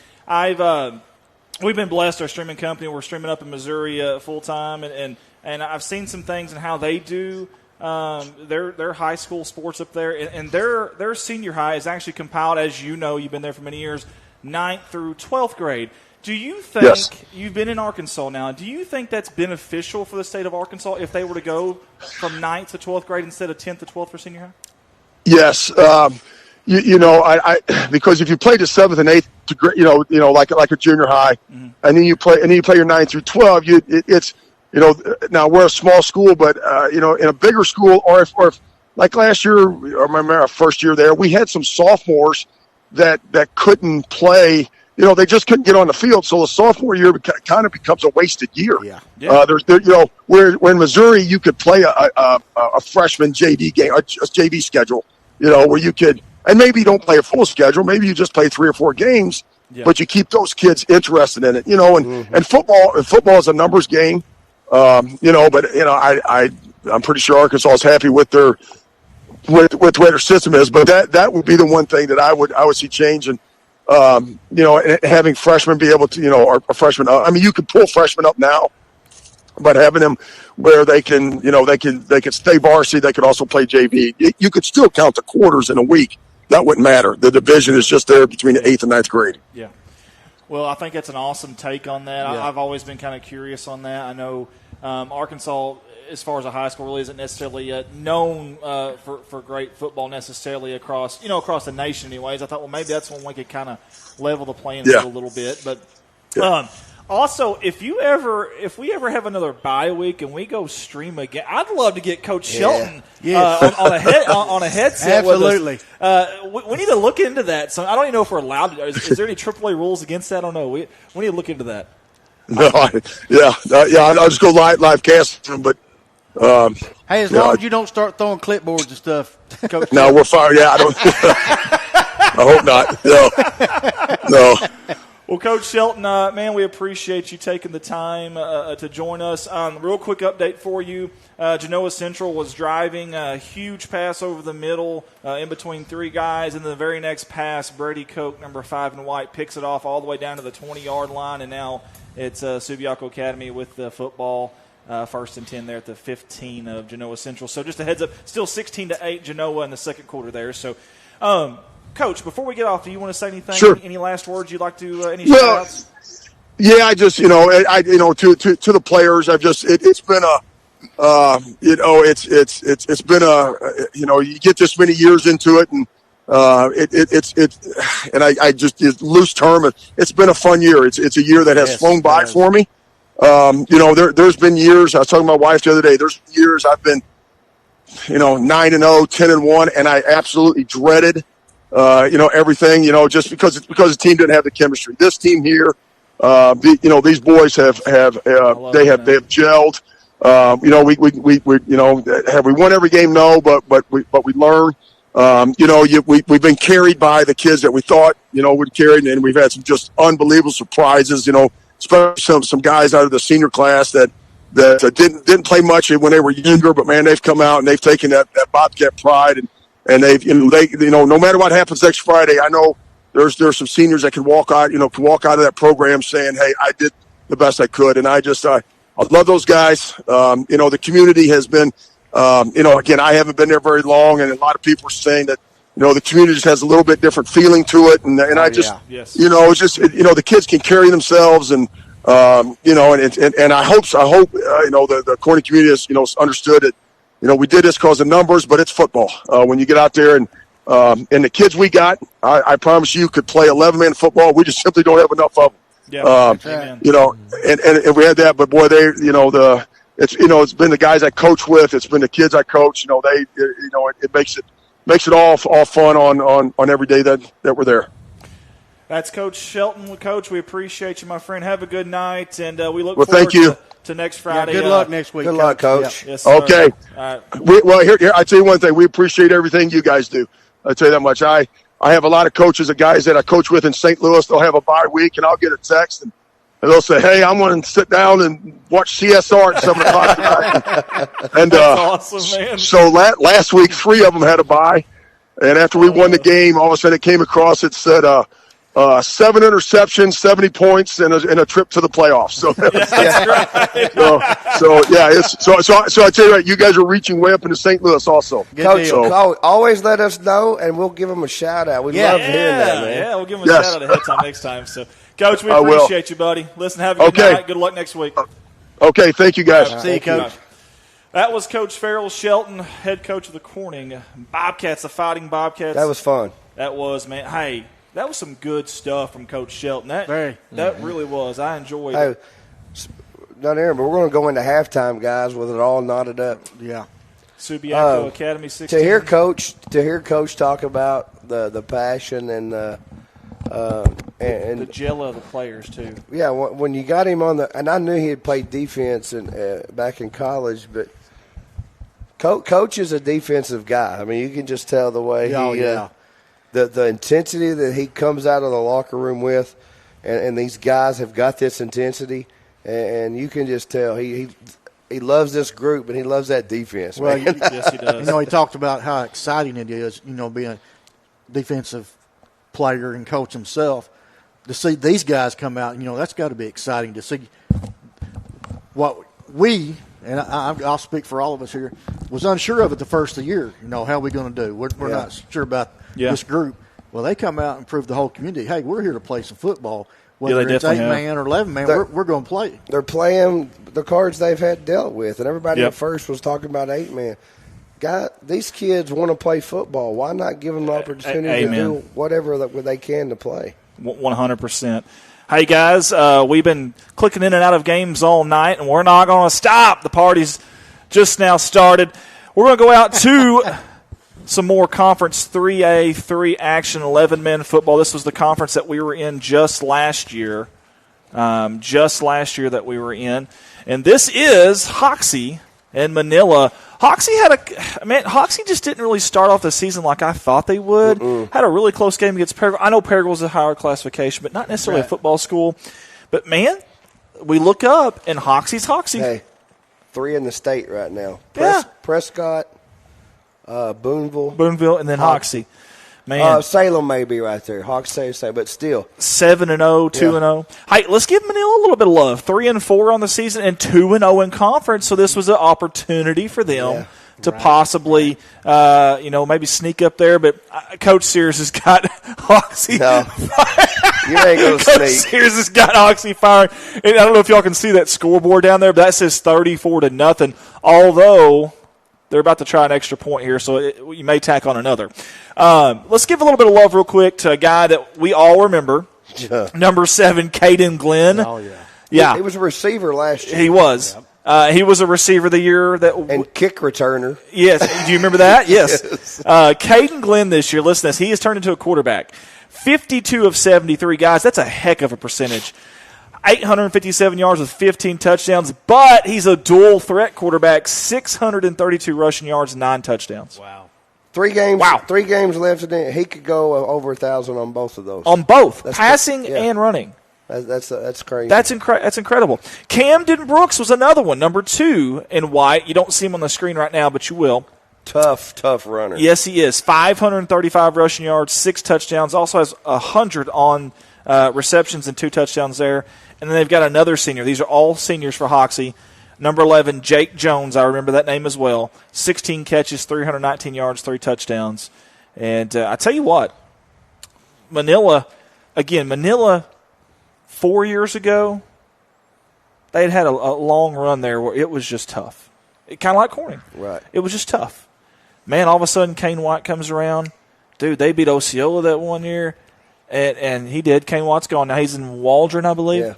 we've been blessed. Our streaming company, we're streaming up in Missouri full time, and I've seen some things and how they do their high school sports up there, and their senior high is actually compiled, as you know, you've been there for many years, 9th through 12th grade. Do you think, you've been in Arkansas now, do you think that's beneficial for the state of Arkansas if they were to go from 9th to 12th grade instead of 10th to 12th for senior high? Yes. You know, I because if you play the 7th and 8th degree, you know, like a junior high, and then you play your 9 through 12, it's, you know, now we're a small school, but you know, in a bigger school, or if like last year, or remember our first year there, we had some sophomores that couldn't play. You know, they just couldn't get on the field, so the sophomore year kind of becomes a wasted year. You know, where in Missouri you could play a freshman JV game, a JV schedule. You know, where you could, and maybe you don't play a full schedule, maybe you just play 3 or 4 games, but you keep those kids interested in it. You know, and football is a numbers game. You know, but you know, I'm pretty sure Arkansas is happy with their with the way their system is. But that would be the one thing that I would see changing. You know, having freshmen be able to, you know, or freshmen. I mean, you can pull freshmen up now, but having them where they can, they can stay varsity. They could also play JV. You could still count the quarters in a week. That wouldn't matter. The division is just there between the 8th and 9th grade. Yeah. Well, I think that's an awesome take on that. Yeah. I've always been kind of curious on that. I know Arkansas, as far as a high school, really isn't necessarily known for great football necessarily across the nation anyways. I thought, well, maybe that's when we could kind of level the playing field a little bit. But also, if we ever have another bye week and we go stream again, I'd love to get Coach Shelton on a headset. Absolutely. With us. We need to look into that. So I don't even know if we're allowed to. Is there any AAA rules against that? I don't know. We need to look into that. No, I'll just go live cast, but. Hey, as long as you don't start throwing clipboards and stuff, Coach. No, we're fine. Yeah, I don't. I hope not. No. Well, Coach Shelton, man, we appreciate you taking the time to join us. Real quick update for you. Genoa Central was driving a huge pass over the middle in between three guys, and the very next pass, Brady Koch, number 5 in white, picks it off all the way down to the 20-yard line, and now it's Subiaco Academy with the football. 1st and 10 there at the 15 of Genoa Central. So just a heads up, still 16-8 Genoa in the second quarter there. So, Coach, before we get off, do you want to say anything? Sure. Any last words you'd like to? Any shout-outs? Yeah, I just to the players, I've just it's been it's been you get this many years into it, and I just loose term. It's been a fun year. It's a year that has flown by for me. There's been years, I was talking to my wife the other day, there's years I've been, 9-0, 10-1, and I absolutely dreaded, everything, just because the team didn't have the chemistry. This team here, these boys have gelled. Have we won every game? No, but we learn. We've been carried by the kids that we thought, would carry, and we've had some just unbelievable surprises, especially some guys out of the senior class that didn't play much when they were younger, but man, they've come out and they've taken that Bobcat pride, and they've no matter what happens next Friday, I know there's some seniors that can walk out of that program saying, hey, I did the best I could, and I love those guys. The community has been, again, I haven't been there very long, and a lot of people are saying that. The community just has a little bit different feeling to it, and I just, it's just, the kids can carry themselves, and and I hope, the Corning community has, understood it. We did this because of numbers, but it's football. When you get out there and the kids we got, I promise you could play 11-man football. We just simply don't have enough of them. Yeah, and we had that, but boy, it's been the guys I coach with, it's been the kids I coach. It makes it all fun on every day that we're there. That's Coach Shelton. Coach, we appreciate you, my friend. Have a good night, and we look forward thank you. To next Friday. Yeah, good luck next week. Good luck, Coach. Yes, sir. Okay. All right. Here, I tell you one thing. We appreciate everything you guys do. I tell you that much. I have a lot of coaches, guys that I coach with in St. Louis. They'll have a bye week, and I'll get a text, and they'll say, hey, I'm going to sit down and watch CSR at 7 o'clock tonight. And that's awesome, man. So last week, 3 of them had a bye. And after we won the game, all of a sudden it came across. It said 7 interceptions, 70 points, and a trip to the playoffs. So, so I tell you what, you guys are reaching way up into St. Louis also. Coach, always let us know, and we'll give them a shout out. We love hearing that, man. Yeah, we'll give them a shout out ahead of time next time. So, Coach, we appreciate you, buddy. Listen, have a good night. Good luck next week. Okay, thank you, guys. See you, Coach. That was Coach Farrell Shelton, head coach of the Corning Bobcats, the Fighting Bobcats. That was fun. That was, man. Hey, that was some good stuff from Coach Shelton. That really was. I enjoyed it. Not Aaron, but we're going to go into halftime, guys, with it all knotted up. Yeah. Subiaco Academy 16. To hear Coach talk about the passion and the gel of the players too. Yeah, when you got him on and I knew he had played defense back in college, but Coach is a defensive guy. I mean, you can just tell the way the intensity that he comes out of the locker room with, and these guys have got this intensity, and you can just tell he loves this group and he loves that defense. Well, yes, he does. He talked about how exciting it is, being a defensive player and coach himself. To see these guys come out, that's got to be exciting to see what we, and I'll speak for all of us here, was unsure of it the first of the year. How are we going to do? We're not sure about this group. Well, they come out and prove the whole community, hey, we're here to play some football. Whether it's 8-man or 11-man, we're going to play. They're playing the cards they've had dealt with, and everybody at first was talking about 8-man. These kids want to play football. Why not give them the opportunity to do whatever they can to play? 100%. Hey, guys, we've been clicking in and out of games all night, and we're not going to stop. The party's just now started. We're going to go out to some more Conference 3A, 3 action, 11-men football. This was the conference that we were in just last year. That we were in. And this is Hoxie and Manila. Hoxie just didn't really start off the season like I thought they would. Had a really close game against Paragould. I know Paragould a higher classification, but not necessarily a football school. But, man, we look up, and Hoxie's Hoxie. Hey, 3 in the state right now. Prescott, Boonville, and then Hoxie. Man, Salem may be right there. Hawks say, but still 7-0, 2-0. Hey, let's give Manila a little bit of love. 3-4 on the season and 2-0 in conference. So this was an opportunity for them to possibly, maybe sneak up there. But Coach Sears has got Hoxie. No, you ain't gonna Coach sneak. Sears has got Hoxie firing. And I don't know if y'all can see that scoreboard down there, but that says 34-0. Although they're about to try an extra point here, so you may tack on another. Let's give a little bit of love real quick to a guy that we all remember, number 7, Caden Glenn. Oh, yeah. Yeah. He was a receiver last year. He was. He was a receiver the year and kick returner. Yes. Do you remember that? Yes. Caden Glenn this year, listen to this, he has turned into a quarterback. 52 of 73, guys. That's a heck of a percentage. 857 yards with 15 touchdowns, but he's a dual threat quarterback, 632 rushing yards, 9 touchdowns. Wow. 3 games. Wow. 3 games left in it. He could go over 1,000 on both of those. On both, passing and running. That's crazy. That's incredible. Camden Brooks was another one, number 2 in white. You don't see him on the screen right now, but you will. Tough runner. Yes, he is. 535 rushing yards, 6 touchdowns. Also has 100 on receptions and 2 touchdowns there. And then they've got another senior. These are all seniors for Hoxie. Number 11, Jake Jones. I remember that name as well. 16 catches, 319 yards, 3 touchdowns. And I tell you what, Manila, 4 years ago, they had a long run there where it was just tough. Kind of like Corning. Right. It was just tough. Man, all of a sudden, Kane White comes around. Dude, they beat Osceola that one year. And he did. Kane White's gone. Now he's in Waldron, I believe. Yeah.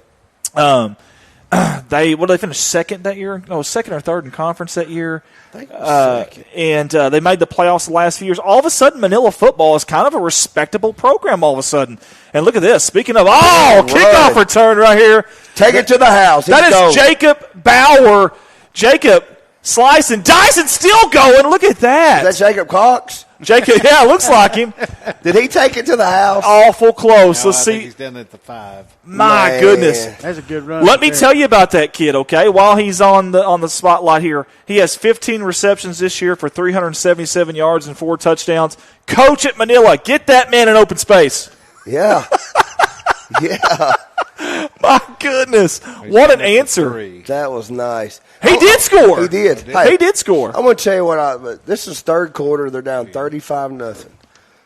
They finish second that year? No, second or third in conference that year. I think it was second. And they made the playoffs the last few years. All of a sudden, Manila football is kind of a respectable program all of a sudden. And look at this. Speaking of, kickoff return right here. Take it to the house. That is Jacob Bauer. Jacob slicing, dicing, still going. Look at that. Is that Jacob Cox? Jacob, yeah, looks like him. Did he take it to the house? Awful close. No, Let's I see. think he's done at the 5. My goodness. That's a good run. Let me tell you about that kid, okay? While he's on the spotlight here, he has 15 receptions this year for 377 yards and 4 touchdowns. Coach at Manila, get that man in open space. Yeah. Yeah. My goodness. What an answer. That was nice. He did score. He did. He did score. I'm going to tell you what, this is third quarter. They're down 35-0.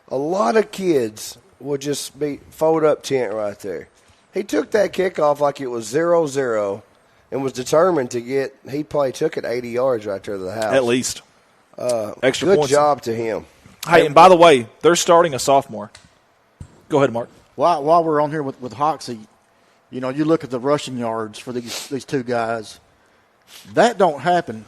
A lot of kids will just fold up tent right there. He took that kickoff like it was 0-0 and was determined to get – he probably took it 80 yards right there to the house. At least. Extra good points. Good job to him. Hey, and by the way, they're starting a sophomore. Go ahead, Mark. While we're on here with Hoxie, you look at the rushing yards for these 2 guys. That don't happen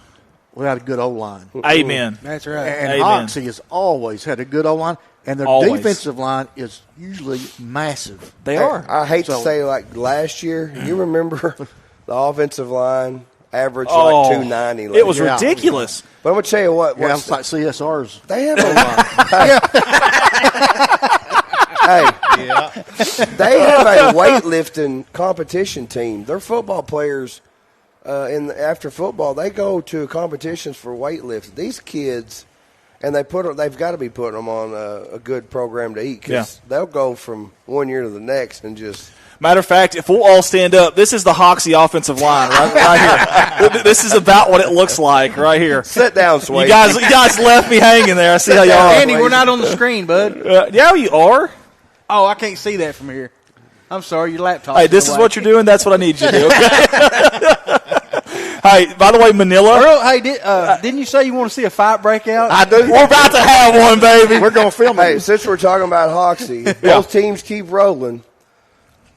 without a good O-line. Amen. That's right. And Hoxie has always had a good O-line, and their defensive line is usually massive. They are. I hate to say, like last year, you remember the offensive line averaged like 290. It was ridiculous. But I'm going to tell you what. Yeah, it's like CSR's. They have they have a weightlifting competition team. Their football players, after football, they go to competitions for weightlifting. These kids, and they've got to be putting them on a good program to eat because they'll go from one year to the next and just. Matter of fact, if we'll all stand up, this is the Hoxie offensive line right here. This is about what it looks like right here. Sit down, Sway. You guys left me hanging there. I see how y'all are. Andy, we're not on the screen, bud. Yeah, you are. Oh, I can't see that from here. I'm sorry, your laptop. Hey, this is what you're doing. That's what I need you to do. Okay? Hey, by the way, Manila. Earl, hey, didn't you say you want to see a fight break out? I do. We're about to have one, baby. We're going to film it. Hey, since we're talking about Hoxie, both teams keep rolling.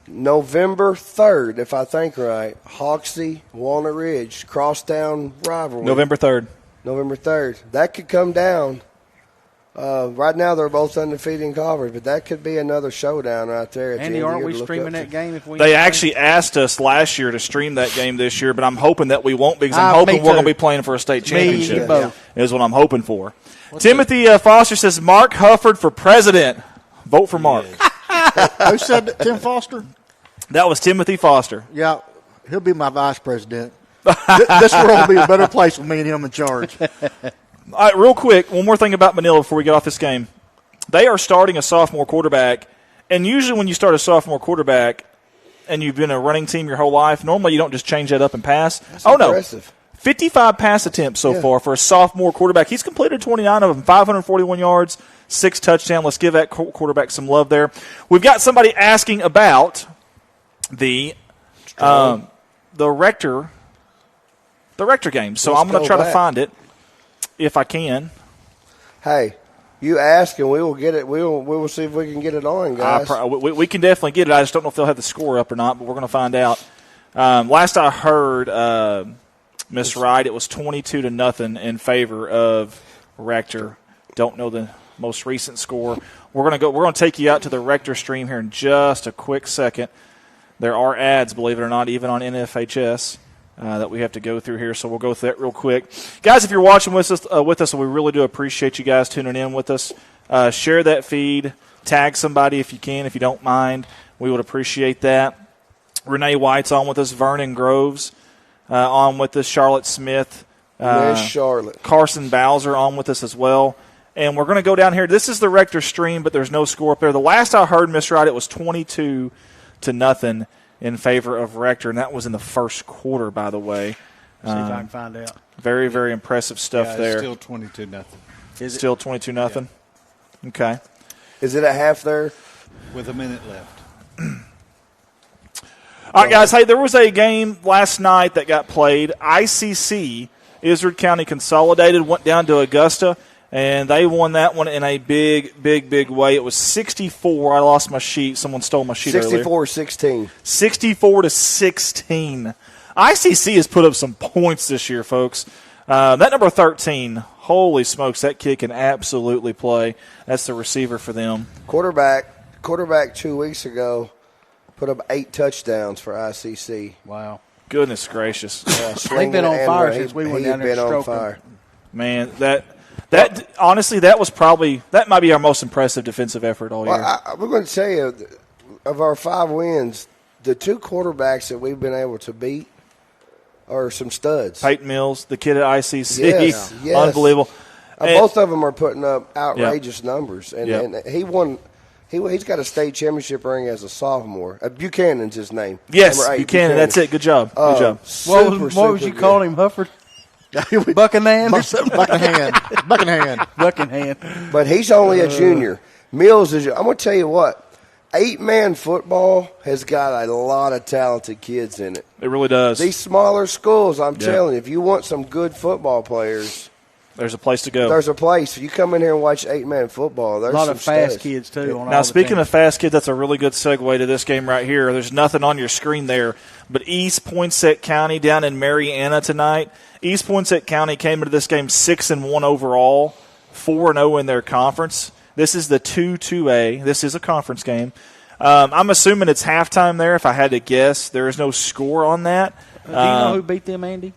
November 3rd, if I think right, Hoxie, Walnut Ridge, crosstown rivalry. November 3rd. November 3rd. That could come down. Right now, they're both undefeated in conference, but that could be another showdown right there. Andy, aren't we streaming that game? If we They actually asked us last year to stream that game this year, but I'm hoping that we won't because I'm hoping we're going to be playing for a state championship. Is what I'm hoping for. Timothy Foster says, Mark Hufford for president. Vote for Mark. Who said that? Tim Foster? That was Timothy Foster. Yeah, he'll be my vice president. This world will be a better place with me and him in charge. All right, real quick, one more thing about Manila before we get off this game. They are starting a sophomore quarterback, and usually when you start a sophomore quarterback and you've been a running team your whole life, normally you don't just change that up and pass. That's impressive. 55 pass attempts so far for a sophomore quarterback. He's completed 29 of them, 541 yards, 6 touchdowns. Let's give that quarterback some love there. We've got somebody asking about the Rector game, so I'm going to try to find it. If I can. Hey, you ask and we will get it. We will see if we can get it on, guys. We can definitely get it. I just don't know if they'll have the score up or not, but we're going to find out. Last I heard, Miss Wright, it was 22-0 in favor of Rector. Don't know the most recent score. We're going to take you out to the Rector stream here in just a quick second. There are ads, believe it or not, even on NFHS. That we have to go through here, so we'll go through that real quick. Guys, if you're watching with us, we really do appreciate you guys tuning in with us. Share that feed. Tag somebody if you can, if you don't mind. We would appreciate that. Renee White's on with us. Vernon Groves on with us. Charlotte Smith. Charlotte. Carson Bowser on with us as well. And we're going to go down here. This is the Rector stream, but there's no score up there. The last I heard, Miss Wright, it was 22-0. In favor of Rector, and that was in the first quarter, by the way. See if I can find out. Very, very impressive stuff there. Still 22-0. Is it still 22-0? Yeah. Okay. Is it at half there? With a minute left. All right, guys. Hey, there was a game last night that got played. ICC, Izard County Consolidated, went down to Augusta, and they won that one in a big, big, big way. It was 64. I lost my sheet. Someone stole my sheet 64-16. 64-16. ICC has put up some points this year, folks. That number 13, holy smokes, that kid can absolutely play. That's the receiver for them. Quarterback 2 weeks ago put up 8 touchdowns for ICC. Wow. Goodness gracious. They've been on fire since we went down there to stroke them. Man, that honestly, that might be our most impressive defensive effort all year. We're going to tell you, of our 5 wins, the 2 quarterbacks that we've been able to beat are some studs. Peyton Mills, the kid at ICC, yes. Unbelievable. Both of them are putting up outrageous numbers, and he won. He's got a state championship ring as a sophomore. Buchanan's his name. Yes, Buchanan. That's it. Good job. Good job. What was you calling him, Hufford? Buckingham. Buckingham. But he's only a junior. Mills is. I'm going to tell you what. 8-man football has got a lot of talented kids in it. It really does. These smaller schools, I'm telling you, if you want some good football players, there's a place to go. There's a place. You come in here and watch 8-man football. There's a lot of fast studs. kids, too. Now, speaking of fast kids, that's a really good segue to this game right here. There's nothing on your screen there, but East Poinsett County down in Marianna tonight. East Poinsett County came into this game 6-1 overall, 4-0 in their conference. This is the 2-2A. This is a conference game. I'm assuming it's halftime there. If I had to guess, there is no score on that. Do you know who beat them, Andy?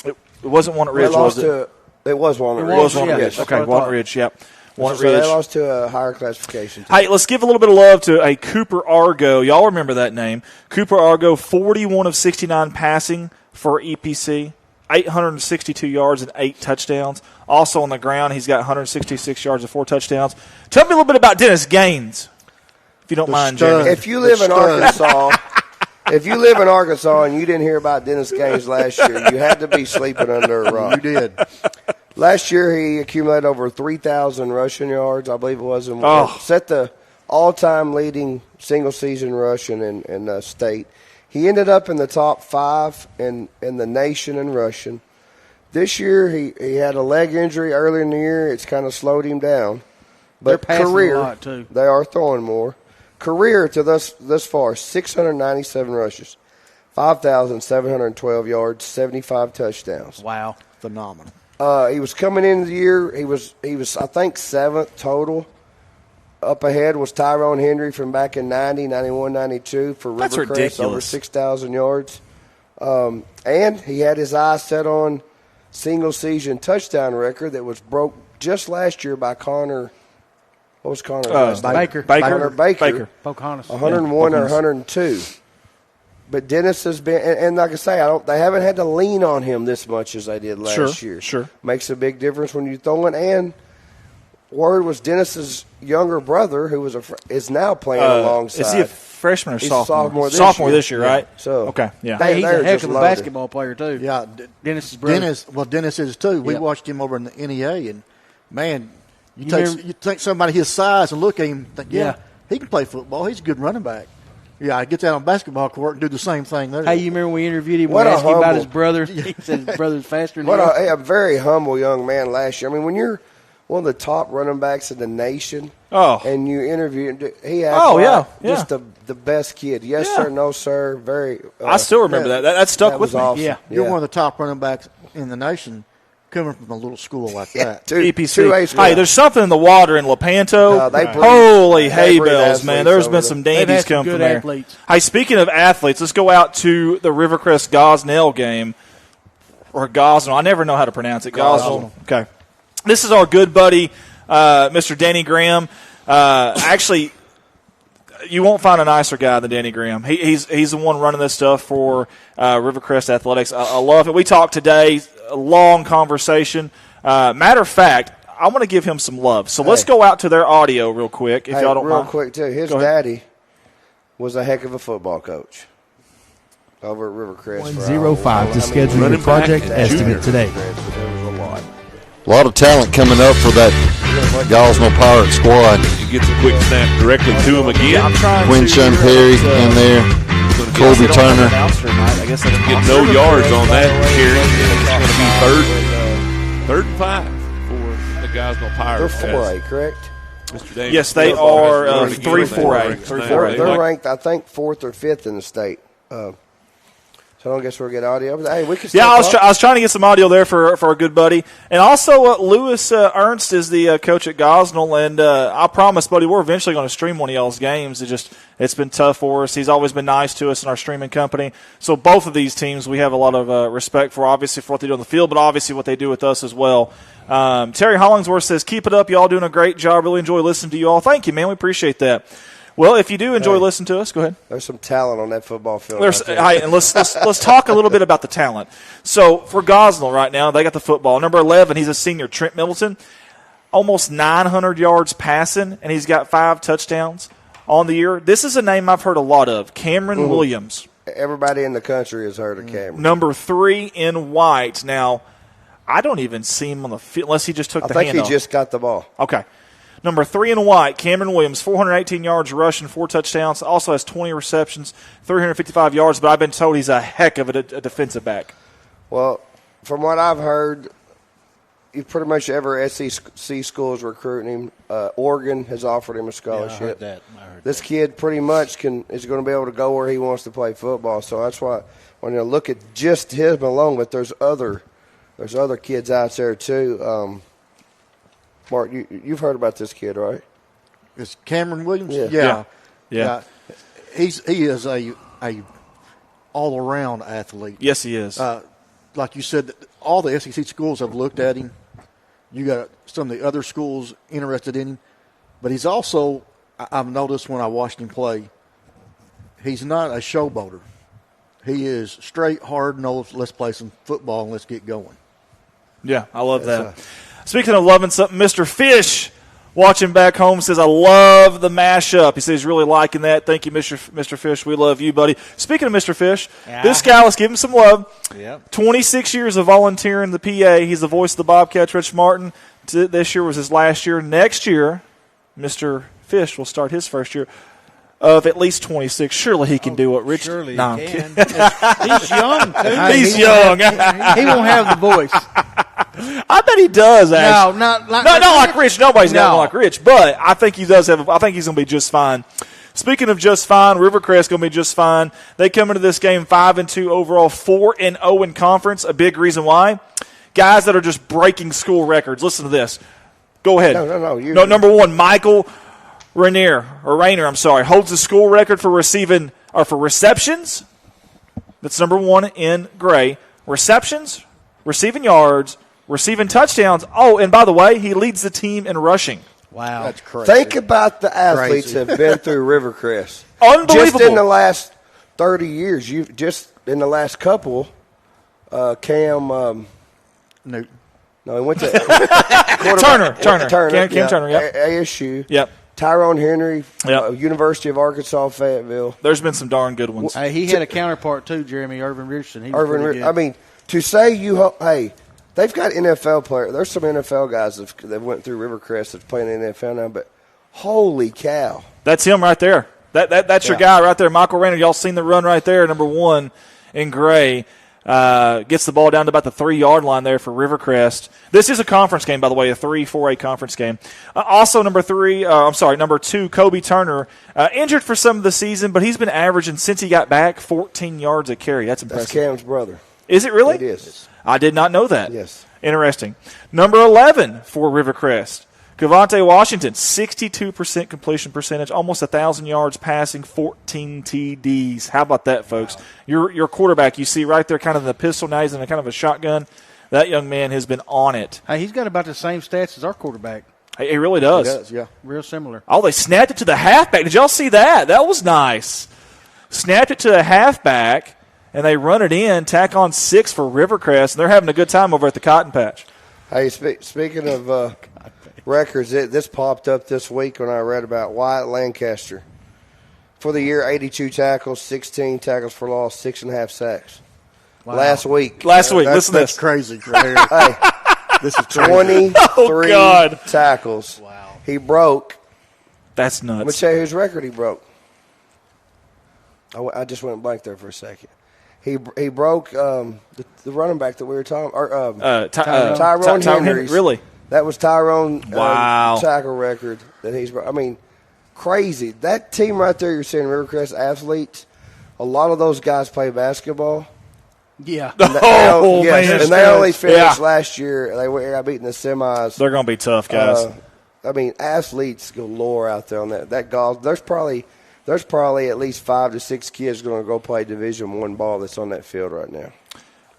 It wasn't Walnut Ridge, was it? It was Walnut Ridge. It was Walnut Ridge. Okay, Walnut Ridge, yep. So they lost to a higher classification team. Hey, let's give a little bit of love to a Cooper Argo. Y'all remember that name. Cooper Argo, 41 of 69 passing for EPC, 862 yards and 8 touchdowns. Also on the ground, he's got 166 yards and 4 touchdowns. Tell me a little bit about Dennis Gaines. If you don't mind, stud. Jamie. If you live in Arkansas, and you didn't hear about Dennis Gaines last year, you had to be sleeping under a rock. You did. Last year, he accumulated over 3,000 rushing yards, I believe it was, and set the all-time leading single-season rushing in the state. He ended up in the top 5 in the nation in rushing. This year, he had a leg injury earlier in the year. It's kind of slowed him down. But They're passing career, a lot, too. They are throwing more. Career to thus far, 697 rushes, 5,712 yards, 75 touchdowns. Wow. Phenomenal. He was coming into the year. He was I think 7th total. Up ahead was Tyrone Henry from back in 90, 91, 92 for That's Rivercrest, ridiculous. over 6,000 yards. And he had his eyes set on single-season touchdown record that was broke just last year by Connor. What was Connor's last name? Baker. Connor Baker. Pocahontas. 101 or 102. But Dennis has been, and like I say, they haven't had to lean on him this much as they did last year. Sure. Makes a big difference when you're throwing. And word was Dennis's younger brother, who is now playing alongside. Is he a freshman or He's sophomore? a sophomore this year, right? So okay, yeah. Hey, he's a heck just of a loaded. basketball player, too. Yeah. Dennis's brother. Dennis is too. We Yep. watched him over in the NEA, and, man, you remember- take somebody his size and look at him and think, Yeah. he can play football. He's a good running back. Yeah, I get that on basketball court and do the same thing there. Hey, you remember when we interviewed him? What We a asked him about humble- his brother. He said his brother's faster than What him. a very humble young man last year. I mean, when you're one of the top running backs in the nation, and you interview him, he acts just the best kid. Yes, sir, no, sir. Very. I still remember that. That stuck with was me. awesome. Yeah. You're one of the top running backs in the nation coming from a little school like that. EPC. Two A schools. Hey, there's something in the water in Lepanto. They breed- Holy they hay breed bells, man! athletes There's over been there. some They've dandies had some come good from there. athletes. Hey, speaking of athletes, let's go out to the Rivercrest Gosnell game, or Gosnell. I never know how to pronounce it. Gosnell. Okay. This is our good buddy, Mr. Danny Graham. Actually, you won't find a nicer guy than Danny Graham. He's the one running this stuff for Rivercrest Athletics. I love it. We talked today, a long conversation. Matter of fact, I want to give him some love. So let's go out to their audio real quick, if y'all don't real mind. quick too. His Go ahead. daddy was a heck of a football coach over at Rivercrest. 105 to schedule your project estimate today. A lot of talent coming up for that Gosnell Pirate squad. He gets a quick snap directly to him again. Quinn Perry in there. Colby Turner. Get no yards on that carry. It's going to be third and 5 for the Gosnell Pirates. They're 4A, correct? Mr. Davis, Yes, they are 3-4A. They're ranked, I think, 4th or 5th in the state. So I don't guess we'll get audio. But, hey, we can. Yeah, I was trying to get some audio there for our good buddy, and also Lewis Ernst is the coach at Gosnell, and I promise, buddy, we're eventually going to stream one of y'all's games. It's been tough for us. He's always been nice to us in our streaming company. So both of these teams we have a lot of respect for, obviously for what they do on the field, but obviously what they do with us as well. Terry Hollingsworth says, "Keep it up, y'all doing a great job. Really enjoy listening to you all. Thank you, man. We appreciate that." Well, if you do enjoy listening to us, go ahead. There's some talent on that football field. And let's talk a little bit about the talent. So for Gosnell right now, they got the football. Number 11, he's a senior, Trent Middleton, almost 900 yards passing, and he's got 5 touchdowns on the year. This is a name I've heard a lot of, Cameron Williams. Everybody in the country has heard of Cameron. Number 3 in white. Now, I don't even see him on the field unless he just took the handoff. I think he just got the ball. Okay. Number 3 in white, Cameron Williams, 418 yards rushing, 4 touchdowns. Also has 20 receptions, 355 yards, but I've been told he's a heck of a defensive back. Well, from what I've heard, you pretty much every SEC school is recruiting him. Oregon has offered him a scholarship. Yeah, I heard this kid pretty much is going to be able to go where he wants to play football. So that's why when you look at just him alone, but there's other kids out there too. Mark, you've heard about this kid, right? It's Cameron Williams? Yeah. He is a all-around athlete. Yes, he is. Like you said, all the SEC schools have looked at him. You got some of the other schools interested in him. But he's also, I've noticed when I watched him play, he's not a showboater. He is straight, hard-nosed, let's play some football and let's get going. Yeah, I love that. Speaking of loving something, Mr. Fish Watching back home says, I love the mashup. He says he's really liking that. Thank you, Mr. Fish. We love you, buddy. Speaking of Mr. Fish, this guy, let's give him some love. Yep. 26 years of volunteering the PA. He's the voice of the Bobcats. Rich Martin, this year was his last year. Next year, Mr. Fish will start his first year of at least 26. Surely he can do what Rich. Surely no, he I'm can. kidding. He's young, too. He's young. He won't have the voice. I bet he does. Actually, not like Rich. Nobody's got one like Rich, but I think he does have. I think he's going to be just fine. Speaking of just fine, Rivercrest going to be just fine. They come into this game 5-2 overall, 4-0 in conference. A big reason why, guys that are just breaking school records. Listen to this. Go ahead. No. Number one, Michael Rainier holds the school record for receptions. That's number one in gray. Receptions, receiving yards, receiving touchdowns. Oh, and by the way, he leads the team in rushing. Wow. That's crazy. Think about the athletes that have been through Rivercrest. Unbelievable. Just in the last 30 years, just in the last couple, Cam Newton. No, he went to Turner. Cam Turner, yep. ASU. Yep. Tyrone Henry, Yep. University of Arkansas, Fayetteville. There's been some darn good ones. He had a counterpart too, Jeremy Irvin Richardson. He was pretty good. I mean, to say they've got NFL players. There's some NFL guys that went through Rivercrest that's playing in the NFL now, but holy cow. That's him right there. That's your guy right there, Michael Raynor. Y'all seen the run right there, number one in gray. Gets the ball down to about the 3-yard line there for Rivercrest. This is a conference game, by the way, a 3-4A conference game. Also, number two, Kobe Turner, injured for some of the season, but he's been averaging since he got back 14 yards a carry. That's impressive. That's Cam's brother. Is it really? It is. I did not know that. Yes. Interesting. Number 11 for Rivercrest, Cavante Washington, 62% completion percentage, almost 1,000 yards passing, 14 TDs. How about that, folks? Wow. Your quarterback, you see right there kind of the pistol, now he's in a kind of a shotgun. That young man has been on it. Hey, he's got about the same stats as our quarterback. He really does. He does, yeah. Real similar. Oh, they snapped it to the halfback. Did y'all see that? That was nice. Snapped it to the halfback, and they run it in, tack on 6 for Rivercrest, and they're having a good time over at the Cotton Patch. Hey, speaking of records, this popped up this week when I read about Wyatt Lancaster. For the year, 82 tackles, 16 tackles for loss, 6.5 sacks. Wow. Last week. Listen to this. That's crazy right here. Hey, This is crazy. 23 tackles. Wow. He broke. That's nuts. Let me tell you whose record he broke. I just went blank there for a second. He broke the running back that we were talking Tyrone Henry. Really? That was Tyrone wow. tackle record that he's broke. I mean, crazy. That team right there you're seeing, Rivercrest athletes, a lot of those guys play basketball. Yeah. And they only finished last year. They got beaten in the semis. They're going to be tough, guys. I mean, athletes galore out there on that golf. There's probably at least 5 to 6 kids going to go play Division I ball that's on that field right now.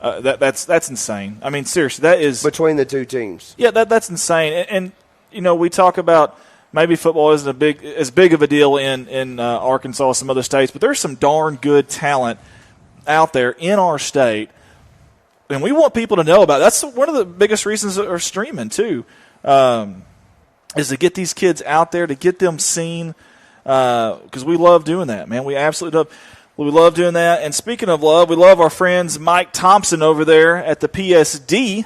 That's insane. I mean, seriously, that is between the two teams. Yeah, that's insane. And you know, we talk about maybe football isn't as big of a deal in Arkansas, some other states, but there's some darn good talent out there in our state, and we want people to know about it. That's one of the biggest reasons that are streaming too, is to get these kids out there, to get them seen, because we love doing that, man. We absolutely love doing that. And speaking of love, we love our friends Mike Thompson over there at the PSD.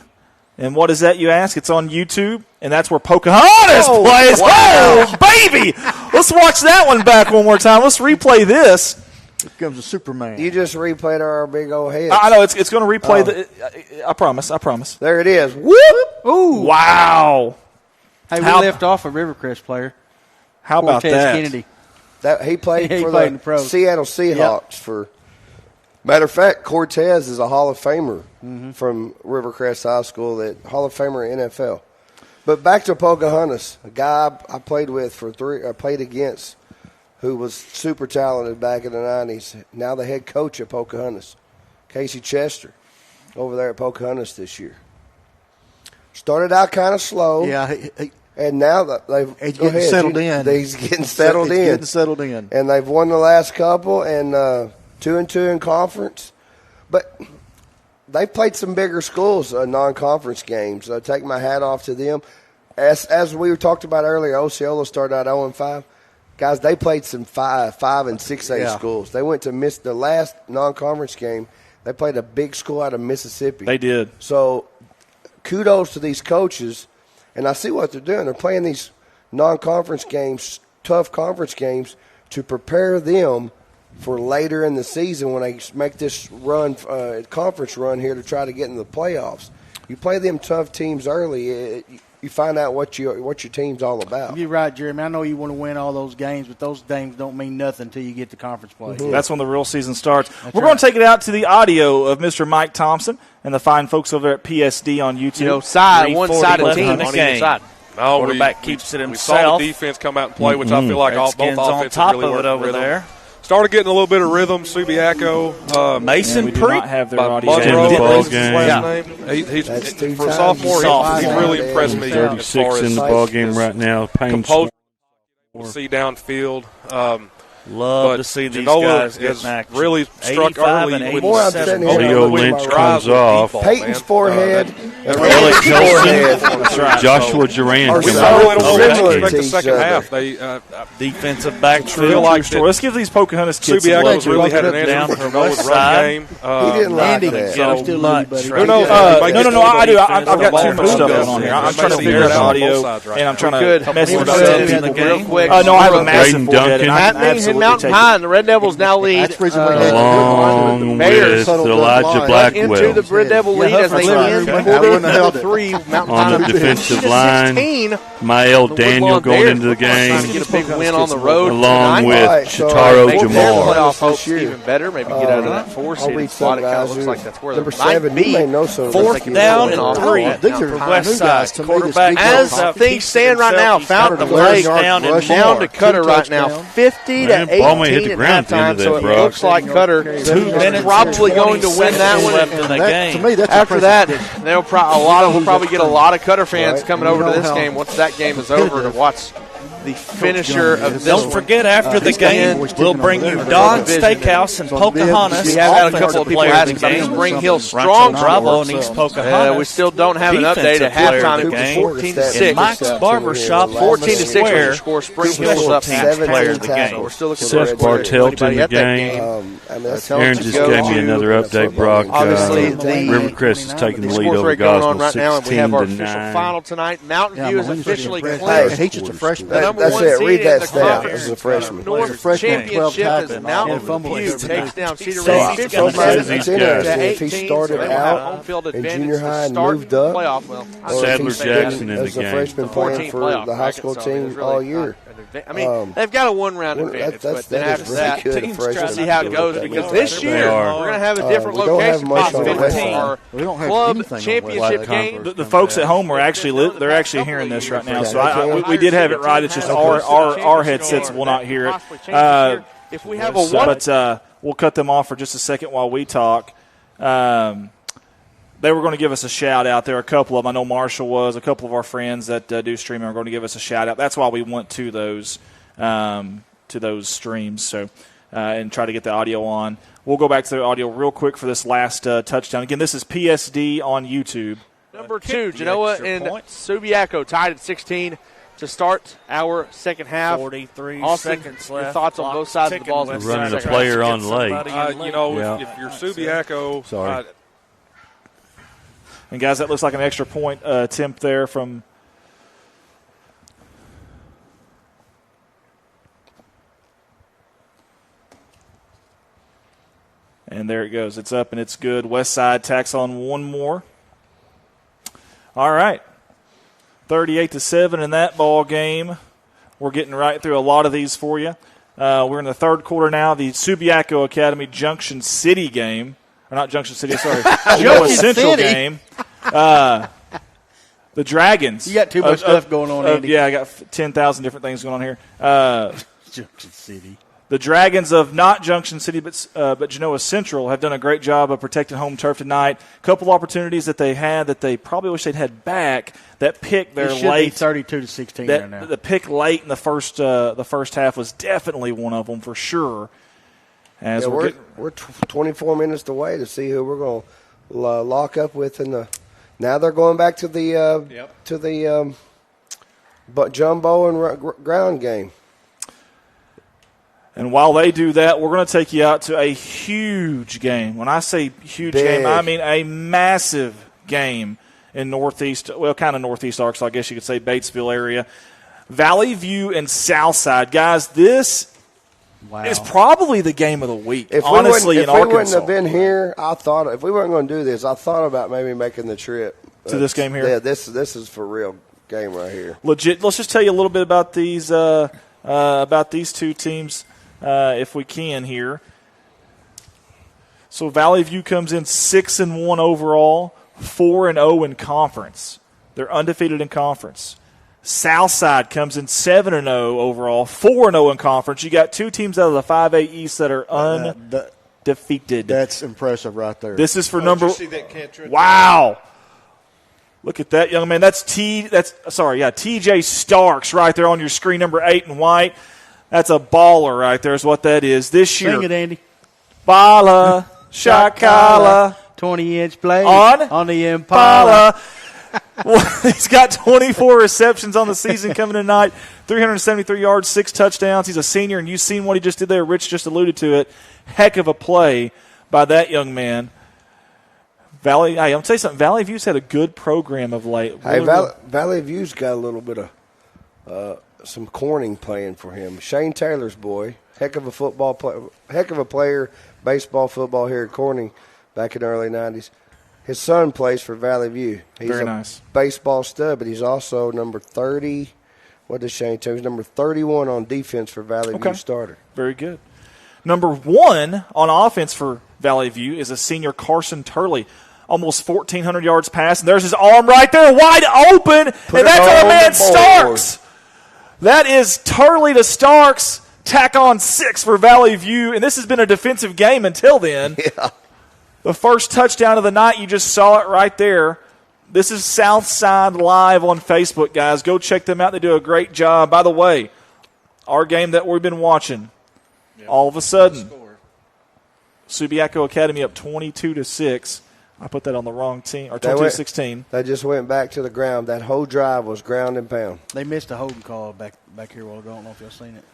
And what is that, you ask? It's on YouTube, and that's where Pocahontas plays. Wow. Oh, baby! Let's watch that one back one more time. Let's replay this. Here comes a Superman. You just replayed our big old head. I know. It's going to replay. I promise. There it is. Whoop! Ooh! Wow! Hey, we left off a Rivercrest player. How about Cortez that? Kennedy. He played for in the the pros. Seattle Seahawks. Matter of fact, Cortez is a Hall of Famer from Rivercrest High School, that Hall of Famer in NFL. But back to Pocahontas, a guy I played with played against, who was super talented back in the 90s. Now the head coach at Pocahontas, Casey Chester, over there at Pocahontas this year. Started out kind of slow. Yeah, and now he's getting settled in. He's getting settled in. Getting settled in. And they've won the last couple, and 2-2 in conference. But they've played some bigger schools, non-conference games. I take my hat off to them. as we talked about earlier, Osceola started out 0-5. Guys, they played some 5 and 6A schools. They went to miss the last non-conference game. They played a big school out of Mississippi. They did. So kudos to these coaches, and I see what they're doing. They're playing these non-conference games, tough conference games, to prepare them for later in the season when they make this run, conference run here to try to get in the playoffs. You play them tough teams early, you find out what your team's all about. You're right, Jeremy. I know you want to win all those games, but those games don't mean nothing until you get to conference play. Mm-hmm. That's when the real season starts. We're going to take it out to the audio of Mr. Mike Thompson and the fine folks over at PSD on YouTube. You know, one-sided team on either side. No, quarterback keeps it himself. We saw the defense come out and play, which I feel like both offenses on top really of it over rhythm. there. Started getting a little bit of rhythm. Subiaco, Mason we do not have their audio. Monroe, his last name. He's for a sophomore. He's really impressed me. 36 in the ball game right now. Composure, see downfield. Love to see these guys get action. Really struck early with Leo Lynch comes off. Peyton's forehead. Alex Kelson. Joshua Duran comes I really don't off. expect the second half. They defensive backfield. feel like Let's give these Pocahontas kids Subiaco's really had an down answer from for Noah's west run side. game. He didn't like that. So much. Who knows? No, I do. I've got too much stuff going on here. I'm trying to figure out audio, and I'm trying to mess with the game. No, I have a massive forehead, and I Happening in Mountain High, and the Red Devils now lead. Along with Elijah Blackwell. Into the Red Devil lead as they end quarter 3. Mountain High on the defensive line. Mael Daniel going into the game. Trying to get a big win on the road along with Shataro Jamar. Playoff hopes even better. Maybe get out of that 4 seed spot. It kind of looks like that's where number they might 7, be. you may know so. Fourth down and 3 for West Side. Quarterback as things stand right now, Fountain Lake down to Cutter right now, 50 to 18 at halftime. So it looks like Cutter is probably going to win that one. To me, that's after that, they'll probably get a lot of Cutter fans coming over to this game once that game is over to watch the finisher of this. Don't forget, after the game, we'll bring you Don's Steakhouse in Pocahontas. We have had a couple of people asking about Spring Hill Strong Bravo in East Pocahontas. We still don't have an update at halftime. It was 14-6. Mike's Barber Shop, 14-6 was your score. Spring Hill was up 7 player of the game. We're still looking for Seth Bartelt in the game. Aaron just gave me another update, Brock. Obviously, Rivercrest is taking the lead over Gosnell 16 we have our to official 9. final tonight. Mountain View is officially clear. He's just a freshman. That's it. Read that stat as a freshman. North Championship is Mountain View takes down Cedar Rapids. It's interesting if he started out in junior high and moved up, or Sadler if he's Jackson been in the as a game. freshman playing for the high school team all year. I mean, they've got a one-round advantage, but then after that, teams try to see how it goes, because this year we're going to have a different location possibly for our club championship game. The folks at home are they're actually hearing this right now, so we did have it right. It's just our headsets will not hear it. If we have a one, but we'll cut them off for just a second while we talk. They were going to give us a shout-out. There are a couple of them. I know Marshall was. A couple of our friends that do streaming are going to give us a shout-out. That's why we went to those streams and try to get the audio on. We'll go back to the audio real quick for this last touchdown. Again, this is PSD on YouTube. Number 2, Genoa and Subiaco tied at 16 to start our second half. 43 Austin, seconds your left. thoughts on both sides of the ball? We're running a player on late. If you're Subiaco, sorry. And, guys, that looks like an extra point attempt there from – and there it goes. It's up and it's good. West Side tacks on one more. All right. 38-7 in that ball game. We're getting right through a lot of these for you. We're in the third quarter now. The Subiaco Academy Junction City game. Or not Junction City, sorry. Genoa Central game. The Dragons. You got too much stuff going on, Andy. Yeah, I got 10,000 different things going on here. Junction City. The Dragons of not Junction City but Genoa Central have done a great job of protecting home turf tonight. A couple opportunities that they had that they probably wish they'd had back. That pick there late, 32-16 right now. The pick late in the first half was definitely one of them for sure. As we're 24 minutes away to see who we're going to lock up with in the. Now they're going back to the but jumbo and ground game. And while they do that, we're going to take you out to a huge game. When I say huge game, I mean a massive game in northeast, well, kind of northeast Arkansas, I guess you could say Batesville area. Valley View and Southside. Guys, this is probably the game of the week, honestly, in Arkansas. If we wouldn't have been here, if we weren't going to do this, I thought about maybe making the trip. To this game here? Yeah, this is for real game right here. Legit. Let's just tell you a little bit about these two teams. If we can here. So Valley View comes in 6-1 overall, 4-0 in conference. They're undefeated in conference. Southside comes in 7-0 overall, 4-0 in conference. You got two teams out of the 5A East that are undefeated. That's impressive right there. This is for Did you see that catch right Wow. Look at that, young man. That's TJ Starks right there on your screen, number 8 in white. That's a baller right there is what that is. This year. Sing it, Andy. Bala, Shakala. 20-inch blade on the Impala. Well, he's got 24 receptions on the season coming tonight, 373 yards, 6 touchdowns. He's a senior, and you've seen what he just did there. Rich just alluded to it. Heck of a play by that young man. I'm going to tell you something. Valley View's had a good program of late. Valley View's got a little bit of some Corning playing for him. Shane Taylor's boy, heck of a player, baseball, football here at Corning back in the early 90s. His son plays for Valley View. He's Very a nice. baseball stud, but he's also number 30. What does Shane tell you? He's number 31 on defense for Valley View starter. Very good. Number 1 on offense for Valley View is a senior, Carson Turley. Almost 1,400 yards passing. There's his arm right there, wide open, and that's our man Starks. That is Turley to Starks, tack on 6 for Valley View, and this has been a defensive game until then. Yeah. The first touchdown of the night, you just saw it right there. This is Southside Live on Facebook, guys. Go check them out. They do a great job. By the way, our game that we've been watching, all of a sudden, Subiaco Academy up 22-6. I put that on the wrong team, or 22-16. They just went back to the ground. That whole drive was ground and pound. They missed a holding call back here a while ago. I don't know if y'all seen it.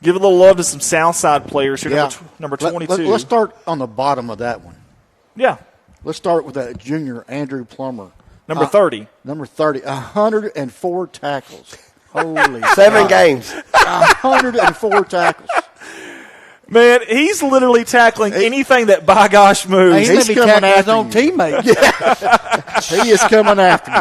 Give a little love to some Southside players here. Number 22. Let's start on the bottom of that one. Yeah. Let's start with that junior, Andrew Plummer. Number 30. Number 30, 104 tackles. Holy 7 games. 104 tackles. Man, he's literally tackling anything that by gosh moves. He's coming after his own teammates. He is coming after you.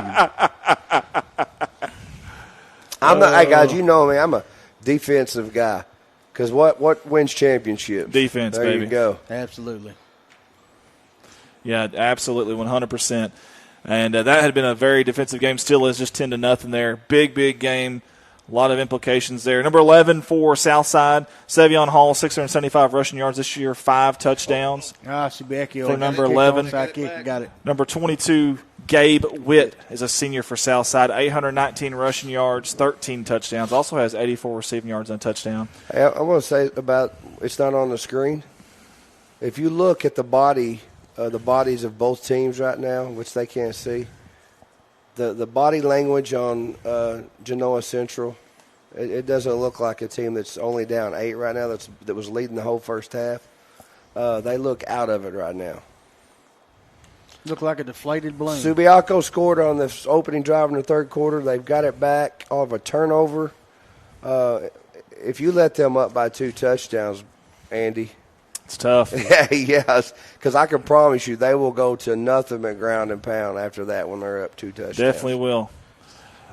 Hey guys, you know me. I'm a defensive guy. Because what wins championships? Defense, there baby. There you go. Absolutely. Yeah, absolutely, 100%. And that had been a very defensive game. Still is just 10-0 there. Big game. A lot of implications there. Number 11 for Southside, Sevion Hall, 675 rushing yards this year, 5 touchdowns. For number 11. Got it. Number 22, Gabe Witt is a senior for Southside, 819 rushing yards, 13 touchdowns. Also has 84 receiving yards and a touchdown. Hey, I want to say about, it's not on the screen. If you look at the bodies of both teams right now, which they can't see, the body language on Genoa Central, it doesn't look like a team that's only down 8 right now that was leading the whole first half. They look out of it right now. Look like a deflated balloon. Subiaco scored on the opening drive in the third quarter. They've got it back off a turnover. If you let them up by 2 touchdowns, Andy, it's tough. Yes, because I can promise you they will go to nothing but ground and pound after that when they're up 2 touchdowns. Definitely will.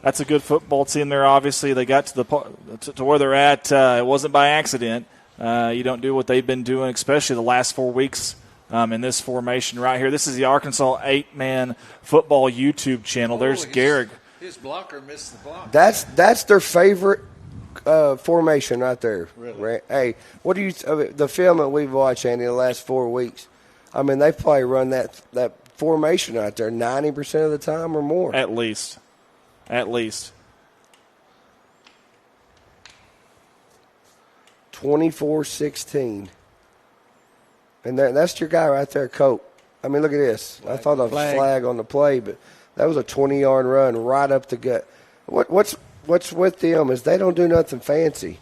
That's a good football team there. Obviously, they got to where they're at. It wasn't by accident. You don't do what they've been doing, especially the last 4 weeks in this formation right here. This is the Arkansas 8-man football YouTube channel. There's Garrick. His blocker missed the block. That's their favorite formation right there. Really? Right? Hey, what do you the film that we've watched, Andy, the last 4 weeks? I mean, they probably run that formation out there 90% of the time or more. At least. 24-16. And that's your guy right there, Cope. I mean, look at this. I thought a flag on the play, but that was a 20-yard run right up the gut. What's what's with them is they don't do nothing fancy.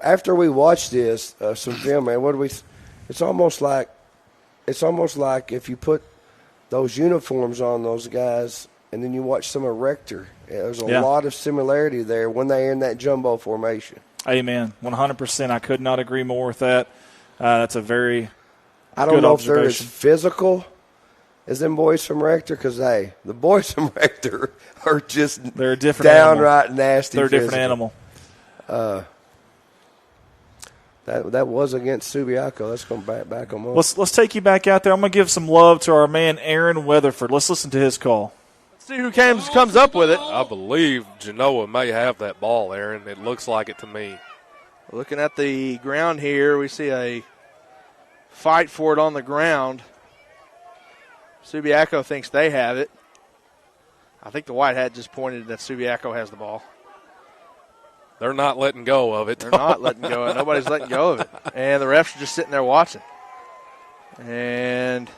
After we watch this, some film, man, it's almost like if you put those uniforms on those guys and then you watch some of Rector. There's a lot of similarity there when they're in that jumbo formation. Amen. 100%. I could not agree more with that. That's a very I don't good know if they're as observation. physical as them boys from Rector, because, hey, the boys from Rector are just they're a different downright animal. nasty. They're a different physical. animal. That was against Subiaco. That's going to back them up. Let's take you back out there. I'm going to give some love to our man Aaron Weatherford. Let's listen to his call. See who comes up with it. I believe Genoa may have that ball, Aaron. It looks like it to me. Looking at the ground here, we see a fight for it on the ground. Subiaco thinks they have it. I think the white hat just pointed that Subiaco has the ball. They're not letting go of it. They're not letting go of it. Nobody's letting go of it. And the refs are just sitting there watching. And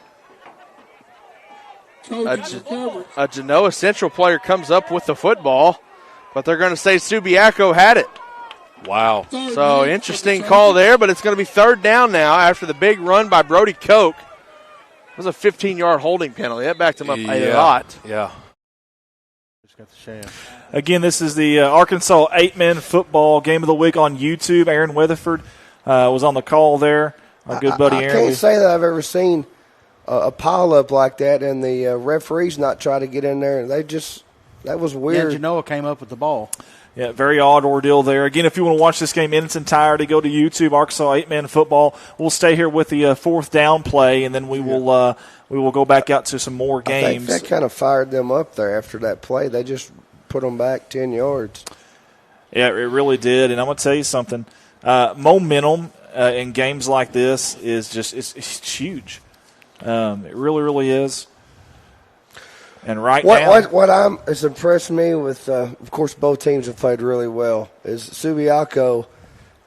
a Genoa Central player comes up with the football, but they're going to say Subiaco had it. Wow. So interesting call there, but it's going to be third down now after the big run by Brody Koch. It was a 15-yard holding penalty. That backed him up a lot. Yeah. Again, this is the Arkansas 8-man football game of the week on YouTube. Aaron Weatherford was on the call there. Our good buddy Aaron. I can't say that I've ever seen a pile-up like that and the referees not try to get in there. That was weird. Yeah, Genoa came up with the ball. Yeah, very odd ordeal there. Again, if you want to watch this game in its entirety, go to YouTube, Arkansas 8-man football. We'll stay here with the fourth down play, and then we will go back out to some more games. I think that kind of fired them up there after that play. They just put them back 10 yards. Yeah, it really did. And I'm going to tell you something. Momentum in games like this is just it's huge. It really, really is. And what has impressed me with, of course, both teams have played really well, is Subiaco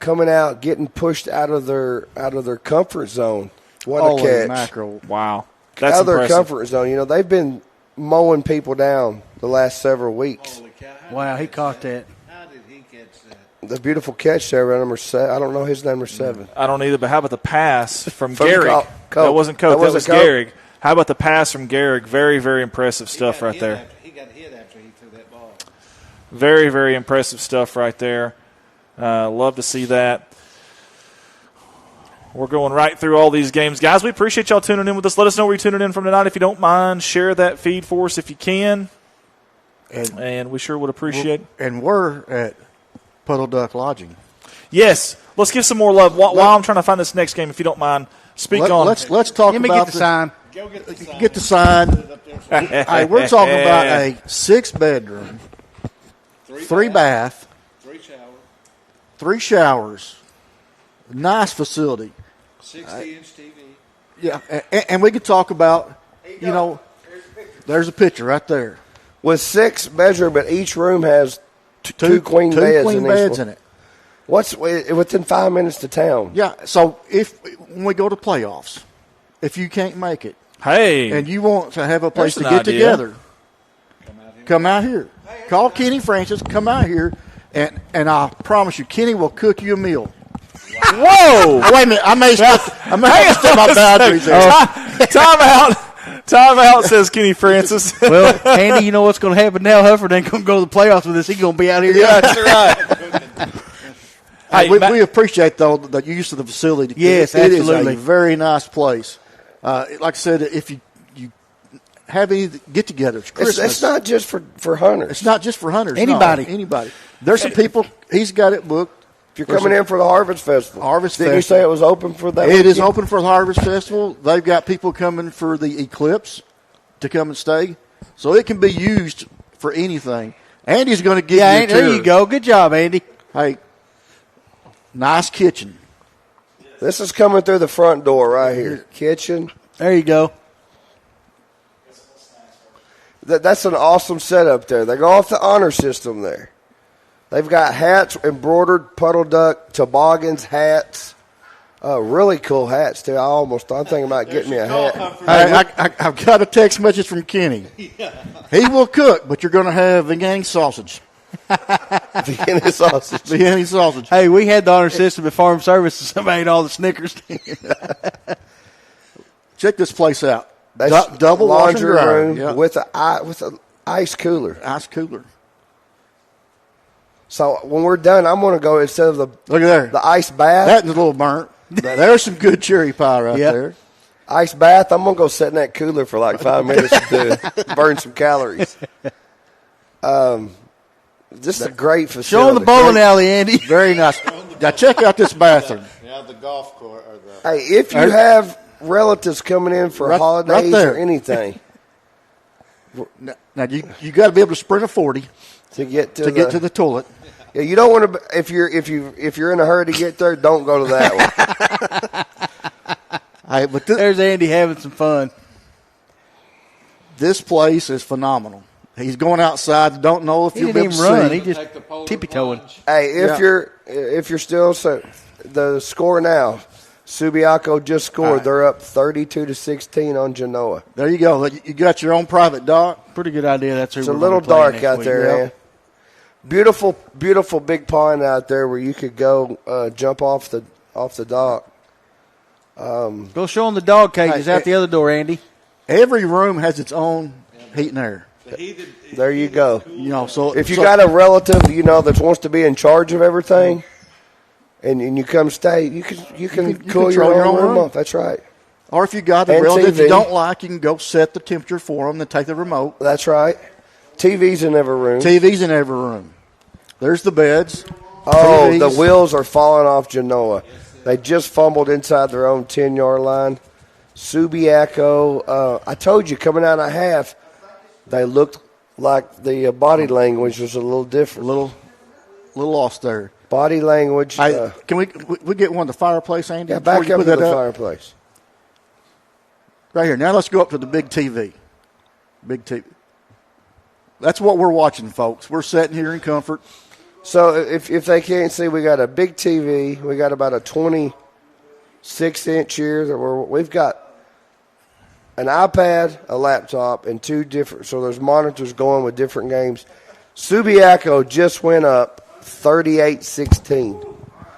coming out, getting pushed out of their comfort zone. What a catch! Mackerel. Wow, that's out of their impressive. comfort zone. You know, they've been mowing people down the last several weeks. Wow, he caught that. How did he catch that? The beautiful catch there by number 7. I don't know his number 7. I don't either, but how about the pass from Garrick? Coke. That wasn't Coke. That was Coke. Garrick. How about the pass from Garrick? Very, very impressive stuff right there. He got hit after he threw that ball. Very, very impressive stuff right there. Love to see that. We're going right through all these games. Guys, we appreciate y'all tuning in with us. Let us know where you're tuning in from tonight if you don't mind. Share that feed for us if you can. And we sure would appreciate it. And we're at Puddle Duck Lodging. Yes. Let's give some more love. While I'm trying to find this next game, if you don't mind, Let's talk Let me about get the sign. Go get the sign. Get the sign. Hey, we're talking about a 6-bedroom, 3-bath, 3 showers, nice facility. 60-inch TV. Yeah, and we could talk about, there's a picture right there. With 6 bedrooms, but each room has two queen beds in it. What's within 5 minutes to town? Yeah, so when we go to playoffs, if you can't make it, hey, and you want to have a place to That's get an idea. together, come out here. Call Kenny Francis. Come out here, and I promise you, Kenny will cook you a meal. Whoa! Wait a minute, I may step my boundaries there. Time out, says Kenny Francis. Well, Andy, you know what's going to happen now? Hufford ain't going to go to the playoffs with us. He's going to be out here. Yeah, that's right. We appreciate, though, the use of the facility. Yes, it absolutely. is a very nice place. Like I said, if you have any get-togethers, Christmas. It's not just for hunters. It's not just for hunters. Anybody. No, anybody. There's some people, he's got it booked. If you're coming in for the Harvest Festival. Didn't you say it was open for that? It is open for the Harvest Festival. They've got people coming for the Eclipse to come and stay. So it can be used for anything. Andy's going to give you a tour. There you go. Good job, Andy. Hey, nice kitchen. This is coming through the front door right here. Kitchen. There you go. That's an awesome setup there. They go off the honor system there. They've got hats, embroidered puddle duck, toboggans, hats. Really cool hats, too. I'm thinking about getting me a hat. Hey, I've got a text message from Kenny. He will cook, but you're going to have the gang sausage. Vienna sausage. Vienna sausage. Hey, we had the honor system at Farm Service, and somebody ate all the Snickers. Check this place out. That's double laundry room yep. with an ice cooler. Ice cooler. So when we're done, I'm going to go instead of look at there the ice bath. That's a little burnt. There's some good cherry pie right there. Ice bath. I'm going to go sit in that cooler for like 5 minutes to burn some calories. This is a great facility. Show them the bowling alley, Andy. Very nice. Now check out this bathroom. Yeah, the golf course. Hey, if you have relatives coming in for holidays or anything, now you got to be able to sprint a 40 to get to the toilet. Yeah, you don't want to. If you're in a hurry to get there, don't go to that one. Hey, but there's Andy having some fun. This place is phenomenal. He's going outside. Don't know if you'll be able to run. see. He just tippy-toeing. Hey, if you're still the score now, Subiaco just scored. Right. They're up 32-16 on Genoa. There you go. You got your own private dock. Pretty good idea. That's it's a little dark out there, man. Beautiful, beautiful big pond out there where you could go jump off the dock. Go show them the dog cages out the other door, Andy. Every room has its own heat and air. There you go. You know, so if you got a relative that wants to be in charge of everything, and you come stay, you can cool your own room off. That's right. Or if you got a relative you don't like, you can go set the temperature for them and take the remote. That's right. TVs in every room. TVs in every room. There's the beds. Oh, TVs. The wheels are falling off Genoa. They just fumbled inside their own 10-yard line. Subiaco, I told you, coming out of half, they looked like the body language was a little different. A little lost there. Body language. Can we get one of the fireplace, Andy? Yeah, back up to the fireplace. Right here. Now let's go up to the big TV. Big TV. That's what we're watching, folks. We're sitting here in comfort. So if they can't see, we got a big TV. We got about a 26-inch here. We've got an iPad, a laptop, and two different. So there's monitors going with different games. Subiaco just went up 38-16.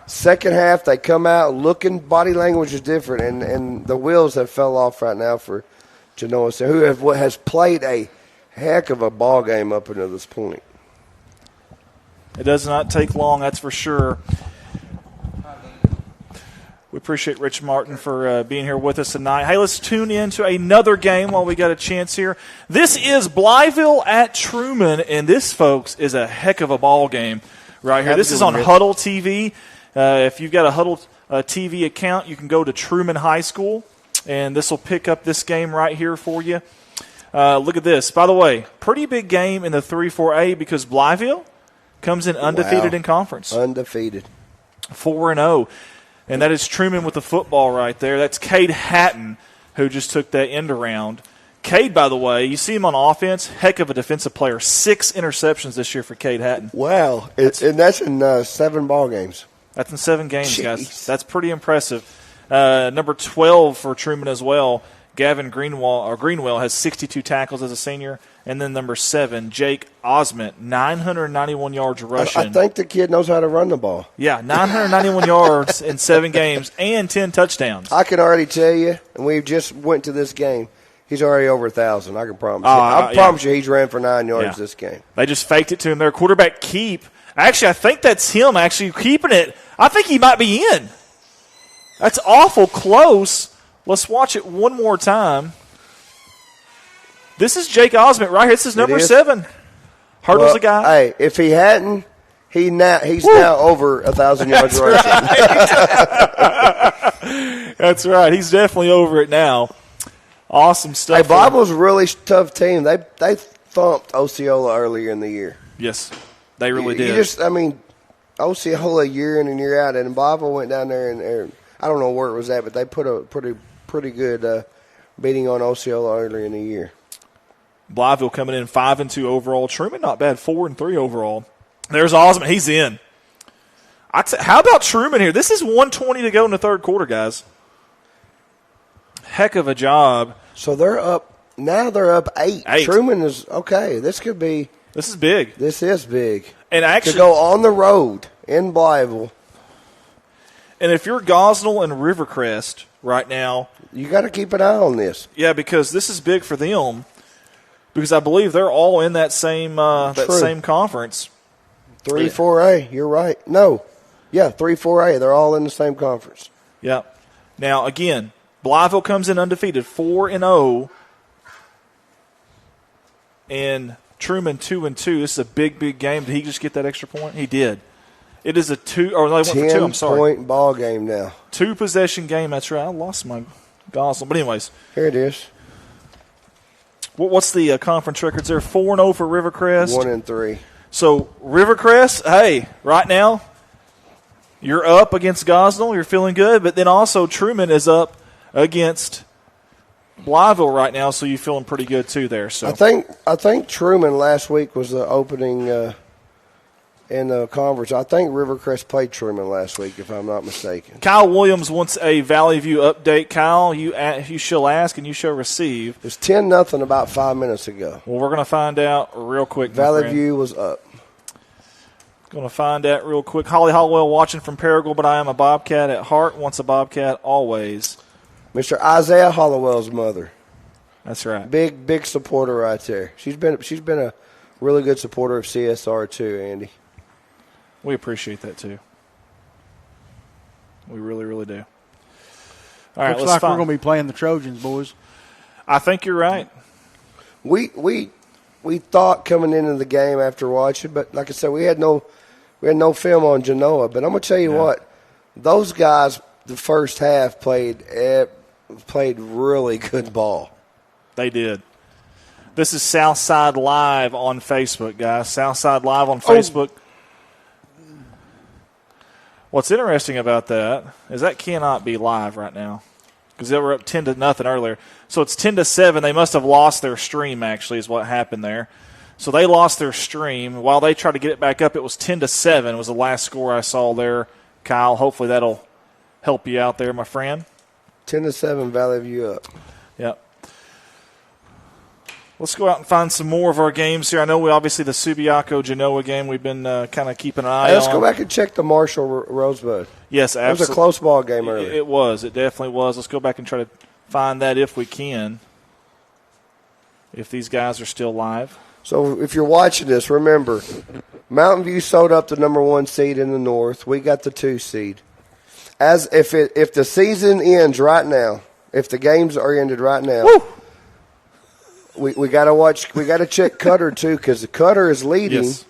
Second half, they come out looking. Body language is different, and the wheels have fell off right now for Genoa, who has played a heck of a ball game up until this point. It does not take long, that's for sure. We appreciate Rich Martin for being here with us tonight. Hey, let's tune in to another game while we got a chance here. This is Blytheville at Truman, and this, folks, is a heck of a ball game right here. This is on Huddle TV. If you've got a Huddle TV account, you can go to Truman High School, and this will pick up this game right here for you. Look at this. By the way, pretty big game in the 3-4A because Blytheville comes in undefeated in conference. Undefeated. 4-0. And that is Truman with the football right there. That's Cade Hatton who just took that end around. Cade, by the way, you see him on offense, heck of a defensive player. 6 interceptions this year for Cade Hatton. Wow. And that's in 7 ball games. That's in 7 games, guys. That's pretty impressive. Number 12 for Truman as well. Gavin Greenwell has 62 tackles as a senior. And then number 7, Jake Osment, 991 yards rushing. I think the kid knows how to run the ball. Yeah, 991 yards in 7 games and 10 touchdowns. I can already tell you, and we just went to this game, he's already over 1,000, I can promise you. I promise you he's ran for 9 yards this game. They just faked it to him. Their quarterback keep. Actually, I think that's him actually keeping it. I think he might be in. That's awful close. Let's watch it one more time. This is Jake Osment right here. This is number 7. Hurdles the guy. Hey, if he hadn't, he's now over 1,000 yards rushing. That's right. He's definitely over it now. Awesome stuff. Hey, Bible's a really tough team. They thumped Osceola earlier in the year. Yes, they really did. Osceola year in and year out, and Bible went down there and I don't know where it was at, but they put a pretty good beating on Osceola earlier in the year. Blytheville coming in 5-2 overall. Truman not bad, 4-3 overall. There's Osment. He's in. How about Truman here? This is 1:20 to go in the third quarter, guys. Heck of a job. So they're up. Now they're up 8. Truman is okay. This could be. This is big. This is big. And actually, to go on the road in Blytheville. And if you're Gosnell and Rivercrest right now, you got to keep an eye on this. Yeah, because this is big for them. Because I believe they're all in that same conference. 3-4A. You're right. No, yeah, 3-4A. They're all in the same conference. Yeah. Now again, Blytheville comes in undefeated, 4-0, and Truman 2-2. This is a big game. Did he just get that extra point? He did. It is a 10-point ball game now. 2-possession game. That's right. I lost my Gosnell, but anyways, here it is. What's the conference records there? 4-0 for Rivercrest. 1-3. So Rivercrest, hey, right now you're up against Gosnell. You're feeling good, but then also Truman is up against Blytheville right now, so you're feeling pretty good too there. So I think Truman last week was the opening in the conference. I think Rivercrest played Truman last week, if I'm not mistaken. Kyle Williams wants a Valley View update. Kyle, you shall ask and you shall receive. It was 10-0 about 5 minutes ago. Well, we're going to find out real quick. Valley View was up. Going to find out real quick. Holly Hollowell watching from Paragould, but I am a Bobcat at heart. Once a Bobcat, always. Mr. Isaiah Hollowell's mother. That's right. Big supporter right there. She's been a really good supporter of CSR too, Andy. We appreciate that too. We really, really do. All right, looks like we're going to be playing the Trojans, boys. I think you're right. We thought coming into the game after watching, but like I said, we had no film on Genoa. But I'm going to tell you what, those guys the first half played really good ball. They did. This is Southside Live on Facebook, guys. Southside Live on Facebook. What's interesting about that is that cannot be live right now because they were up 10-0 earlier. So it's 10-7. They must have lost their stream, actually, is what happened there. So they lost their stream. While they tried to get it back up, it was 10-7 was the last score I saw there, Kyle. Hopefully that'll help you out there, my friend. 10-7, Valley View up. Yep. Let's go out and find some more of our games here. I know obviously the Subiaco-Genoa game we've been kind of keeping an eye on. Let's go back and check the Marshall-Rosebud. Yes, absolutely. It was a close ball game earlier. It was. It definitely was. Let's go back and try to find that if we can, if these guys are still live. So if you're watching this, remember, Mountain View sold up the number 1 seed in the North. We got the 2 seed. As if the season ends right now, if the games are ended right now, we got to watch. We got to check Cutter too because Cutter is leading. Yes.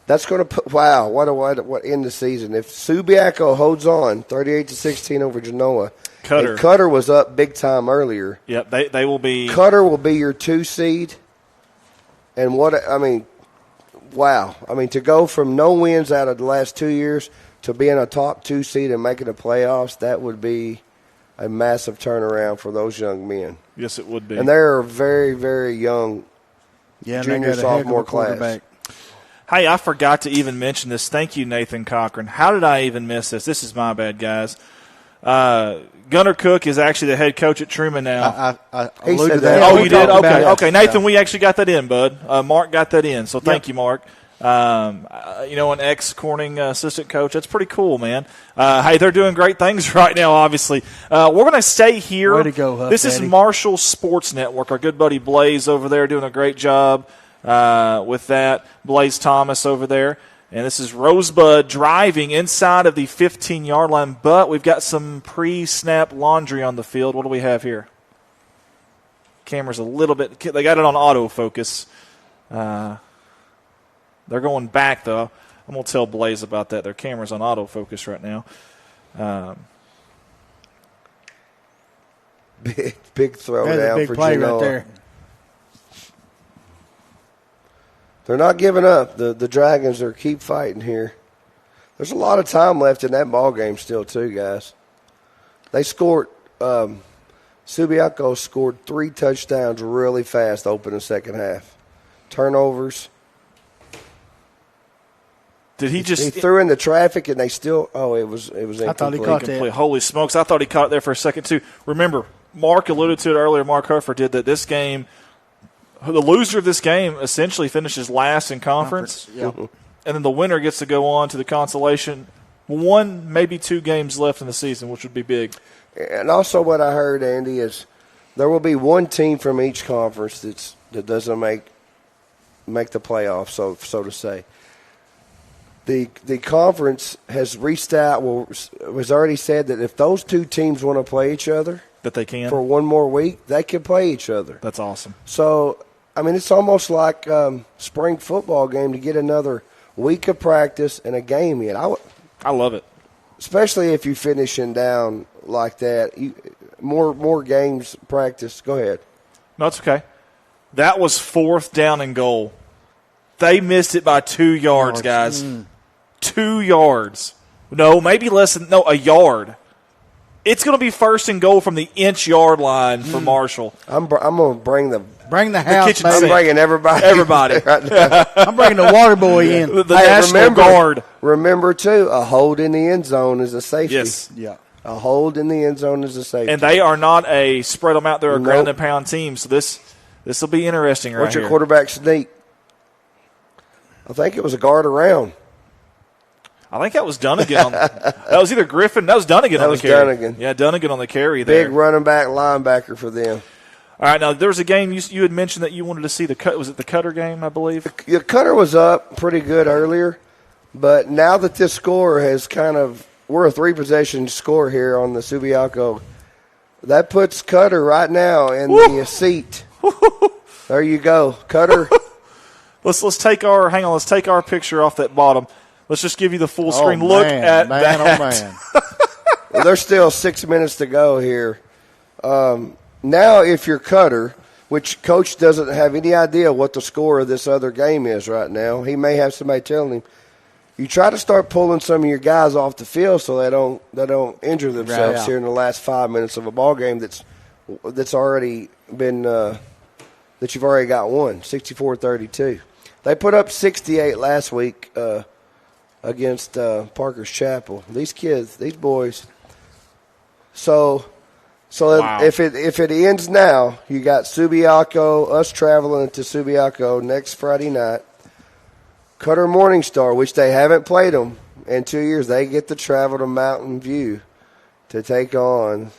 That's going to put what end the season if Subiaco holds on 38-16 over Genoa. Cutter was up big time earlier. Yep, they will be. Cutter will be your 2 seed. And wow! I mean, to go from no wins out of the last 2 years to being a top 2 seed and making the playoffs, that would be a massive turnaround for those young men. Yes, it would be. And they're very, very young junior, sophomore class. Hey, I forgot to even mention this. Thank you, Nathan Cochran. How did I even miss this? This is my bad, guys. Gunnar Cook is actually the head coach at Truman now. I alluded to that. Oh, you did? Okay, Nathan, we actually got that in, bud. Mark got that in, so thank you, Mark. An ex-Corning assistant coach. That's pretty cool, man. Hey, they're doing great things right now, obviously. We're going to stay here. Way to go, Huff This Daddy. is Marshall Sports Network. Our good buddy Blaze over there doing a great job with that. Blaze Thomas over there. And this is Rosebud driving inside of the 15-yard line, but we've got some pre-snap laundry on the field. What do we have here? Camera's a little bit – they got it on autofocus. They're going back, though. I'm going to tell Blaze about that. Their camera's on autofocus right now. Big throw down big for play Genoa. right there. They're not giving up. The Dragons are keep fighting here. There's a lot of time left in that ball game still, too, guys. They scored Subiaco scored 3 touchdowns really fast open the second half. Turnovers. Did he just? He threw in the traffic, and they still. Oh, it was incomplete. I thought he caught that. Holy smokes! I thought he caught it there for a second too. Remember, Mark alluded to it earlier. Mark Herford did that. This game, the loser of this game essentially finishes last in conference. Yeah. And then the winner gets to go on to the consolation. 1, maybe 2 games left in the season, which would be big. And also what I heard, Andy, is there will be one team from each conference that doesn't make the playoffs, so to say. The conference has reached out, was already said that if those 2 teams want to play each other, that they can for one more week, they can play each other. That's awesome. So, I mean, it's almost like spring football game to get another week of practice and a game in. I love it, especially if you're finishing down like that. More games practice. Go ahead. No, it's okay. That was 4th down and goal. They missed it by 2 yards, guys. 2 yards. No, maybe less than a yard. It's going to be 1st and goal from the inch-yard line for Marshall. I'm going to bring the house. Kitchen baby. I'm bringing everybody. I'm bringing the water boy in. The National Guard. Remember, too, a hold in the end zone is a safety. Yes. Yeah. A hold in the end zone is a safety. And they are not a spread them out there, a ground and pound team. So this will be interesting right What's your here. quarterback sneak? I think it was a guard around. I think that was Dunnigan. That was either Griffin. That was Dunnigan on the carry. Dunnigan. Yeah, Dunnigan on the carry there. Big running back, linebacker for them. All right, now there was a game you had mentioned that you wanted to see. Was it the Cutter game, I believe? The Cutter was up pretty good earlier, but now that this score has we're a 3-possession score here on the Subiaco, that puts Cutter right now in the seat. There you go, Cutter. Let's take our picture off that bottom. Let's just give you the full screen look at that. Oh, man. Well, there's still 6 minutes to go here. Now, if you're Cutter, which Coach doesn't have any idea what the score of this other game is right now, he may have somebody telling him, you try to start pulling some of your guys off the field so they don't injure themselves here in the last 5 minutes of a ball game that's already been that you've already got won, 64-32. They put up 68 last week against Parker's Chapel. These kids, these boys. So wow. if it ends now, you got Subiaco, us traveling to Subiaco next Friday night. Cutter Morningstar, which they haven't played them in 2 years, they get to travel to Mountain View to take on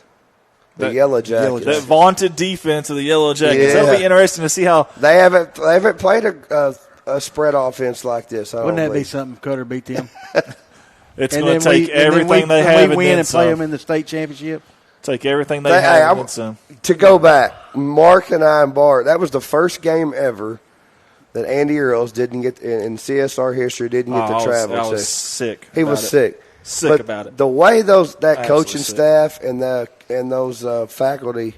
the Yellow Jackets. That vaunted defense of the Yellow Jackets. Yeah. That'll be interesting to see how they haven't played a spread offense like this. Wouldn't that be something? Cutter beat them. It's going to take everything they have and win and some. play them in the state championship. Take everything they have and some. To go back, Mark and I and Bart, that was the first game ever that Andy Earls didn't get in CSR history. Didn't get to travel. I was sick. He was sick. Sick about it. The way that coaching staff and those faculty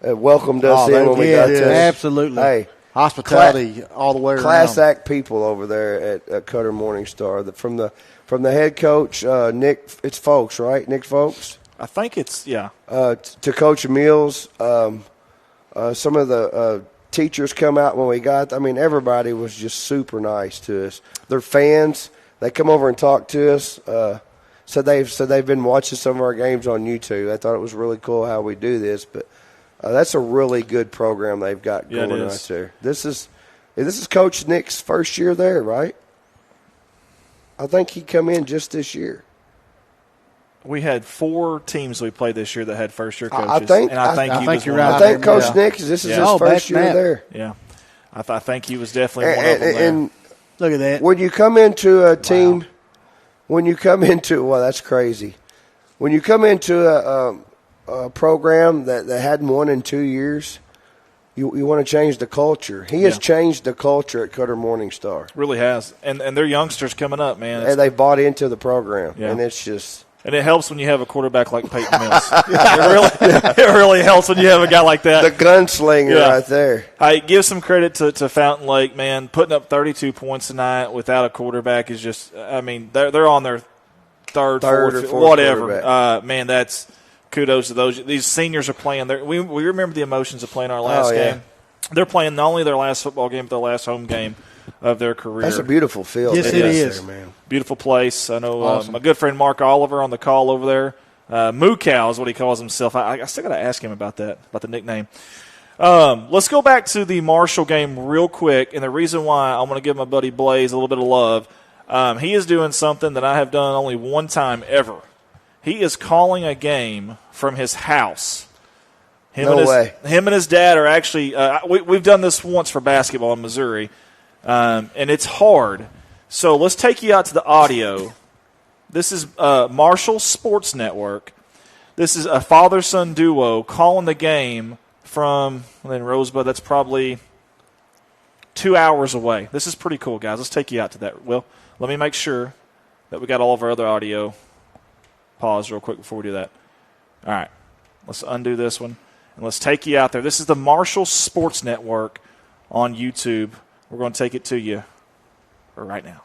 welcomed us in when we got to absolutely. Hey, hospitality all the way around. Class act people over there at Cutter Morningstar. From the head coach Nick, it's Folks, right? Nick Folks. I think it's to Coach Mills, some of the teachers come out when we got. I mean, everybody was just super nice to us. They're fans. They come over and talk to us. Said they've been watching some of our games on YouTube. I thought it was really cool how we do this, but that's a really good program they've got going right there. This is Coach Nick's first year there, right? I think he come in just this year. We had 4 teams we played this year that had first-year coaches. I think you're right. I think Coach Nick, this is his first year there. Yeah, I think he was definitely one of them there. And look at that. When you come into a team, that's crazy. When you come into a program that hadn't won in 2 years, you want to change the culture. He has changed the culture at Cutter Morningstar. Really has. And their youngsters coming up, man. And they bought into the program. Yeah. And it's just – and it helps when you have a quarterback like Peyton Mills. It really helps when you have a guy like that. The gunslinger right there. I give some credit to Fountain Lake, man. Putting up 32 points tonight without a quarterback is just – I mean, they're on their third or fourth whatever. Man, that's – kudos to those. These seniors are playing. We remember the emotions of playing our last game. They're playing not only their last football game, but their last home game of their career. That's a beautiful field. Yes, it is. There, man. Beautiful place. I know awesome. My good friend Mark Oliver on the call over there. Moo Cow is what he calls himself. I still got to ask him about that, about the nickname. Let's go back to the Marshall game real quick, and the reason why I want to give my buddy Blaze a little bit of love. He is doing something that I have done only one time ever. He is calling a game from his house. Him and his dad are actually we've done this once for basketball in Missouri, and it's hard. So let's take you out to the audio. This is Marshall Sports Network. This is a father-son duo calling the game from Rosebud. That's probably 2 hours away. This is pretty cool, guys. Let's take you out to that. Well, let me make sure that we got all of our other audio. Pause real quick before we do that. All right. Let's undo this one, and let's take you out there. This is the Marshall Sports Network on YouTube. We're going to take it to you right now.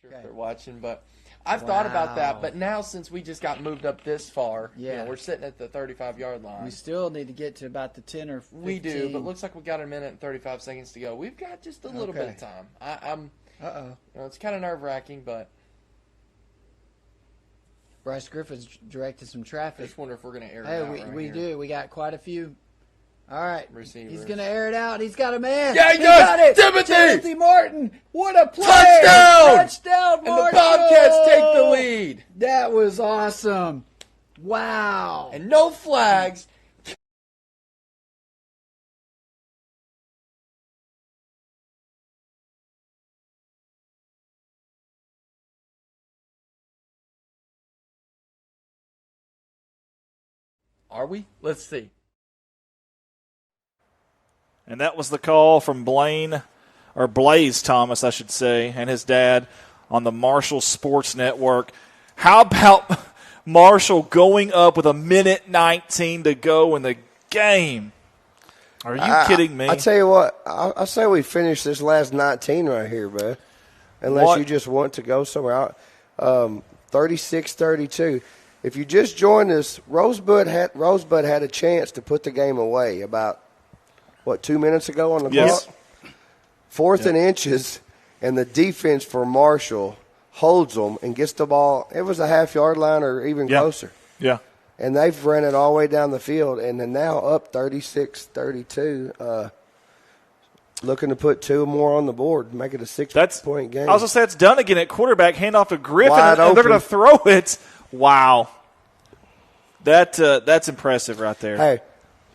Sure if they're watching, but I've thought about that. But now, since we just got moved up this far, we're sitting at the 35-yard line. We still need to get to about the 10 or 15. We do, but looks like we got a minute and 35 seconds to go. We've got just a little bit of time. It's kind of nerve-wracking, but Bryce Griffin's directed some traffic. I just wonder if we're going to air it out. We do. We got quite a few. All right. Receivers. He's going to air it out. He's got a man. Yeah, he does. Got it. Timothy Martin. What a play. Touchdown, Martin. And the Bobcats take the lead. That was awesome. Wow. And no flags. Are we? Let's see. And that was the call from Blaze Thomas, I should say, and his dad on the Marshall Sports Network. How about Marshall going up with 1:19 to go in the game? Are you kidding me? I tell you what, I say we finish this last 19 right here, man. Unless you just want to go somewhere out. 36-32. If you just joined us, Rosebud had a chance to put the game away about, 2 minutes ago on the clock? Fourth and inches, and the defense for Marshall holds them and gets the ball. It was a half-yard line or even closer. Yeah. And they've run it all the way down the field, and they're now up 36-32, looking to put two more on the board, make it a 6-point game. I was going to say it's done again at quarterback, hand off to Griffin, and they're going to throw it. Wow. That's impressive right there. Hey,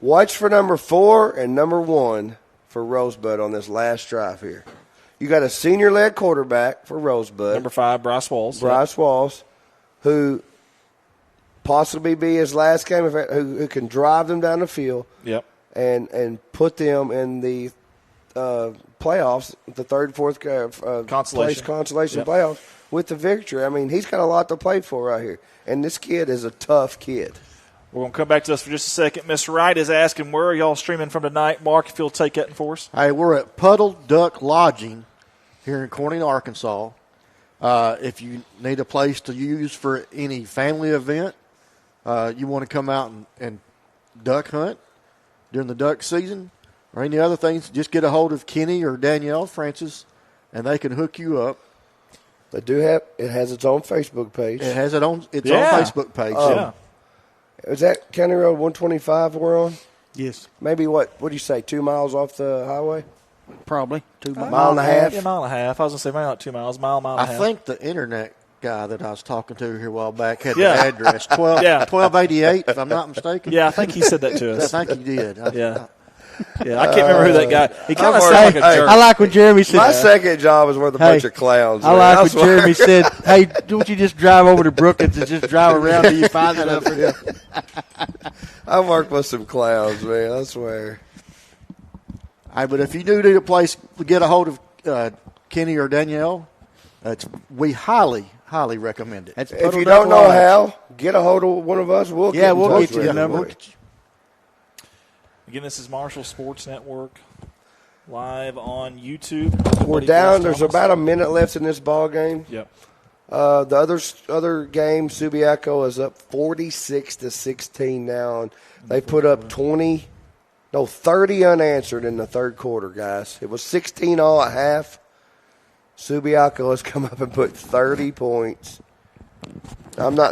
watch for number 4 and number 1 for Rosebud on this last drive here. You got a senior-led quarterback for Rosebud. Number 5, Bryce Walls. Walls, who possibly be his last game, who can drive them down the field. Yep. And put them in the playoffs, the third, fourth consolation playoffs with the victory. I mean, he's got a lot to play for right here. And this kid is a tough kid. We're going to come back to us for just a second. Miss Wright is asking, where are y'all streaming from tonight? Mark, if you'll take that for us. Hey, we're at Puddle Duck Lodging here in Corning, Arkansas. If you need a place to use for any family event, you want to come out and duck hunt during the duck season or any other things, just get a hold of Kenny or Danielle Francis, and they can hook you up. They do have – it has its own Facebook page. It has its own Facebook page. Is that County Road 125 we're on? Yes. Maybe what do you say, 2 miles off the highway? Probably 2 miles. Mile and a half? Yeah, mile and a half. I was going to say maybe not 2 miles, mile and a half. I think the internet guy that I was talking to here a while back had the address, 1288, if I'm not mistaken. Yeah, I think he said that to us. I think he did. Yeah, I can't remember who that guy. He kind of sounded like a jerk. I like what Jeremy said. My second job was with a bunch of clowns. I like what Jeremy said. Hey, don't you just drive over to Brookings and just drive around till you find that up for you? I worked with some clowns, man. I swear. Hey, but if you do need a place to get a hold of Kenny or Danielle, we highly recommend it. If you don't know how, get a hold of one of us. We'll get you the number. Again, this is Marshall Sports Network live on YouTube. We're down. There's about a minute left in this ball game. Yep. The other game, Subiaco is up 46-16 now, and they put up 30 unanswered in the third quarter, guys. It was 16 all at half. Subiaco has come up and put 30 points.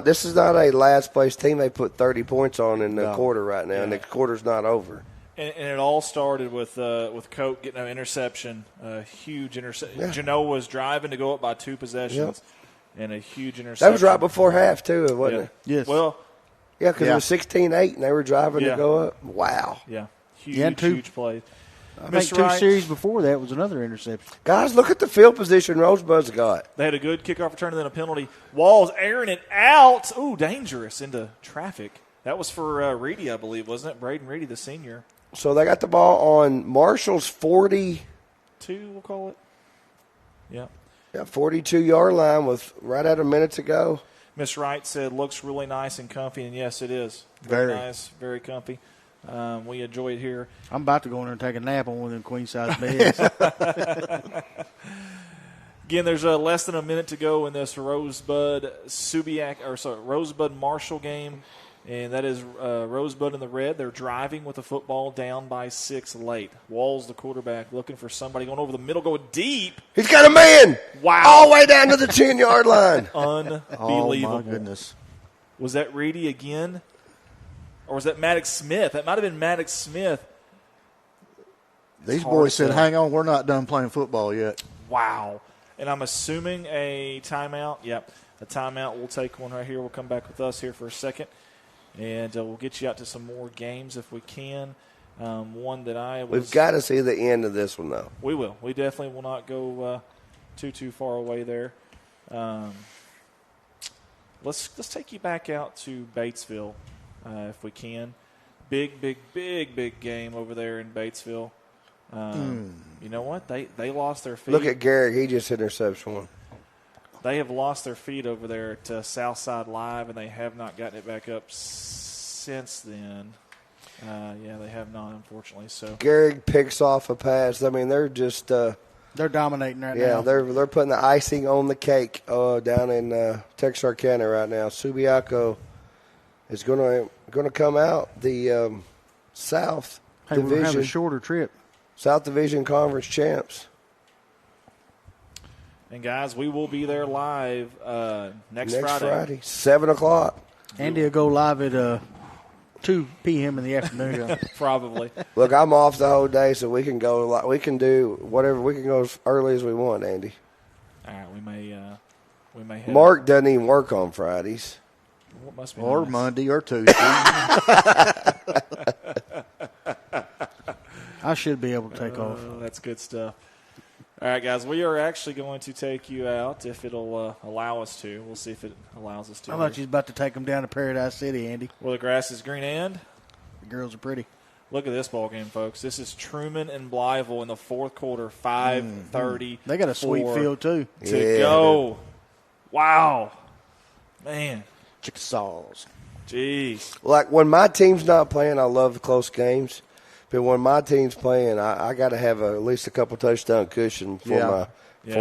This is not a last place team. They put 30 points on in the quarter right now, and the quarter's not over. And it all started with Coke getting an interception, a huge interception. Yeah. Genoa was driving to go up by 2 possessions, and a huge interception. That was right before half, too, wasn't it? Yes. Well, yeah, because it was 16-8, and they were driving to go up. Wow. Yeah, huge play. I think 2 series before that was another interception. Guys, look at the field position Rosebud's got. They had a good kickoff return and then a penalty. Walls airing it out. Ooh, dangerous into traffic. That was for Reedy, I believe, wasn't it? Braden Reedy, the senior. So they got the ball on Marshall's 42, we'll call it. Yeah. Yeah, 42-yard line with right at a minute to go. Miss Wright said, looks really nice and comfy, and yes, it is. Very nice, very comfy. We enjoy it here. I'm about to go in there and take a nap on one of them queen-size beds. Again, there's less than a minute to go in this Rosebud Marshall game, and that is Rosebud in the red. They're driving with the football down by 6 late. Walls, the quarterback, looking for somebody going over the middle, going deep. He's got a man. Wow. All the way down to the 10-yard line. Unbelievable. Oh, my goodness. Was that Reedy again? Or was that Maddox Smith? That might have been Maddox Smith. These boys said, hang on, we're not done playing football yet. Wow. And I'm assuming a timeout. Yep, a timeout. We'll take one right here. We'll come back with us here for a second. And we'll get you out to some more games if we can. One that We've got to see the end of this one, though. We will. We definitely will not go too far away there. Let's take you back out to Batesville. If we can. Big game over there in Batesville. You know what? They lost their feet. Look at Garrick. He just hit interception one. They have lost their feet over there at Southside Live, and they have not gotten it back up since then. They have not, unfortunately. So Garrick picks off a pass. I mean, they're just they're dominating right now. Yeah, they're putting the icing on the cake down in Texarkana right now. Subiaco is going to come out the South Division. We're going to have a shorter trip. South Division Conference champs. And, guys, we will be there live next Friday, 7 o'clock. Andy will go live at 2 p.m. in the afternoon. Probably. Look, I'm off the whole day, so we can go. We can do whatever. We can go as early as we want, Andy. All right, we may. Mark doesn't even work on Fridays. Must be or nice. Monday or Tuesday. I should be able to take off. That's good stuff. All right, guys, we are actually going to take you out if it'll allow us to. We'll see if it allows us to. I thought you was about to take them down to Paradise City, Andy. Well, the grass is green and the girls are pretty. Look at this ball game, folks. This is Truman and Blytheville in the fourth quarter, 5:30. They got a sweet field, too. To go. Wow. Man. Chickasaws. Jeez. Like, when my team's not playing, I love close games. But when my team's playing, I got to have at least a couple touchdown cushion for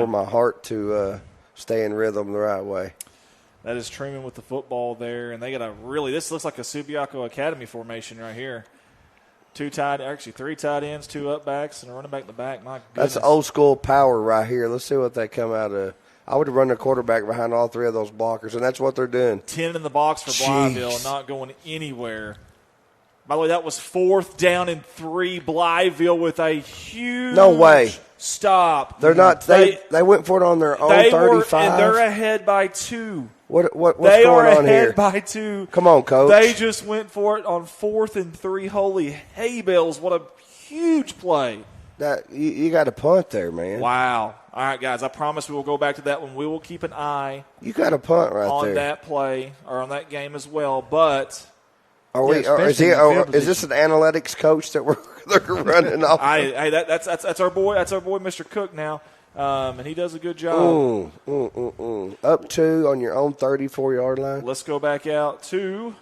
my heart to stay in rhythm the right way. That is Truman with the football there, and they got this looks like a Subiaco Academy formation right here. 3 tight ends, 2 up backs, and a running back in the back. My goodness. That's old school power right here. Let's see what they come out of. I would run the quarterback behind all 3 of those blockers, and that's what they're doing. 10 in the box for Blytheville, not going anywhere. By the way, that was 4th down and 3. Blytheville with a huge stop. They're not. They went for it on their own 35. And they're ahead by 2. What's going on here? They are ahead by 2. Come on, Coach. They just went for it on 4th and 3. Holy hay bales! What a huge play! That you got to punt there, man. Wow. All right, guys. I promise we will go back to that one. We will keep an eye. You got to punt right on there that play or on that game as well. But is this an analytics coach that they're running off? Hey, that's our boy. That's our boy, Mr. Cook now, and he does a good job. Up 2 on your own 34-yard line. Let's go back out to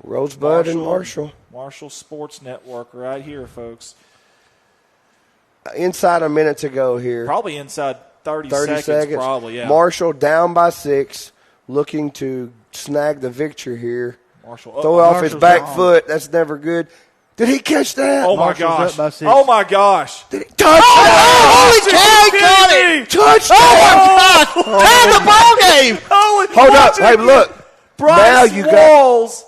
Rosebud and Marshall. Marshall Sports Network right here, folks. Inside a minute to go here. Probably inside 30 seconds. Probably, yeah. Marshall down by 6, looking to snag the victory here. Marshall throw off his back foot. That's never good. Did he catch that? Oh, my gosh. Oh, my gosh. Did he touch that? Holy cow, he caught it. Touchdown. Oh, my gosh. Tie the ball game. Hold up. Hey, look. Bryce now you Walls.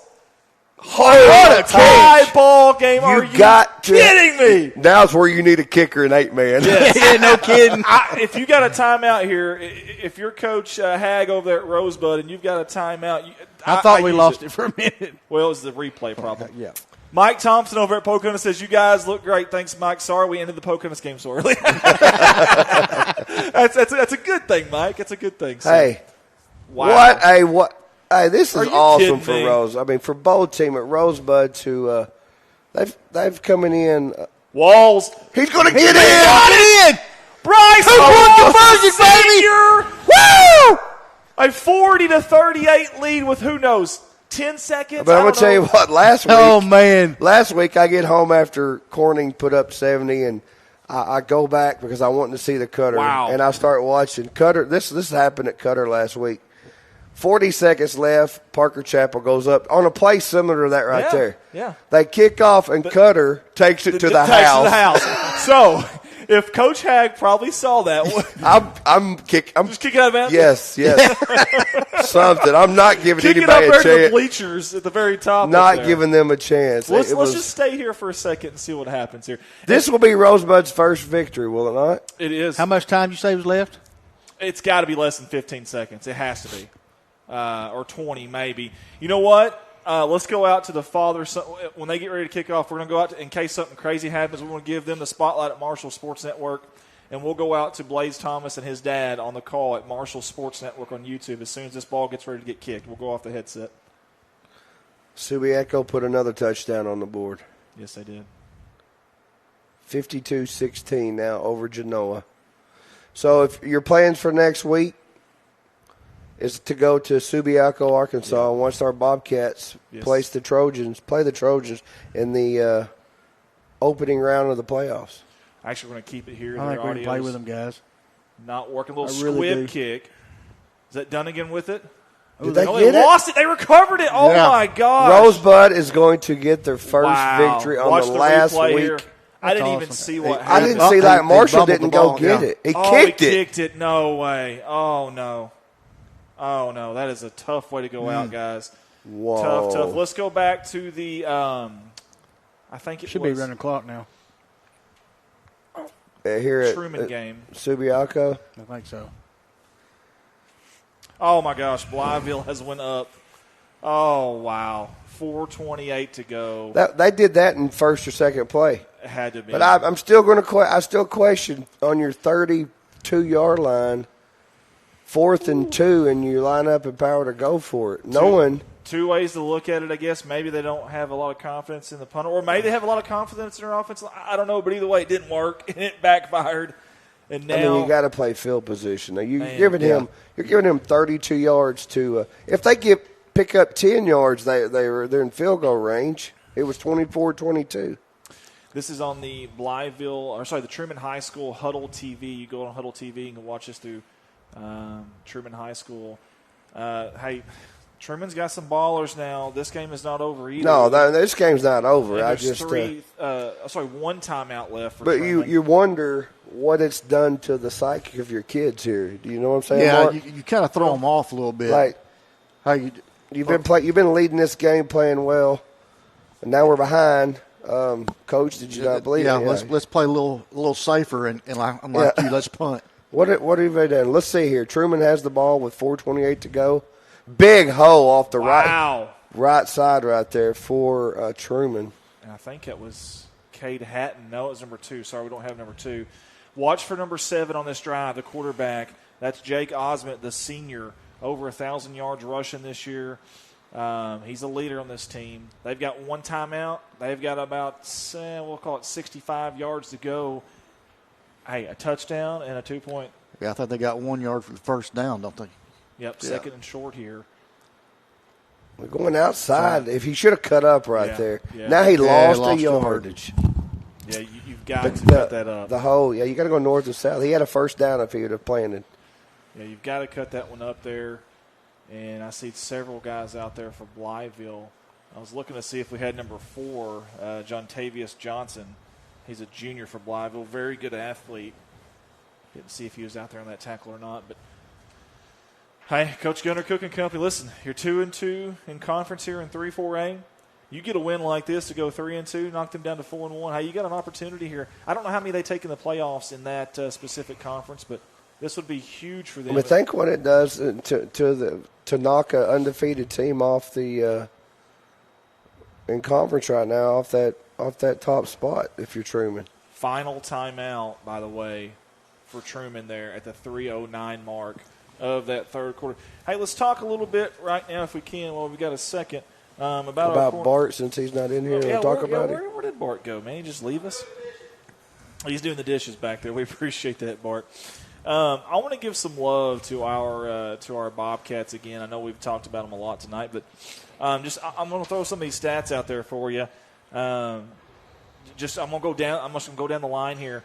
What a tie ball game. Are you kidding me? Now's where you need a kicker in 8-man. Yes. Yeah, no kidding. If you got a timeout here, if you're Coach Hag over there at Rosebud and you've got a timeout, I thought we lost it for a minute. Well, it was the replay problem. Yeah. Mike Thompson over at Pocahontas says, you guys look great. Thanks, Mike. Sorry we ended the Pocahontas game so early. That's a good thing, Mike. It's a good thing. So. Hey. Wow. Hey, this is awesome for Rose. I mean, for both team at Rosebud to they've coming in. Walls. He's going to get in. Got in. Bryce Walls, baby. Woo! A 40-38 lead with who knows 10 seconds. But I'm going to tell you what. Last week. Oh man. Last week I get home after Corning put up 70 and. I go back because I wanted to see the Cutter, and I start watching Cutter. This happened at Cutter last week. 40 seconds left. Parker Chapel goes up on a play similar to that right there. Yeah. They kick off, and Cutter takes it to the house. So, if Coach Hag probably saw that, I'm just kicking out of bounds. Yes. Something. I'm not giving kicking anybody up a chance. The bleachers at the very top. Not giving them a chance. Let's just stay here for a second and see what happens here. This will be Rosebud's first victory, will it not? It is. How much time did you say was left? It's got to be less than 15 seconds. It has to be. Or 20 maybe. You know what? Let's go out to the father. When they get ready to kick off, we're going to go out in case something crazy happens. We're going to give them the spotlight at Marshall Sports Network, and we'll go out to Blaze Thomas and his dad on the call at Marshall Sports Network on YouTube as soon as this ball gets ready to get kicked. We'll go off the headset. Subiaco put another touchdown on the board. Yes, they did. 52-16 now over Genoa. So if your plans for next week is to go to Subiaco, Arkansas, and watch our Bobcats play the Trojans in the opening round of the playoffs. Actually, we're going to keep it here. I think we can play with them, guys. Not working. A little squib kick. Is that Dunnigan with it? Did they get it? Lost it. They recovered it. Oh, my gosh. Rosebud is going to get their first victory on Watch the last week. Here. I didn't even see what happened. I didn't see that. Marshall didn't go get it. He kicked it. No way. Oh, no. Oh, no. That is a tough way to go out, guys. Whoa. Tough. Let's go back to the I think it should be running the clock now. Here Truman game. Subiaco? I think so. Oh, my gosh. Blytheville has went up. Oh, wow. 4:28 to go. They did that in first or second play. It had to be. But I'm still going to I still question on your 32-yard line, 4th and 2, and you line up and power to go for it. Two ways to look at it, I guess. Maybe they don't have a lot of confidence in the punter, or maybe they have a lot of confidence in their offense. I don't know, but either way, it didn't work, and it backfired. And now, you got to play field position. Now you're giving him 32 yards to. If they pick up 10 yards, they're in field goal range. It was 24-22. This is on the the Truman High School Huddle TV. You go on Huddle TV and can watch this through Truman High School. Hey, Truman's got some ballers now. This game is not over either. No, this game's not over. And there's one timeout left for Truman. But you wonder what it's done to the psyche of your kids here. Do you know what I'm saying? Yeah, Mark? you kind of throw them off a little bit. Like how you've been leading this game, playing well, and now we're behind. Coach, did you not believe it? Yeah, let's play a little safer, and I'm like you, let's punt. What have they done? Let's see here. Truman has the ball with 4:28 to go. Big hole off the right side right there for Truman. And I think it was Cade Hatton. No, it was number 2. Sorry, we don't have number 2. Watch for number 7 on this drive, the quarterback. That's Jake Osment, the senior, over 1,000 yards rushing this year. He's a leader on this team. They've got one timeout. They've got about, we'll call it 65 yards to go. Hey, a touchdown and a 2-point. Yeah, I thought they got 1 yard for the first down, don't they? Yep, second and short here. We're going outside. If he should have cut up there. Yeah. Now he lost a yardage. Yeah, you've got to cut that up. The hole, you got to go north and south. He had a first down if he would have planted. Yeah, you've got to cut that one up there. And I see several guys out there for Blytheville. I was looking to see if we had number 4, John Tavius Johnson. He's a junior for Blytheville. Very good athlete. Didn't see if he was out there on that tackle or not. But Hey, Coach Gunner Cook and Company, listen, you're 2-2 in conference here in 3-4A. You get a win like this to go 3-2, knock them down to 4-1. Hey, you got an opportunity here. I don't know how many they take in the playoffs in that specific conference, but this would be huge for them. I mean, think what it does to knock an undefeated team off the in conference right now off that top spot. If you're Truman, final timeout, by the way, for Truman there at the 3:09 mark of that third quarter. Hey, let's talk a little bit right now, if we can. Well, we've got a second. About Bart, since he's not in here. We'll talk about it. Where did Bart go, man? He just leave us? He's doing the dishes back there. We appreciate that, Bart. I want to give some love to our Bobcats again. I know we've talked about them a lot tonight, but I'm going to throw some of these stats out there for you. I'm going to go down. I'm just going to go down the line here.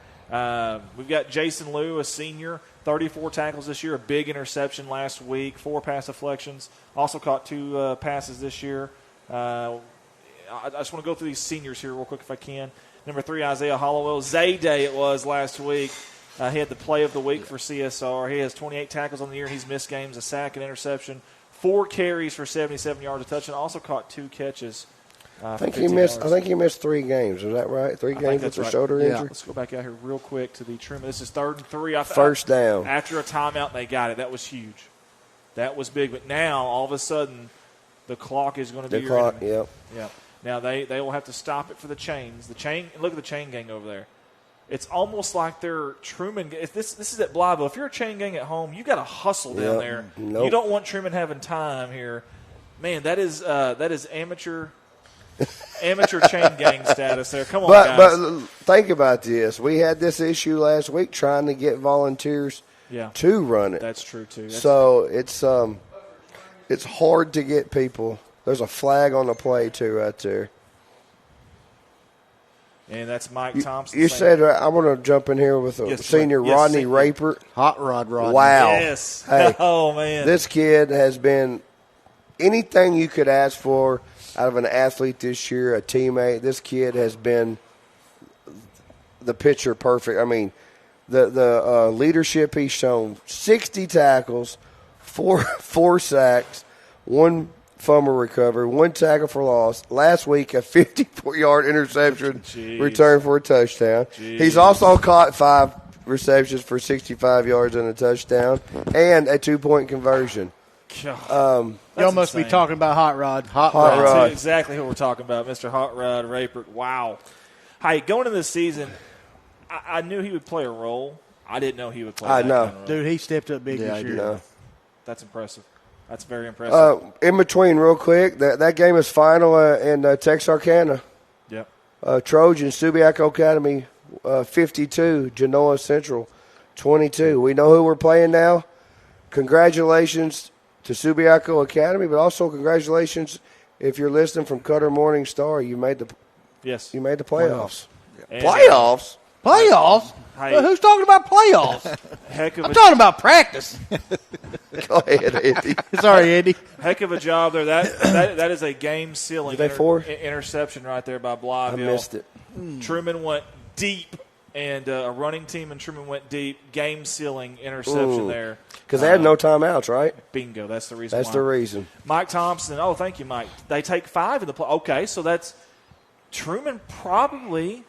We've got Jason Liu, a senior, 34 tackles this year, a big interception last week, 4 pass deflections. Also caught 2 passes this year. I just want to go through these seniors here real quick if I can. Number 3, Isaiah Hollowell. Zay-Day it was last week. He had the play of the week for CSR. He has 28 tackles on the year. He's missed games, a sack, an interception, 4 carries for 77 yards, a touchdown. Also caught 2 catches. I think he missed 3 games. Is that right? 3 games with a shoulder injury. Let's go back out here real quick to the Truman. This is 3rd and 3. First down. After a timeout, they got it. That was huge. That was big. But now, all of a sudden, the clock is going to be your enemy. Yep. Now, they will have to stop it for the chains. Look at the chain gang over there. It's almost like they're Truman. If this is at Blytheville. If you're a chain gang at home, you got to hustle down there. Nope. You don't want Truman having time here. Man, that is amateur chain gang status there. Come on, guys. But think about this. We had this issue last week trying to get volunteers to run it. That's true, too. It's hard to get people. There's a flag on the play, too, right there. And that's Mike Thompson. You said, I want to jump in here with a senior, Rodney Rapert. Hot Rod Rodney. Wow. Yes. Hey, oh, man. This kid has been anything you could ask for out of an athlete this year, a teammate. This kid has been the picture perfect. I mean, the leadership he's shown, 60 tackles, 4 sacks, 1 fumble recovery, 1 tackle for loss. Last week, a 54-yard interception return for a touchdown. He's also caught 5 receptions for 65 yards and a touchdown and a 2-point conversion. Y'all must be talking about Hot Rod. Hot Rod. That's exactly who we're talking about, Mr. Hot Rod Rapert. Wow. Hey, going into this season, I knew he would play a role. I didn't know he would play that kind of role. Dude, he stepped up big this year. That's impressive. That's very impressive. In between, real quick, that game is final in Texarkana. Yep. Trojan, Subiaco Academy, 52, Genoa Central, 22. We know who we're playing now. Congratulations to Subiaco Academy, but also congratulations if you're listening from Cutter Morning Star. You made the playoffs. Playoffs? Playoffs? Hey. Who's talking about playoffs? I'm talking about practice. Go ahead, Andy. Sorry, Andy. Heck of a job there. That is a game-sealing interception right there by Blytheville. I missed it. Truman went deep, and a running team and Truman went deep. Game-sealing interception there. Because they had no timeouts, right? Bingo. That's the reason. That's the reason. Mike Thompson. Oh, thank you, Mike. They take 5 in the play. Okay, so that's Truman probably.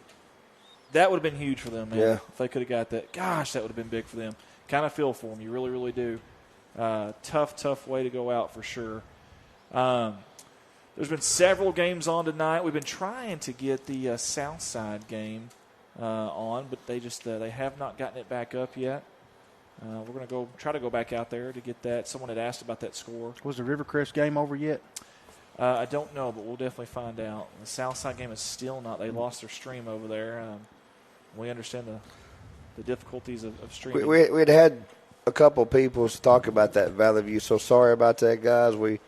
That would have been huge for them, man. Yeah. If they could have got that. Gosh, that would have been big for them. Kind of feel for them. You really, really do. Tough way to go out for sure. There's been several games on tonight. We've been trying to get the Southside game on, but they have not gotten it back up yet. We're going to try to go back out there to get that. Someone had asked about that score. Was the Rivercrest game over yet? I don't know, but we'll definitely find out. The Southside game is still not. They lost their stream over there. We understand the difficulties of streaming. We'd had a couple people talk about that Valley View, so sorry about that, guys. We've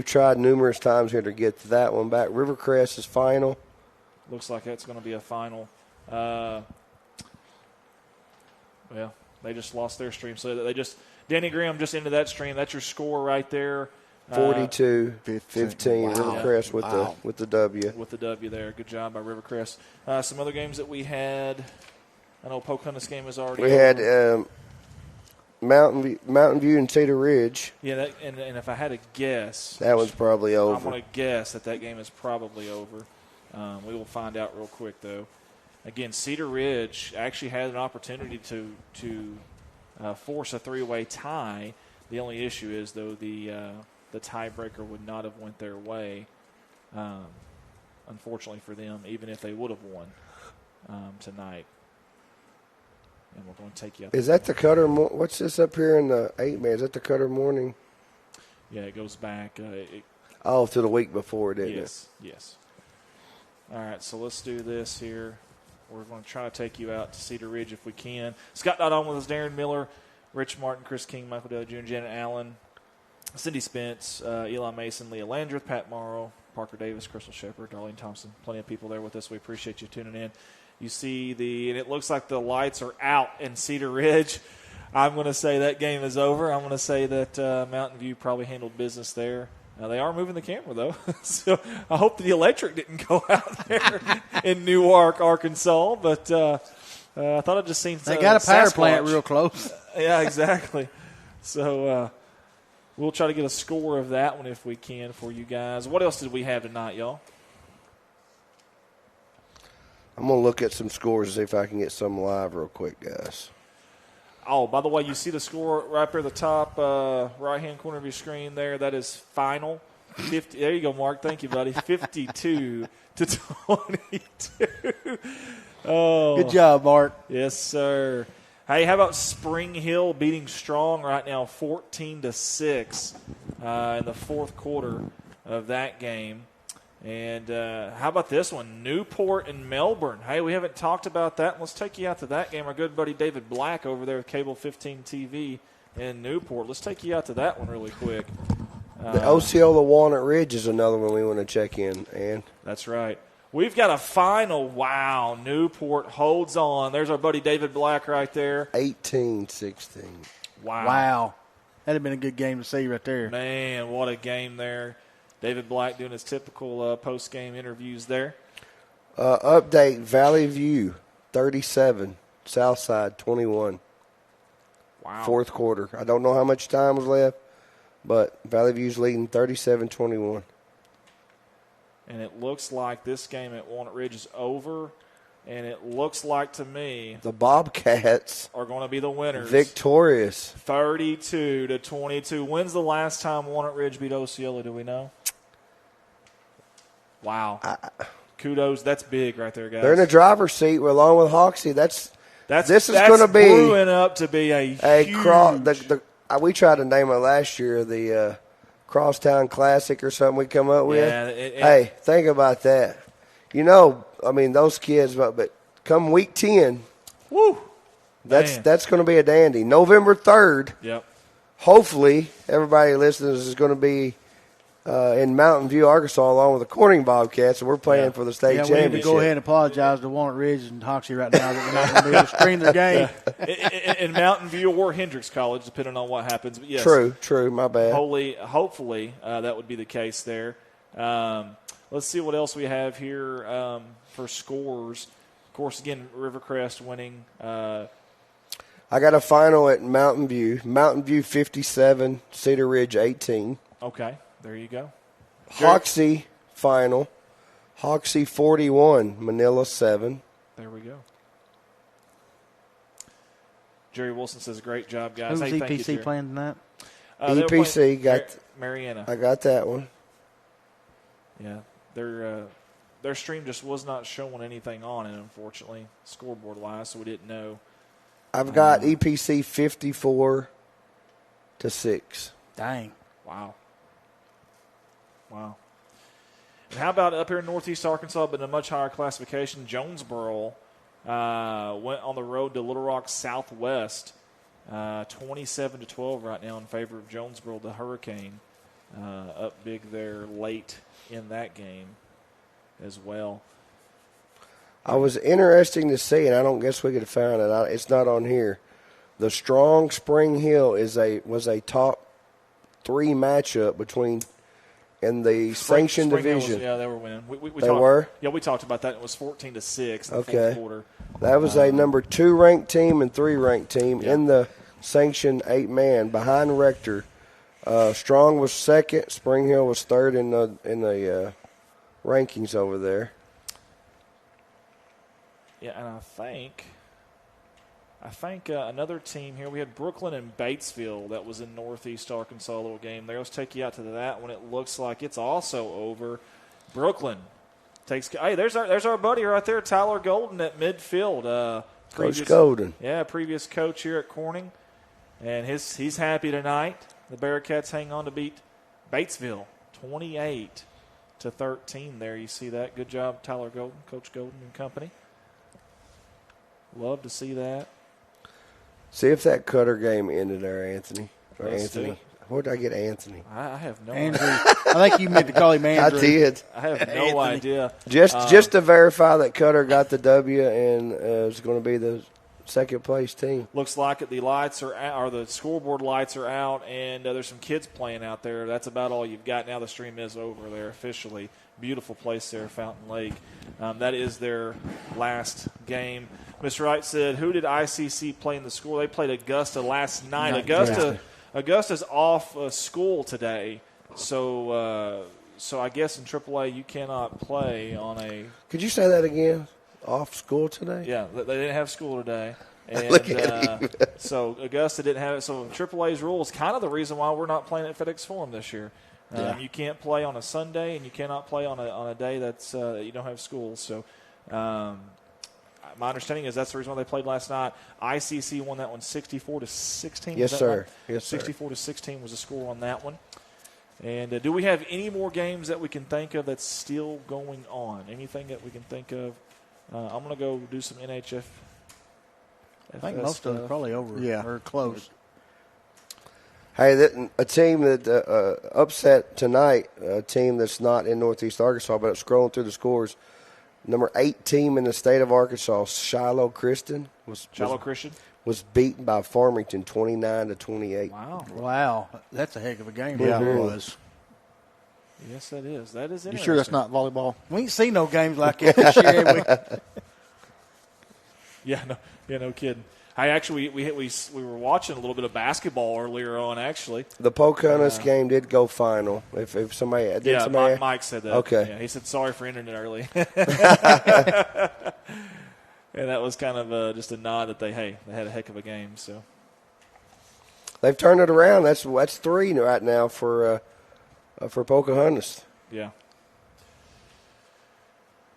tried numerous times here to get that one back. Rivercrest is final. Looks like that's going to be a final. Well, they just lost their stream. So Danny Graham just into that stream. That's your score right there. 42-15, Rivercrest with the W. With the W there. Good job by Rivercrest. Some other games that we had. I know Pocahontas game is already We over. had Mountain View and Cedar Ridge. Yeah, and if I had to guess, that one's probably over. I'm going to guess that game is probably over. We will find out real quick, though. Again, Cedar Ridge actually had an opportunity to force a three-way tie. The only issue is, though, the tiebreaker would not have went their way, unfortunately for them, even if they would have won tonight. And we're going to take you out. Is that the Cutter? What's this up here in the 8-man? Is that the Cutter morning? Yeah, it goes back. To the week before, didn't it? Yes. All right, so let's do this here. We're going to try to take you out to Cedar Ridge if we can. Scott not on with us, Darren Miller, Rich Martin, Chris King, Michael Dale Jr., Janet Allen, Cindy Spence, Eli Mason, Leah Landreth, Pat Morrow, Parker Davis, Crystal Shepard, Darlene Thompson. Plenty of people there with us. We appreciate you tuning in. You see and it looks like the lights are out in Cedar Ridge. I'm going to say that game is over. I'm going to say that Mountain View probably handled business there. They are moving the camera, though. So I hope the electric didn't go out there in Newark, Arkansas. But I thought I'd just seen they got a power Sasquatch plant real close. Yeah, exactly. So we'll try to get a score of that one if we can for you guys. What else did we have tonight, y'all? I'm going to look at some scores and see if I can get some live real quick, guys. Oh, by the way, you see the score right there at the top right-hand corner of your screen there. That is final. 50. There you go, Mark. Thank you, buddy. 52-22. Oh, good job, Mark. Yes, sir. Hey, how about Spring Hill beating Strong right now 14-6 in the fourth quarter of that game? And how about this one? Newport and Melbourne. Hey, we haven't talked about that. Let's take you out to that game. Our good buddy David Black over there with Cable 15 TV in Newport. Let's take you out to that one really quick. The Osceola Walnut Ridge is another one we want to check in, and that's right. We've got a final. Wow, Newport holds on. There's our buddy David Black right there. 18-16. Wow. That'd have been a good game to see right there. Man, what a game there. David Black doing his typical post-game interviews there. Update, Valley View, 37, Southside, 21. Wow. Fourth quarter. I don't know how much time was left, but Valley View's leading 37-21. And it looks like this game at Walnut Ridge is over, and it looks like to me the Bobcats are going to be the winners. Victorious. 32-22. When's the last time Walnut Ridge beat Osceola, do we know? Wow. Kudos. That's big right there, guys. They're in the driver's seat along with Hoxie. This is going to be brewing up to be a huge. We tried to name it last year the Crosstown Classic or something we come up with. Yeah, hey, think about that. Those kids, but come week 10, woo, that's going to be a dandy. November 3rd, yep. Hopefully, everybody listening is going to be in Mountain View, Arkansas, along with the Corning Bobcats, and we're playing for the state championship. We need to go ahead and apologize to Walnut Ridge and Hoxie right now that we're not going to be able to screen their game. In Mountain View or Hendrix College, depending on what happens. But yes, true, my bad. Hopefully, that would be the case there. Let's see what else we have here for scores. Of course, again, Rivercrest winning. I got a final at Mountain View. Mountain View 57, Cedar Ridge 18. Okay, there you go. Hoxie final. Hoxie 41, Manila 7. There we go. Jerry Wilson says, great job, guys. Who's EPC playing tonight? EPC got Mariana. I got that one. Yeah, their stream just was not showing anything on it, unfortunately, scoreboard-wise, so we didn't know. I've got EPC 54-6. Dang. Wow. And how about up here in Northeast Arkansas, but in a much higher classification, Jonesboro went on the road to Little Rock Southwest, 27-12 right now in favor of Jonesboro, the Hurricane, up big there late in that game as well. I was interesting to see, and I don't guess we could have found it. It's not on here. The Strong Spring Hill was a top 3 matchup between in the sanctioned division. They were winning. They were? Yeah, we talked about that. It was 14-6 in the fourth quarter. That was a number 2 ranked team and 3 ranked team in the sanctioned 8-man behind Rector. Strong was second. Spring Hill was third in the rankings over there. Yeah, and I think another team here. We had Brooklyn and Batesville that was in Northeast Arkansas, a little game there. Let's take you out to that one. It looks like it's also over. Brooklyn takes. Hey, there's our buddy right there, Tyler Golden at midfield. Coach Golden. Yeah, previous coach here at Corning, and he's happy tonight. The Bearcats hang on to beat Batesville 28-13. There, you see that. Good job, Tyler Golden, Coach Golden and company. Love to see that. See if that Cutter game ended there, Anthony. Or Let's Anthony. Where did I get Anthony? I have no Andrew. idea. I think you meant to call him Andrew. I did. I have no idea. Just to verify that Cutter got the W and is going to be the second place team. Looks like it. The lights are out, or the scoreboard lights are out, and there's some kids playing out there. That's about all you've got. Now the stream is over there officially. Beautiful place there, Fountain Lake. That is their last game. Mr. Wright said, who did ICC play in the school? They played Augusta last night. Augusta's off school today, so I guess in AAA you cannot play on a. Could you say that again? Off school today? Yeah, they didn't have school today. And Look at you. So Augusta didn't have it. So AAA's rule is kind of the reason why we're not playing at FedEx Forum this year. You can't play on a Sunday, and you cannot play on a day that's you don't have school. So my understanding is that's the reason why they played last night. ICC won that one 64-16. Yes, sir. Right? Yes, sir. 64-16 was the score on that one. And do we have any more games that we can think of that's still going on? Anything that we can think of? I'm going to go do some NHF. I think most of it's probably over. Yeah. Or close. Hey, a team that upset tonight, a team that's not in Northeast Arkansas, but scrolling through the scores, number 8 team in the state of Arkansas, Shiloh Christian was beaten by Farmington 29-28. Wow. That's a heck of a game. Yeah, it was. Yes, that is. That is interesting. You sure that's not volleyball? We ain't seen no games like that this year, have we? No kidding. I actually we were watching a little bit of basketball earlier on. Actually, the Pocahontas game did go final. If somebody did, somebody Mike said that. Okay, yeah, he said sorry for ending it early, and that was kind of just a nod that they had a heck of a game. So they've turned it around. That's 3 right now for Pocahontas. Yeah.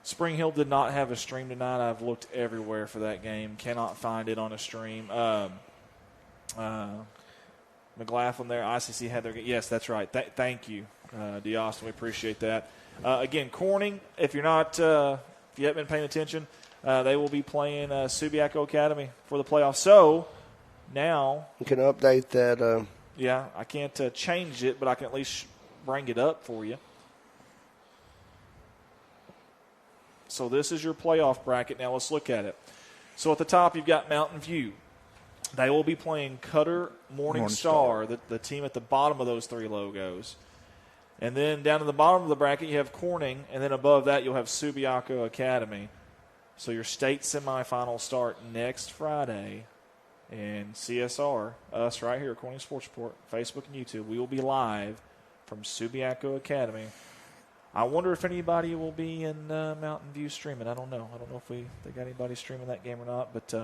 Spring Hill did not have a stream tonight. I've looked everywhere for that game. Cannot find it on a stream. McLaughlin there, ICC had their – yes, that's right. Thank you, DeAustin. We appreciate that. Again, Corning, if you haven't been paying attention, they will be playing Subiaco Academy for the playoffs. So now – you can update that. Yeah, I can't change it, but I can at least bring it up for you. So this is your playoff bracket. Now let's look at it. So at the top, you've got Mountain View. They will be playing Cutter Morning Star, the team at the bottom of those 3 logos. And then down to the bottom of the bracket, you have Corning, and then above that, you'll have Subiaco Academy. So your state semifinals start next Friday. And CSR, us right here, Corning Sports Report, Facebook and YouTube, we will be live from Subiaco Academy. I wonder if anybody will be in Mountain View streaming. I don't know. I don't know if they got anybody streaming that game or not. But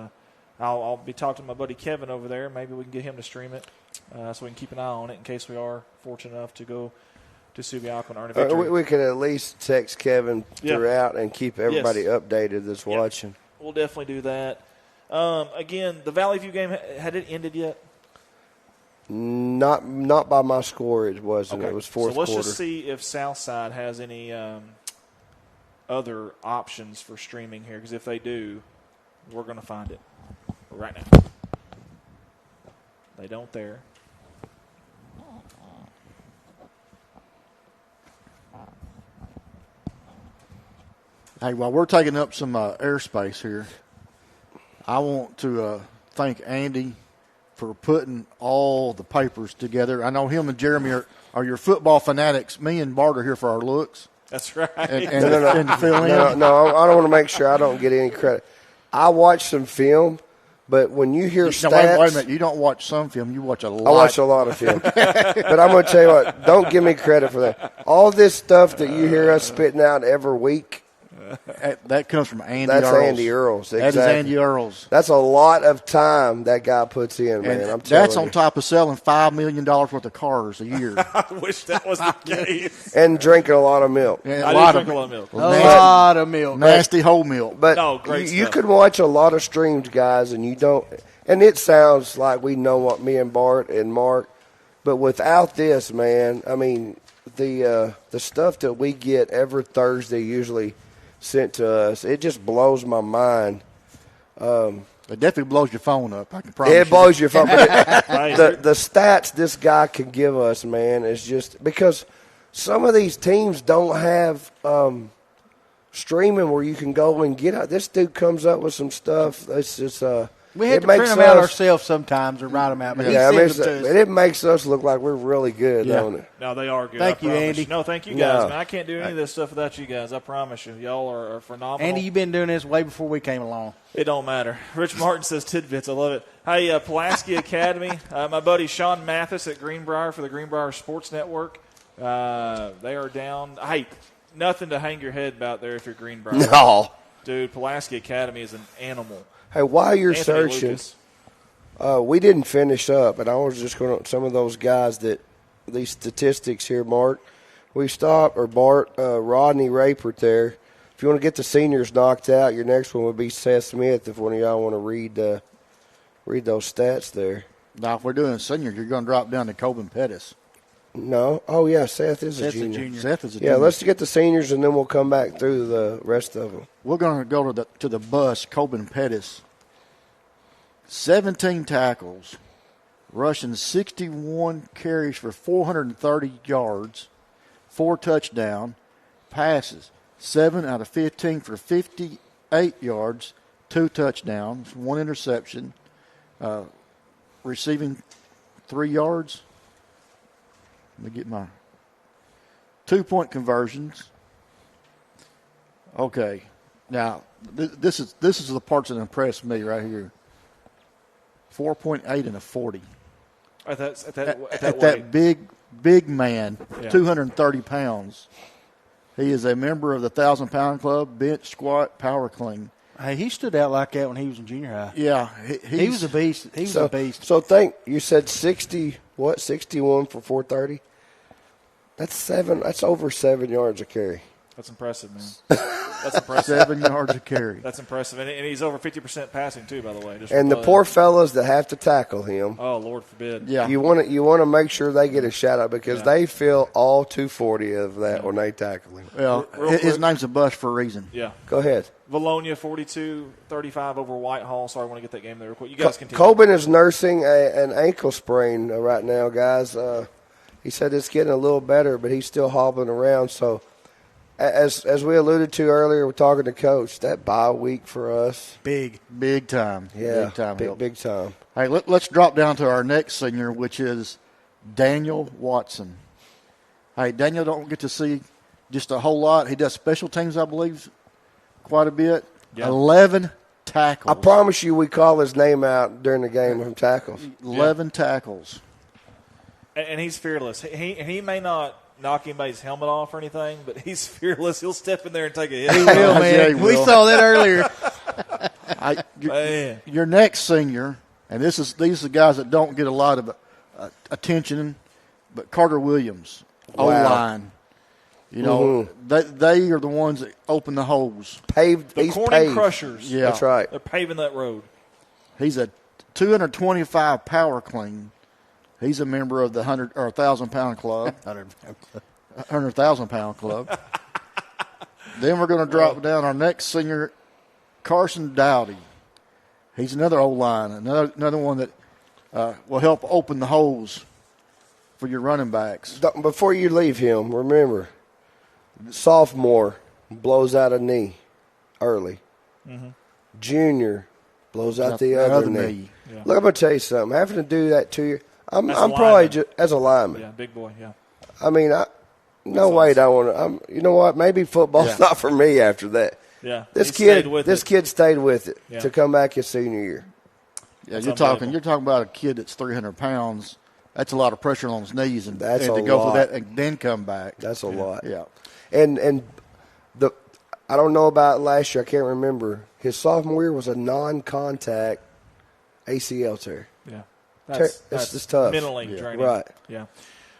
I'll be talking to my buddy Kevin over there. Maybe we can get him to stream it so we can keep an eye on it in case we are fortunate enough to go to Subiaco and earn a victory. We could at least text Kevin throughout and keep everybody updated that's watching. We'll definitely do that. Again, the Valley View game, had it ended yet? Not by my score. It wasn't. Okay. It was fourth quarter. So let's just see if Southside has any other options for streaming here. Because if they do, we're going to find it right now. They don't there. Hey, while we're taking up some airspace here, I want to thank Andy for putting all the papers together. I know him and Jeremy are your football fanatics. Me and Bart are here for our looks. That's right. And fill in. No, I don't want to make sure I don't get any credit. I watched some film, But when you hear stats, wait a minute, you don't watch some film, you watch a lot. I watch a lot of film. But I'm going to tell you what, don't give me credit for that. All this stuff that you hear us spitting out every week, that comes from Andy That's Earls. Andy Earls. Exactly. That is Andy Earls. That's a lot of time that guy puts in, man. I'm telling that's you. on top of selling $5 million worth of cars a year. I wish that was the case. And drinking a lot of milk. Yeah, I do drink a lot of milk. A lot of milk. Nasty whole milk. But No, great you stuff. could watch a lot of streams, guys, and you don't. And it sounds like we know what me and Bart and Mark, but without this, man, I mean, the stuff that we get every Thursday usually sent to us, it just blows my mind. It definitely blows your phone up. I can promise you. It blows your phone. But the stats this guy can give us, man, is just because some of these teams don't have streaming where you can go and get out. This dude comes up with some stuff. It's just we had to print them out ourselves sometimes or write them out. But yeah, it makes us look like we're really good, don't it? No, they are good. Thank I you, promise Andy. No, thank you guys, man. I can't do any of this stuff without you guys. I promise you. Y'all are phenomenal. Andy, you've been doing this way before we came along. It don't matter. Rich Martin says tidbits. I love it. Hey, Pulaski Academy. My buddy Sean Mathis at Greenbrier for the Greenbrier Sports Network. They are down. Hey, nothing to hang your head about there if you're Greenbrier. No. Dude, Pulaski Academy is an animal. Hey, while you're Anthony searching, Lucas. we didn't finish up, and I was just going to some of those guys that these statistics here, Mark. We stopped, or Bart, Rodney Rapert there. If you want to get the seniors knocked out, your next one would be Seth Smith. If one of y'all want to read those stats there. Now, if we're doing seniors, you're going to drop down to Coben Pettis. No. Oh, yeah, Seth is a junior. Seth is a junior. Yeah, let's get the seniors, and then we'll come back through the rest of them. We're going to go to the bus, Coben Pettis. 17 tackles, rushing 61 carries for 430 yards, 4 touchdowns, passes 7 out of 15 for 58 yards, 2 touchdowns, 1 interception, receiving 3 yards. Let me get my 2-point conversions. Okay, now this is the parts that impressed me right here. 4.8 and a 40. At that big man, Yeah. 230 pounds. He is a member of the 1,000-pound club, bench, squat, power clean. Hey, he stood out like that when he was in junior high. Yeah, he was a beast. He was a beast. So you said 61 for 430? That's over 7 yards a carry. That's impressive, man. That's impressive. 7 yards a carry. That's impressive. And he's over 50% passing, too, by the way. And the poor fellas that have to tackle him. Oh, Lord forbid. Yeah. You want to make sure they get a shout out because they feel all 240 of that when they tackle him. Well, his name's a bust for a reason. Yeah. Go ahead. Valonia 42-35 over Whitehall. Sorry, I want to get that game there real quick. You guys continue. Coben is nursing an ankle sprain right now, guys. He said it's getting a little better, but he's still hobbling around. So, as we alluded to earlier, we're talking to Coach. That bye week for us, big time. Yeah, big time. Big time. Hey, let's drop down to our next senior, which is Daniel Watson. Hey, Daniel don't get to see just a whole lot. He does special teams, I believe, quite a bit. Yeah. 11 tackles. I promise you, we call his name out during the game from tackles. 11 tackles. And he's fearless. He may not knock anybody's helmet off or anything, but he's fearless. He'll step in there and take a hit. He will, man. Yeah, he will. We saw that earlier. Your next senior, and these are the guys that don't get a lot of attention, but Carter Williams, O-line. You know, they are the ones that open the holes. The Corning Crushers. Yeah. That's right. They're paving that road. He's a 225 power clean. He's a member of the 1,000-pound club. 100,000-pound club. Then we're going to drop down our next senior, Carson Dowdy. He's another O-line, another one that will help open the holes for your running backs. Before you leave him, remember, sophomore blows out a knee early. Mm-hmm. Junior blows out the other knee. Yeah. Look, I'm going to tell you something. Having to do that to you, I'm probably just as a lineman. Yeah, big boy. Yeah. I mean, no way. I want to. You know what? Maybe football's not for me after that. Yeah. This kid stayed with it to come back his senior year. Yeah, you're talking about a kid that's 300 pounds. That's a lot of pressure on his knees, and to go through that and then come back. That's a lot. Yeah, and I don't know about last year. I can't remember. His sophomore year was a non-contact ACL tear. Yeah, that's just tough. Mentally draining. Right. Yeah.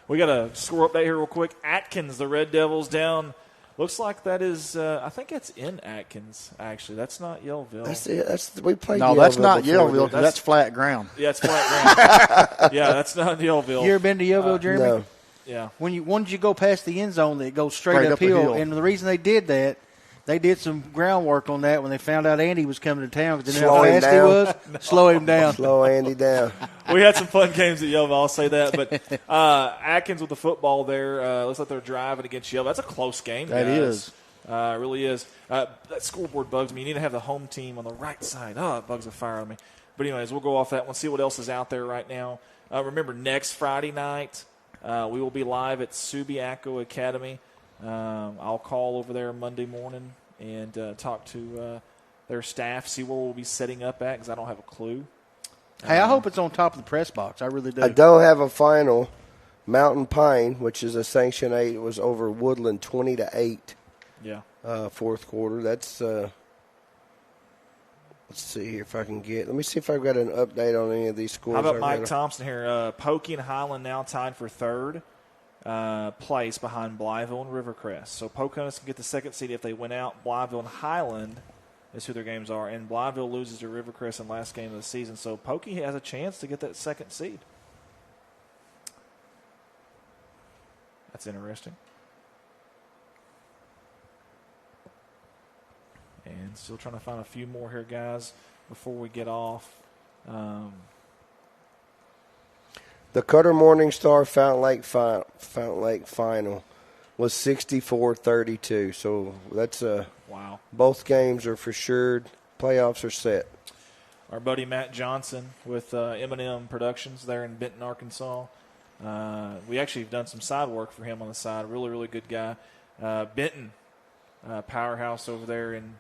We got a score update here real quick. Atkins, the Red Devils down. Looks like that is. I think it's in Atkins. Actually, that's not Yellville. That's it. We played. No, Yellville that's not before, Yellville because that's flat ground. Yeah, it's flat ground. Yeah, that's not Yellville. You ever been to Yellville, Jeremy? No. Yeah. Once you go past the end zone, it goes straight uphill. And the reason they did that, they did some groundwork on that when they found out Andy was coming to town because they knew how fast he was. Slow him down. Slow Andy down. We had some fun games at Yellville, I'll say that. But Atkins with the football there. Looks like they're driving against Yellville. That's a close game, guys. That is. It really is. That scoreboard bugs me. You need to have the home team on the right side. Oh, it bugs the fire out of me. But anyways, we'll go off that one, see what else is out there right now. Remember, next Friday night, we will be live at Subiaco Academy. I'll call over there Monday morning and talk to their staff, see where we'll be setting up at because I don't have a clue. Hey, I hope it's on top of the press box. I really do. I don't have a final. Mountain Pine, which is a Sanction 8, it was over Woodland 20-8. Yeah. Fourth quarter. That's let's see here if I can get. Let me see if I've got an update on any of these scores. How about Mike Thompson here? Pokey and Highland now tied for third place behind Blytheville and Rivercrest. So Pocahontas can get the second seed if they win out. Blytheville and Highland is who their games are, and Blytheville loses to Rivercrest in the last game of the season. So Pokey has a chance to get that second seed. That's interesting. And still trying to find a few more here, guys, before we get off. The Cutter Morningstar Fountain Lake final was 64-32. So that's wow. Both games are for sure. Playoffs are set. Our buddy Matt Johnson with M&M Productions there in Benton, Arkansas. We actually have done some side work for him on the side. Really, really good guy. Benton, powerhouse over there in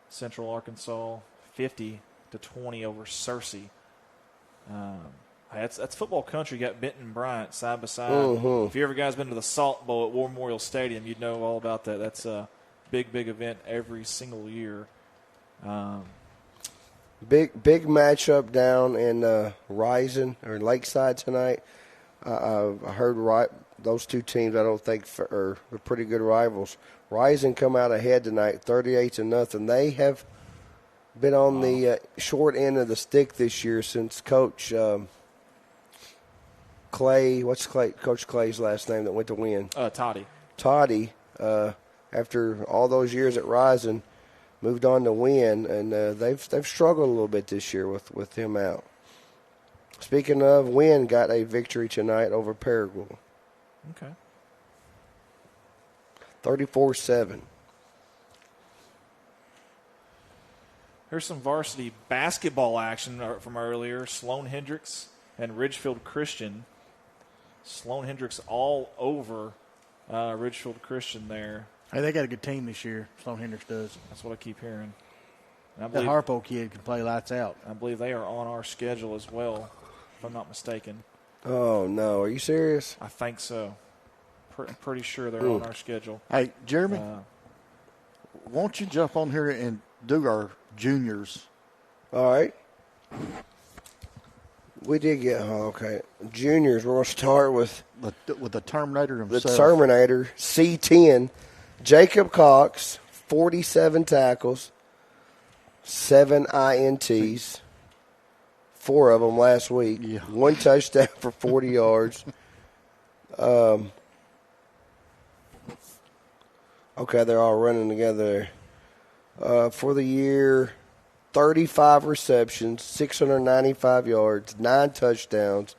Central Arkansas, 50-20 over Searcy. That's football country. You got Benton and Bryant side by side. Mm-hmm. If you ever guys been to the Salt Bowl at War Memorial Stadium, you'd know all about that. That's a big, big event every single year. Big matchup down in Rising or Lakeside tonight. I heard those two teams. I don't think are pretty good rivals. Rising come out ahead tonight, 38-0. They have been on the short end of the stick this year since Coach Clay. What's Coach Clay's last name that went to win? Toddy. Toddy, after all those years at Rising, moved on to win, and they've struggled a little bit this year with him out. Speaking of, Wynn got a victory tonight over Paragould. Okay. 34-7. Here's some varsity basketball action from earlier. Sloan Hendricks and Ridgefield Christian. Sloan Hendricks all over Ridgefield Christian there. Hey, they got a good team this year. Sloan Hendricks does. That's what I keep hearing. That Harpo kid can play lights out. I believe they are on our schedule as well, if I'm not mistaken. Oh, no. Are you serious? I think so. I'm pretty sure they're on our schedule. Hey, Jeremy, won't you jump on here and do our juniors? All right. We did get okay. Juniors, we're going to start with the Terminator himself. The Terminator, C10, Jacob Cox, 47 tackles, 7 INTs, 4 of them last week. Yeah. 1 touchdown for 40 yards. Okay, they're all running together. For the year, 35 receptions, 695 yards, 9 touchdowns,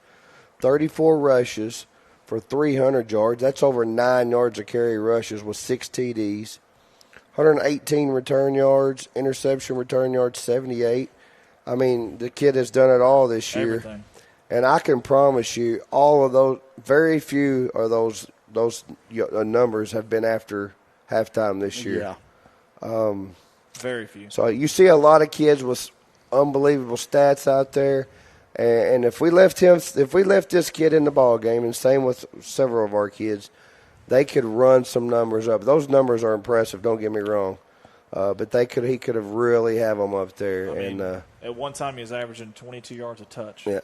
34 rushes for 300 yards. That's over 9 yards of carry rushes with 6 TDs. 118 return yards, interception return yards, 78. I mean, the kid has done it all this year. Everything. And I can promise you, all of those, very few of those numbers have been after halftime this year. Yeah. Very few. So you see a lot of kids with unbelievable stats out there. And if we left this kid in the ball game, and same with several of our kids, they could run some numbers up. Those numbers are impressive. Don't get me wrong, but he could have really have them up there. At one time, he was averaging 22 yards a touch. Yeah,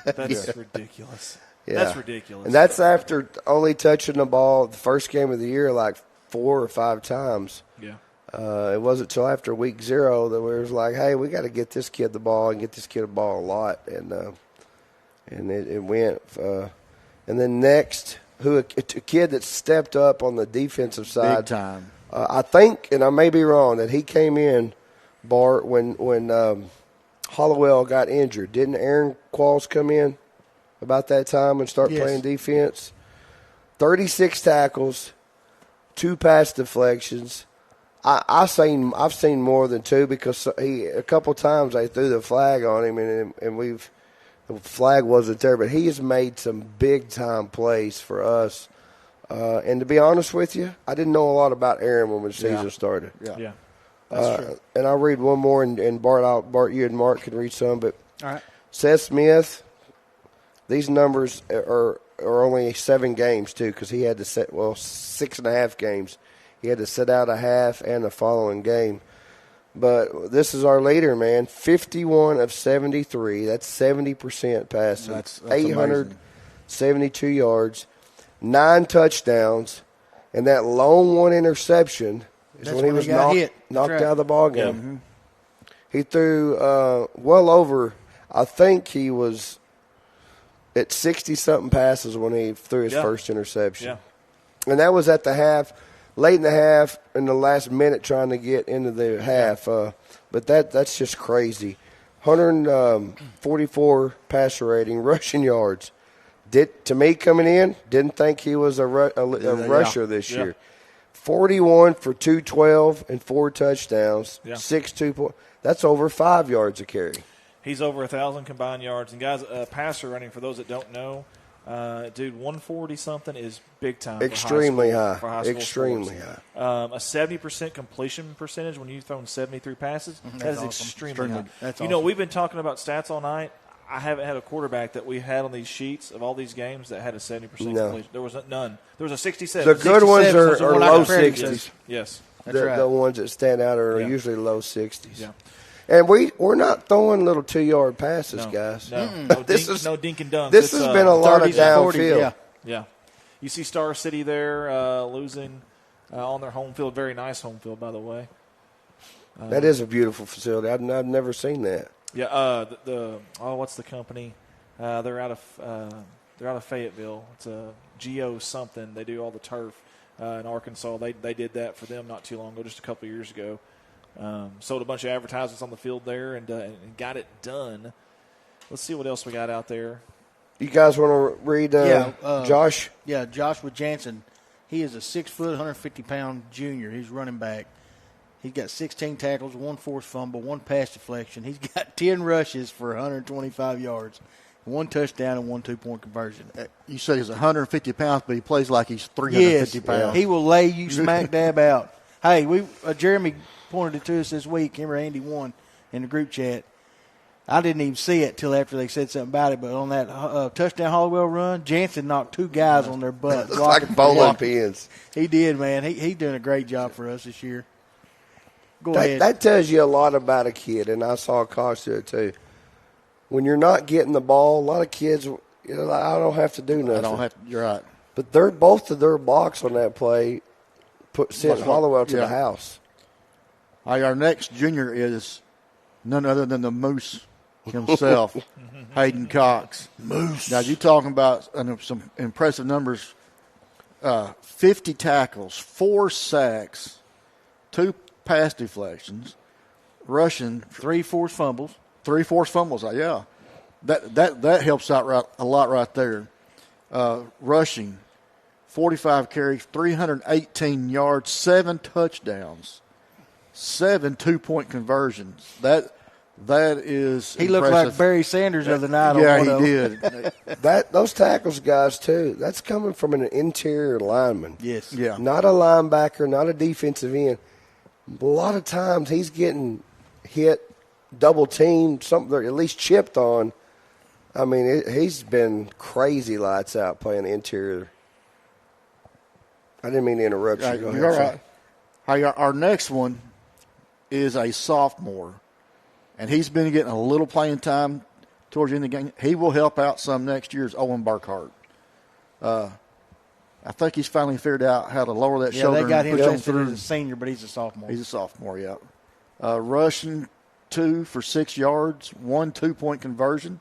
that's ridiculous. Yeah. That's ridiculous. And that's after only touching the ball the first game of the year like 4 or 5 times. Yeah. It wasn't until after week 0 that we was like, hey, we got to get this kid the ball and get this kid the ball a lot. And it went. And then next, a kid that stepped up on the defensive side. Big time. I think, and I may be wrong, that he came in, Bart, when Hollowell got injured. Didn't Aaron Qualls come in about that time and start playing defense? 36 tackles, 2 pass deflections. I've seen more than 2 because a couple times they threw the flag on him and the flag wasn't there, but he has made some big time plays for us. And to be honest with you, I didn't know a lot about Aaron when the season started. Yeah. That's true. And I'll read one more, and Bart, you and Mark can read some. But all right. Seth Smith, these numbers are only 7 games too, because he had to 6.5 games. He had to sit out a half and the following game. But this is our leader, man. 51 of 73. That's 70% passing. That's 872 yards, 9 touchdowns, and that lone 1 interception is when he was knocked out of the ball game. Yeah. Mm-hmm. He threw well over, I think he was at 60-something passes when he threw his first interception. Yeah. And that was at the half. Late in the half, in the last minute, trying to get into the half. But that's just crazy. 144 passer rating, rushing yards. To me, coming in, didn't think he was a rusher this year. 41 for 212 and 4 touchdowns. 6.2 points. That's over 5 yards a carry. He's over 1,000 combined yards. And guys, passer running, for those that don't know, 140-something is big time. Extremely high. For high school Extremely sports. high. A 70% completion percentage when you've thrown 73 passes, that is awesome. extremely high. That's you know, we've been talking about stats all night. I haven't had a quarterback that we had on these sheets of all these games that had a 70% completion. There was none. There was a 67. The good ones are low 60s. Yes. That's right. The ones that stand out are usually low 60s. Yeah. And we're not throwing little 2-yard passes, guys. No dink and dunk. This has been a lot of downfield. Yeah. You see Star City there losing on their home field. Very nice home field, by the way. That is a beautiful facility. I've never seen that. Yeah. What's the company? They're out of Fayetteville. It's a Geo something. They do all the turf in Arkansas. They did that for them not too long ago, just a couple of years ago. Sold a bunch of advertisements on the field there and got it done. Let's see what else we got out there. You guys want to read Josh? Yeah, Joshua Jansen. He is a 6 foot, 150-pound junior. He's running back. He's got 16 tackles, 1 forced fumble, 1 pass deflection. He's got 10 rushes for 125 yards, 1 touchdown, and 1 2-point conversion. You say he's 150 pounds, but he plays like he's 350 pounds. He will lay you smack dab out. Hey, Jeremy pointed it to us this week. Remember, Andy won in the group chat. I didn't even see it till after they said something about it, but on that touchdown Hollowell run, Jansen knocked 2 guys on their butt. It's like bowling pins. He did, man. He's doing a great job for us this year. Go ahead. That tells you a lot about a kid, and I saw Kosh do it too. When you're not getting the ball, a lot of kids, I don't have to do nothing. You're right. But both of their blocks on that play sent Hollowell to the house. Our next junior is none other than the Moose himself, Hayden Cox. Moose. Now, you're talking about some impressive numbers. 50 tackles, 4 sacks, 2 pass deflections, rushing. 3 forced fumbles. 3 forced fumbles, yeah. That helps out a lot right there. Rushing, 45 carries, 318 yards, 7 touchdowns, 7 2-point conversions. That is he impressive. looked like Barry Sanders the other night. Yeah, he did. Those tackles, guys, too. That's coming from an interior lineman. Yes. Yeah. Not a linebacker, not a defensive end. A lot of times he's getting hit double teamed, something at least chipped on. I mean, he's been crazy lights out playing the interior. I didn't mean to interrupt you. Go ahead. You're right. Our next one is a sophomore, and he's been getting a little playing time towards the end of the game. He will help out some next year. Is Owen Burkhart. I think he's finally figured out how to lower that shoulder. Yeah, they got him listed as a senior, but he's a sophomore. He's a sophomore, yeah. Rushing 2 for 6 yards, 1 2-point conversion.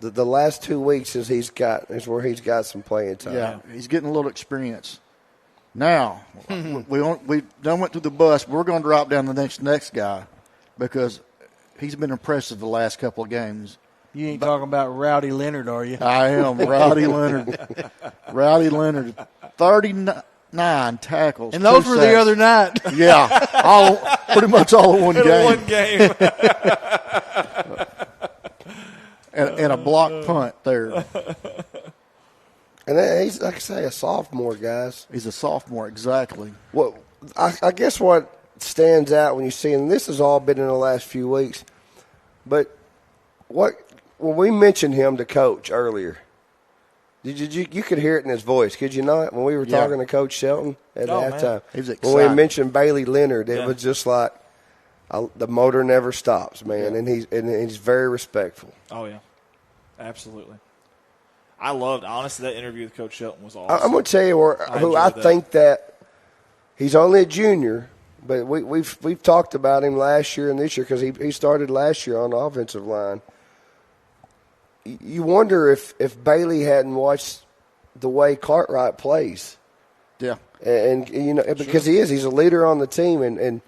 The last 2 weeks is where he's got some playing time. Yeah, he's getting a little experience. Now, we done went through the bus. We're going to drop down the next guy because he's been impressive the last couple of games. You ain't talking about Rowdy Leonard, are you? I am. Rowdy Leonard. Rowdy Leonard, 39 tackles. And those were sacks. the other night. Yeah, pretty much all in one game. One game. and a block punt there. And he's, like I say, a sophomore, guys. He's a sophomore, exactly. Well, I guess what stands out when you see, and this has all been in the last few weeks, but when we mentioned him to Coach earlier, you could hear it in his voice, could you not? When we were talking to Coach Shelton at halftime, he was excited. When we mentioned Bailey Leonard, it was just like the motor never stops, man, and he's very respectful. Oh yeah, absolutely. I loved, honestly, that interview with Coach Shelton was awesome. I'm going to tell you who I think that he's only a junior, but we've talked about him last year and this year because he started last year on the offensive line. You wonder if Bailey hadn't watched the way Cartwright plays. Yeah. And you know, because he's a leader on the team. And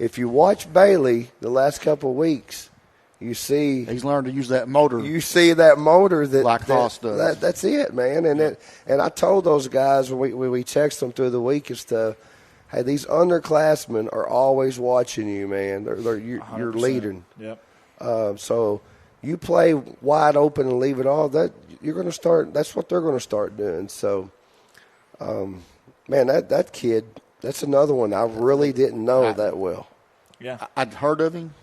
if you watch Bailey the last couple of weeks, you see he's learned to use that motor. You see that motor like Haas does. That's it, man. And I told those guys when we text them through the week and stuff, hey, these underclassmen are always watching you, man. You're leading. Yep. So you play wide open and leave it all. That you're going to start. That's what they're going to start doing. So, man, that kid. That's another one I really didn't know that well. Yeah, I'd heard of him.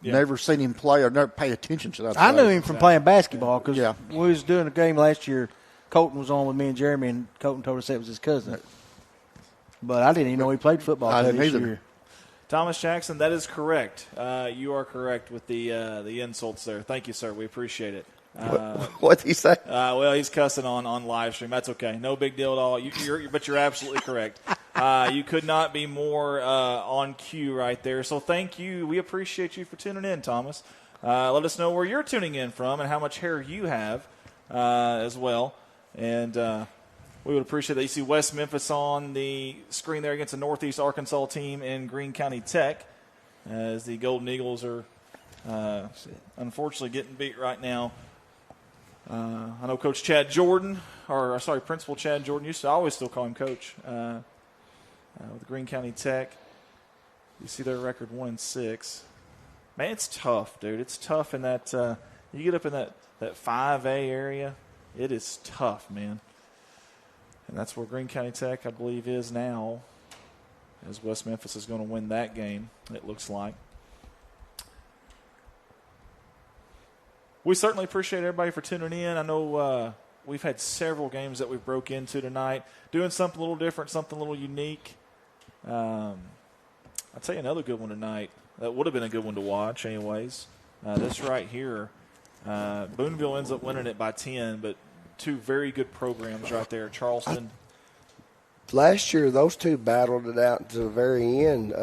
Yeah. Never seen him play or never paid attention to that. I knew him from playing basketball because when we was doing a game last year, Colton was on with me and Jeremy, and Colton told us that was his cousin. But I didn't even know he played football this year. Thomas Jackson, that is correct. You are correct with the insults there. Thank you, sir. We appreciate it. What did he say? Well, he's cussing on live stream. That's okay. No big deal at all. But you're absolutely correct. You could not be more on cue right there. So thank you. We appreciate you for tuning in, Thomas. Let us know where you're tuning in from and how much hair you have as well. And we would appreciate that. You see West Memphis on the screen there against the Northeast Arkansas team in Greene County Tech as the Golden Eagles are unfortunately getting beat right now. I know Coach Chad Jordan, Principal Chad Jordan, I always still call him Coach, with Greene County Tech. You see their record 1-6. Man, it's tough, dude. It's tough in that you get up in that 5A area. It is tough, man. And that's where Greene County Tech, I believe, is now, as West Memphis is going to win that game, it looks like. We certainly appreciate everybody for tuning in. I know we've had several games that we broke into tonight, doing something a little different, something a little unique. I'll tell you another good one tonight. That would have been a good one to watch anyways. This right here, Booneville ends up winning it by 10, but two very good programs right there, Charleston. Last year, those two battled it out to the very end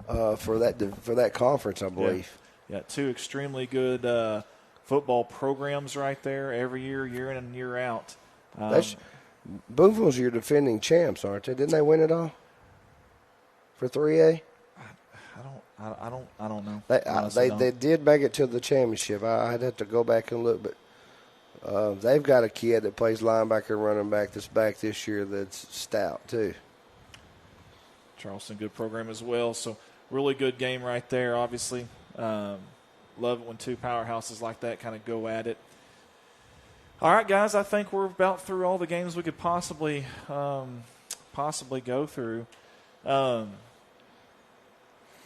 for that conference, I believe. Yeah, two extremely good football programs right there every year in and year out. Boonville's your defending champs, aren't they? Didn't they win it all for 3A? I don't know. They did make it to the championship. I'd have to go back and look, but they've got a kid that plays linebacker and running back that's back this year that's stout too. Charleston, good program as well. So really good game right there, obviously. Love it when two powerhouses like that kind of go at it. All right, guys, I think we're about through all the games we could possibly go through.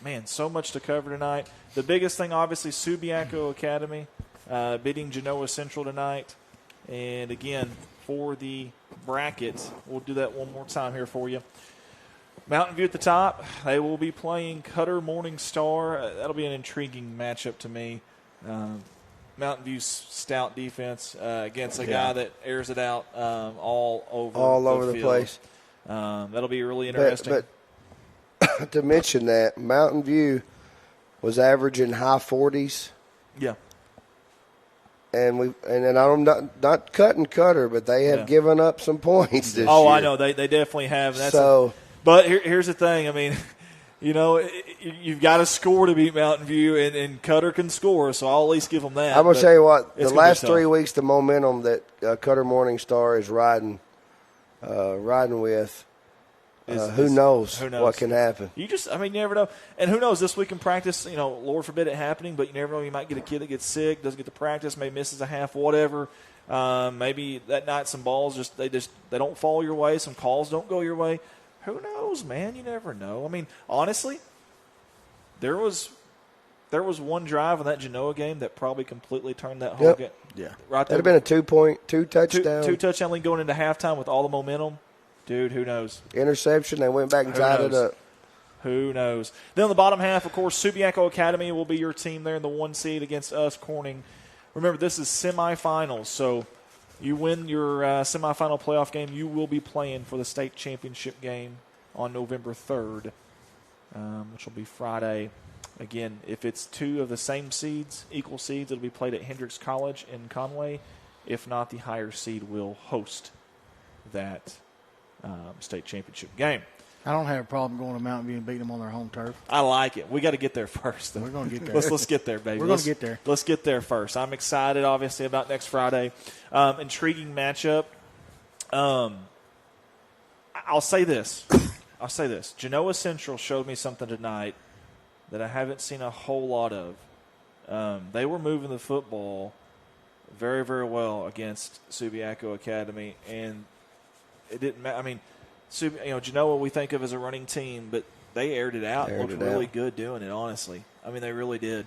man, so much to cover tonight. The biggest thing, obviously, Subiaco Academy beating Genoa Central tonight. And, again, for the bracket, we'll do that one more time here for you. Mountain View at the top. They will be playing Cutter Morning Star. That'll be an intriguing matchup to me. Mountain View's stout defense against a guy that airs it out all over the place. That'll be really interesting. But to mention that, Mountain View was averaging high 40s. Yeah. And I'm not cutting Cutter, but they have given up some points this year. Oh, I know. They definitely have. But here's the thing. I mean, you've got to score to beat Mountain View, and Cutter can score, so I'll at least give them that. I'm going to tell you what, the last 3 weeks, the momentum that Cutter Morning Star is riding with, who knows what can happen. You never know. And who knows, this week in practice, Lord forbid it happening, but you never know. You might get a kid that gets sick, doesn't get to practice, maybe misses a half, whatever. Maybe that night some balls they don't fall your way, some calls don't go your way. Who knows, man? You never know. I mean, honestly, there was one drive in that Genoa game that probably completely turned that whole game. Yeah, right there. That'd have been a 2 touchdown. Two touchdown lead going into halftime with all the momentum. Dude, who knows? Interception, they went back and tied it up. Who knows? Then on the bottom half, of course, Subiaco Academy will be your team there in the 1 seed against us, Corning. Remember, this is semifinals, so you win your semifinal playoff game, you will be playing for the state championship game on November 3rd, which will be Friday. Again, if it's 2 of the same seeds, equal seeds, it'll be played at Hendricks College in Conway. If not, the higher seed will host that state championship game. I don't have a problem going to Mountain View and beating them on their home turf. I like it. We got to get there first, though. We're going to get there. Let's get there, baby. We're going to get there. Let's get there first. I'm excited, obviously, about next Friday. Intriguing matchup. I'll say this. Genoa Central showed me something tonight that I haven't seen a whole lot of. They were moving the football very, very well against Subiaco Academy, and it didn't matter. I mean, Genoa we think of as a running team, but they aired it out and looked really good doing it, honestly. I mean, they really did.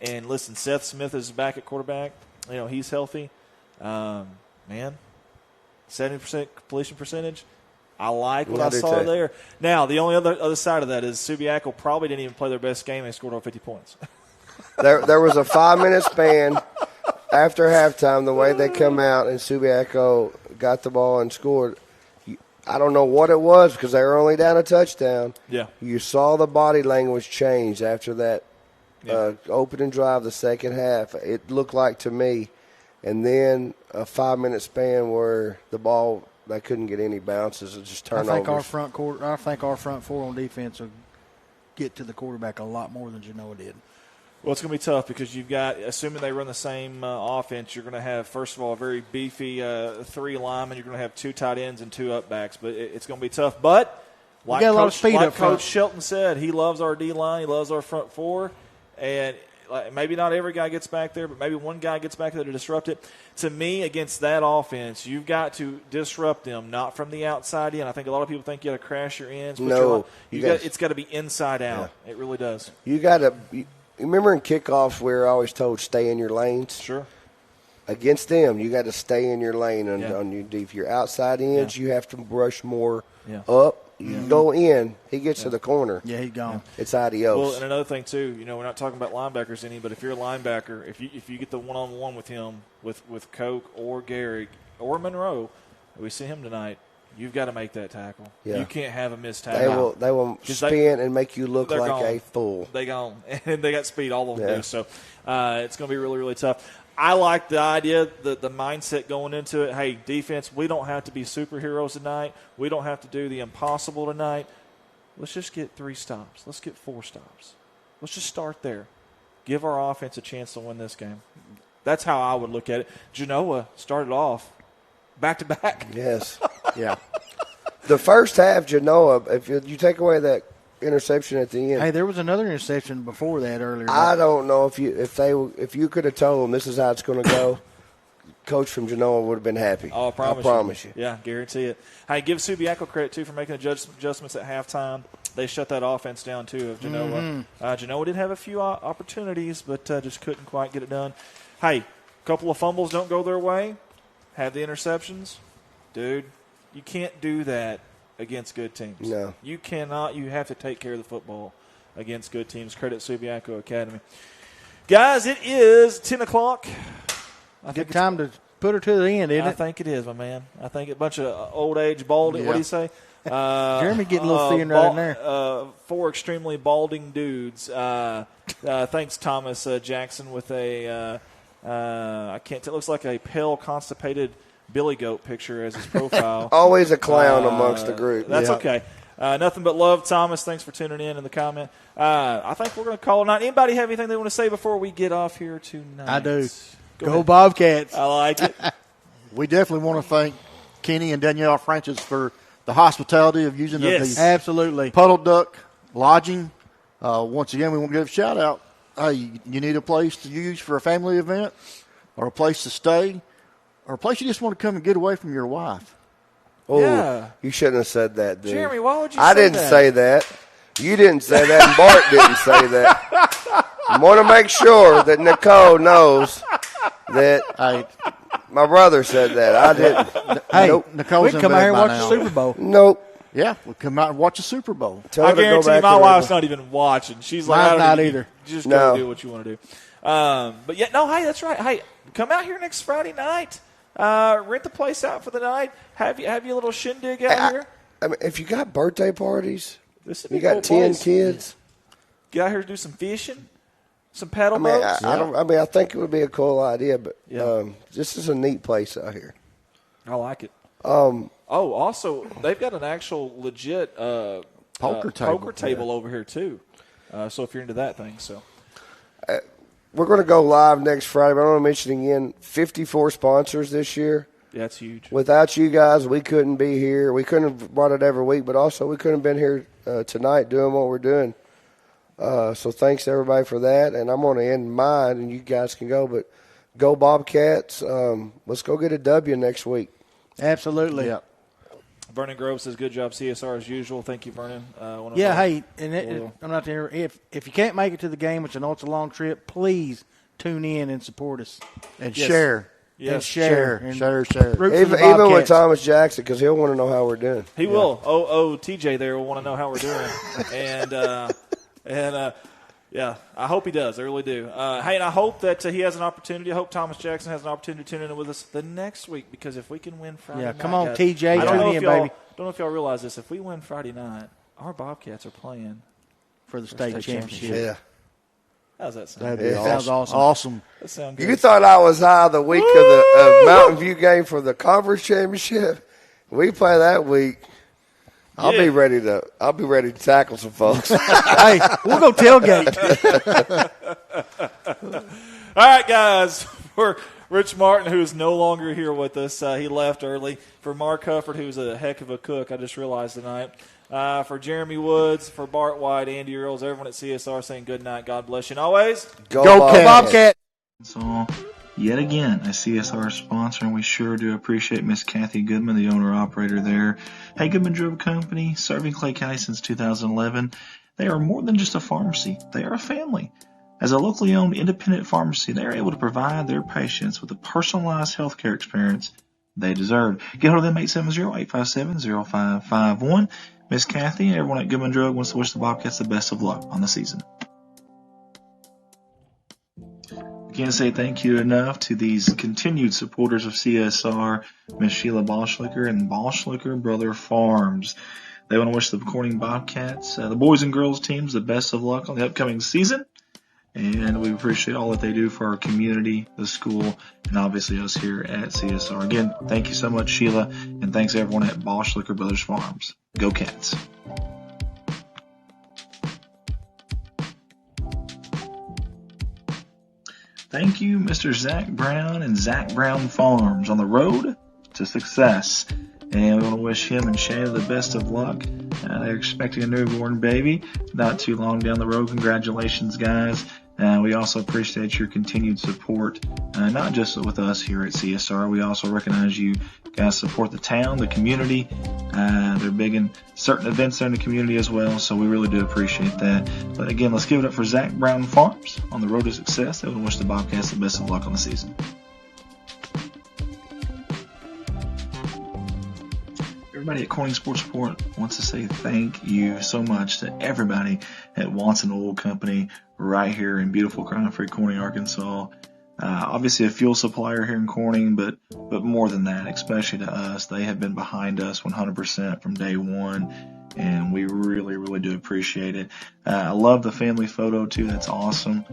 And listen, Seth Smith is back at quarterback. He's healthy. Man, 70% completion percentage. I like what I saw there. Now, the only other side of that is Subiaco probably didn't even play their best game. They scored over 50 points. There was a 5-minute span after halftime, the way they come out, and Subiaco got the ball and scored. I don't know what it was because they were only down a touchdown. Yeah. You saw the body language change after that opening drive, the second half. It looked like to me. And then a 5-minute span where the ball, they couldn't get any bounces. It just turnovers. I think our front four on defense will get to the quarterback a lot more than Genoa did. Well, it's going to be tough because you've got, assuming they run the same offense, you're going to have, first of all, a very beefy 3 linemen. You're going to have 2 tight ends and 2 up-backs. But it's going to be tough. But like Coach Shelton said, he loves our D-line. He loves our front four. And maybe not every guy gets back there, but maybe one guy gets back there to disrupt it. To me, against that offense, you've got to disrupt them, not from the outside in. I think a lot of people think you got to crash your ends. But it's got to be inside out. Yeah. It really does. You got to remember in kickoffs we were always told stay in your lanes. Sure. Against them, you got to stay in your lane on your deep. If you're outside ends, you have to brush more up. You go in, he gets to the corner. Yeah, he's gone. It's adios. Well, and another thing too, we're not talking about linebackers any, but if you're a linebacker, if you get the one-on-one with him, with Coke or Gary or Monroe, we see him tonight. You've got to make that tackle. Yeah. You can't have a missed tackle. They will spin and make you look like a fool. They gone, and they got speed. All of them do. So it's going to be really, really tough. I like the idea, the mindset going into it. Hey, defense, we don't have to be superheroes tonight. We don't have to do the impossible tonight. Let's just get 3 stops. Let's get 4 stops. Let's just start there. Give our offense a chance to win this game. That's how I would look at it. Genoa started off back-to-back. Yes. Yeah. The first half, Genoa, if you take away that interception at the end. Hey, there was another interception before that earlier. I don't know if you could have told them this is how it's going to go. Coach from Genoa would have been happy. Oh, I promise you. Yeah, guarantee it. Hey, give Subiaco credit too for making adjustments at halftime. they shut that offense down too of Genoa. Genoa did have a few opportunities, but just couldn't quite get it done. Hey, a couple of fumbles don't go their way. Have the interceptions. Dude, you can't do that against good teams. No. You cannot. You have to take care of the football against good teams. Credit Subiaco Academy. Guys, it is 10 o'clock. Good time to put her to the end, isn't it? I think it is, my man. I think a bunch of old age balding. Yeah. What do you say? Jeremy getting a little thin right in there. 4 extremely balding dudes. Thanks, Thomas Jackson, with a I can't tell. It looks like a pale, constipated Billy Goat picture as his profile. Always a clown amongst the group. That's okay. Nothing but love, Thomas. Thanks for tuning in the comment. I think we're going to call it a night. Anybody have anything they want to say before we get off here tonight? I do. Go Bobcats. I like it. We definitely want to thank Kenny and Danielle Francis for the hospitality of using the absolutely Puddle Duck Lodging. Once again, we want to give a shout out. Hey, you need a place to use for a family event, or a place to stay, or a place you just want to come and get away from your wife. Oh, yeah. You shouldn't have said that, dude. Jeremy, why would you I say didn't that? say that. You didn't say that, and Bart didn't say that. I want to make sure that Nicole knows that my brother said that. I didn't. Hey, nope. Nicole's we can come out here and watch the Super Bowl. Nope. Yeah, we'll come out and watch the Super Bowl. I guarantee you my wife's not even watching. She's like, Mine's not either. Just go do what you want to do. But yeah, no, hey, that's right. Hey, come out here next Friday night. Rent the place out for the night. Have you a little shindig out here? I mean, if you got birthday parties, you got 10 kids. Get out here to do some fishing, some paddle boats. I think it would be a cool idea, but this is a neat place out here. I like it. Also, they've got an actual legit poker table over here too. So if you're into that thing, we're going to go live next Friday. But I want to mention again, 54 sponsors this year. Yeah, that's huge. Without you guys, we couldn't be here. We couldn't have brought it every week, but also we couldn't have been here tonight doing what we're doing. So thanks to everybody for that. And I'm going to end mine, and you guys can go. But go Bobcats. Let's go get a W next week. Absolutely. Yeah. Vernon Grove says, good job, CSR, as usual. Thank you, Vernon. Hey, I'm not there. If you can't make it to the game, which I know it's a long trip, please tune in and support us. And share. Yes. And share. And share. Even with Thomas Jackson, because he'll want to know how we're doing. He will. TJ there will want to know how we're doing. Yeah, I hope he does. I really do. Hey, and I hope that he has an opportunity. I hope Thomas Jackson has an opportunity to tune in with us the next week, because if we can win Friday night. Come on, guys, TJ. I don't know if baby. don't know if y'all realize this. If we win Friday night, our Bobcats are playing for the state championship. Yeah. How's that sound? That'd be sounds awesome. That sounds good. You thought I was high the week of the Mountain View game for the conference championship? We play that week. I'll be ready to tackle some folks. Hey, we'll go tailgate. All right, guys. For Rich Martin, who is no longer here with us, he left early. For Mark Hufford, who's a heck of a cook, I just realized tonight. For Jeremy Woods, for Bart White, Andy Earls, everyone at CSR saying good night. God bless you. And always, go Bobcat. So, yet again, a CSR sponsor, and we sure do appreciate Miss Kathy Goodman, the owner-operator there. Hey, Goodman Drug Company, serving Clay County since 2011. They are more than just a pharmacy. They are a family. As a locally owned independent pharmacy, they are able to provide their patients with the personalized healthcare experience they deserve. Get hold of them, 870-857-0551. Miss Kathy and everyone at Goodman Drug wants to wish the Bobcats the best of luck on the season. Can't say thank you enough to these continued supporters of CSR, Miss Sheila Balschlicker and Balschlicker Brother Farms. They want to wish the Corning Bobcats, the boys and girls teams, the best of luck on the upcoming season. And we appreciate all that they do for our community, the school, and obviously us here at CSR. Again, thank you so much, Sheila, and thanks everyone at Balschlicker Brothers Farms. Go Cats. Thank you, Mr. Zach Brown and Zach Brown Farms on the road to success. And we want to wish him and Shayna the best of luck. They're expecting a newborn baby not too long down the road. Congratulations, guys. We also appreciate your continued support, not just with us here at CSR. We also recognize you guys support the town, the community. They're big in certain events there in the community as well, so we really do appreciate that. But again, let's give it up for Zach Brown Farms on the road to success. They would wish the Bobcats the best of luck on the season. Everybody at Corning Sports Report wants to say thank you so much to everybody at Watson Oil Company right here in beautiful crime-free Corning, Arkansas. Obviously a fuel supplier here in Corning, but more than that, especially to us, they have been behind us 100% from day one, and we really, really do appreciate it. I love the family photo too. That's awesome.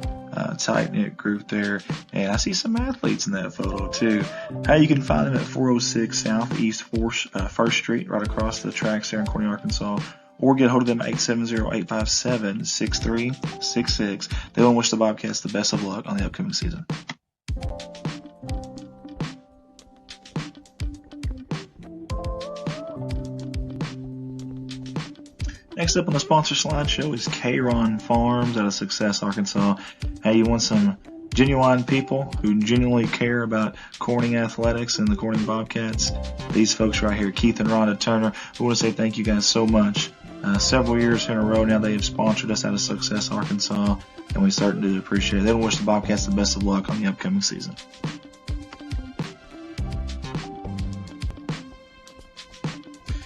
Tight-knit group there, and I see some athletes in that photo too. You can find them at 406 Southeast 1st Street, right across the tracks there in Corning, Arkansas, or get a hold of them at 870-857-6366. They want to wish the Bobcats the best of luck on the upcoming season. Next up on the sponsor slideshow is K-Ron Farms out of Success, Arkansas. Hey, you want some genuine people who genuinely care about Corning athletics and the Corning Bobcats? These folks right here, Keith and Rhonda Turner, we want to say thank you guys so much. Several years in a row now they have sponsored us out of Success, Arkansas, and we certainly do appreciate it. They wish the Bobcats the best of luck on the upcoming season.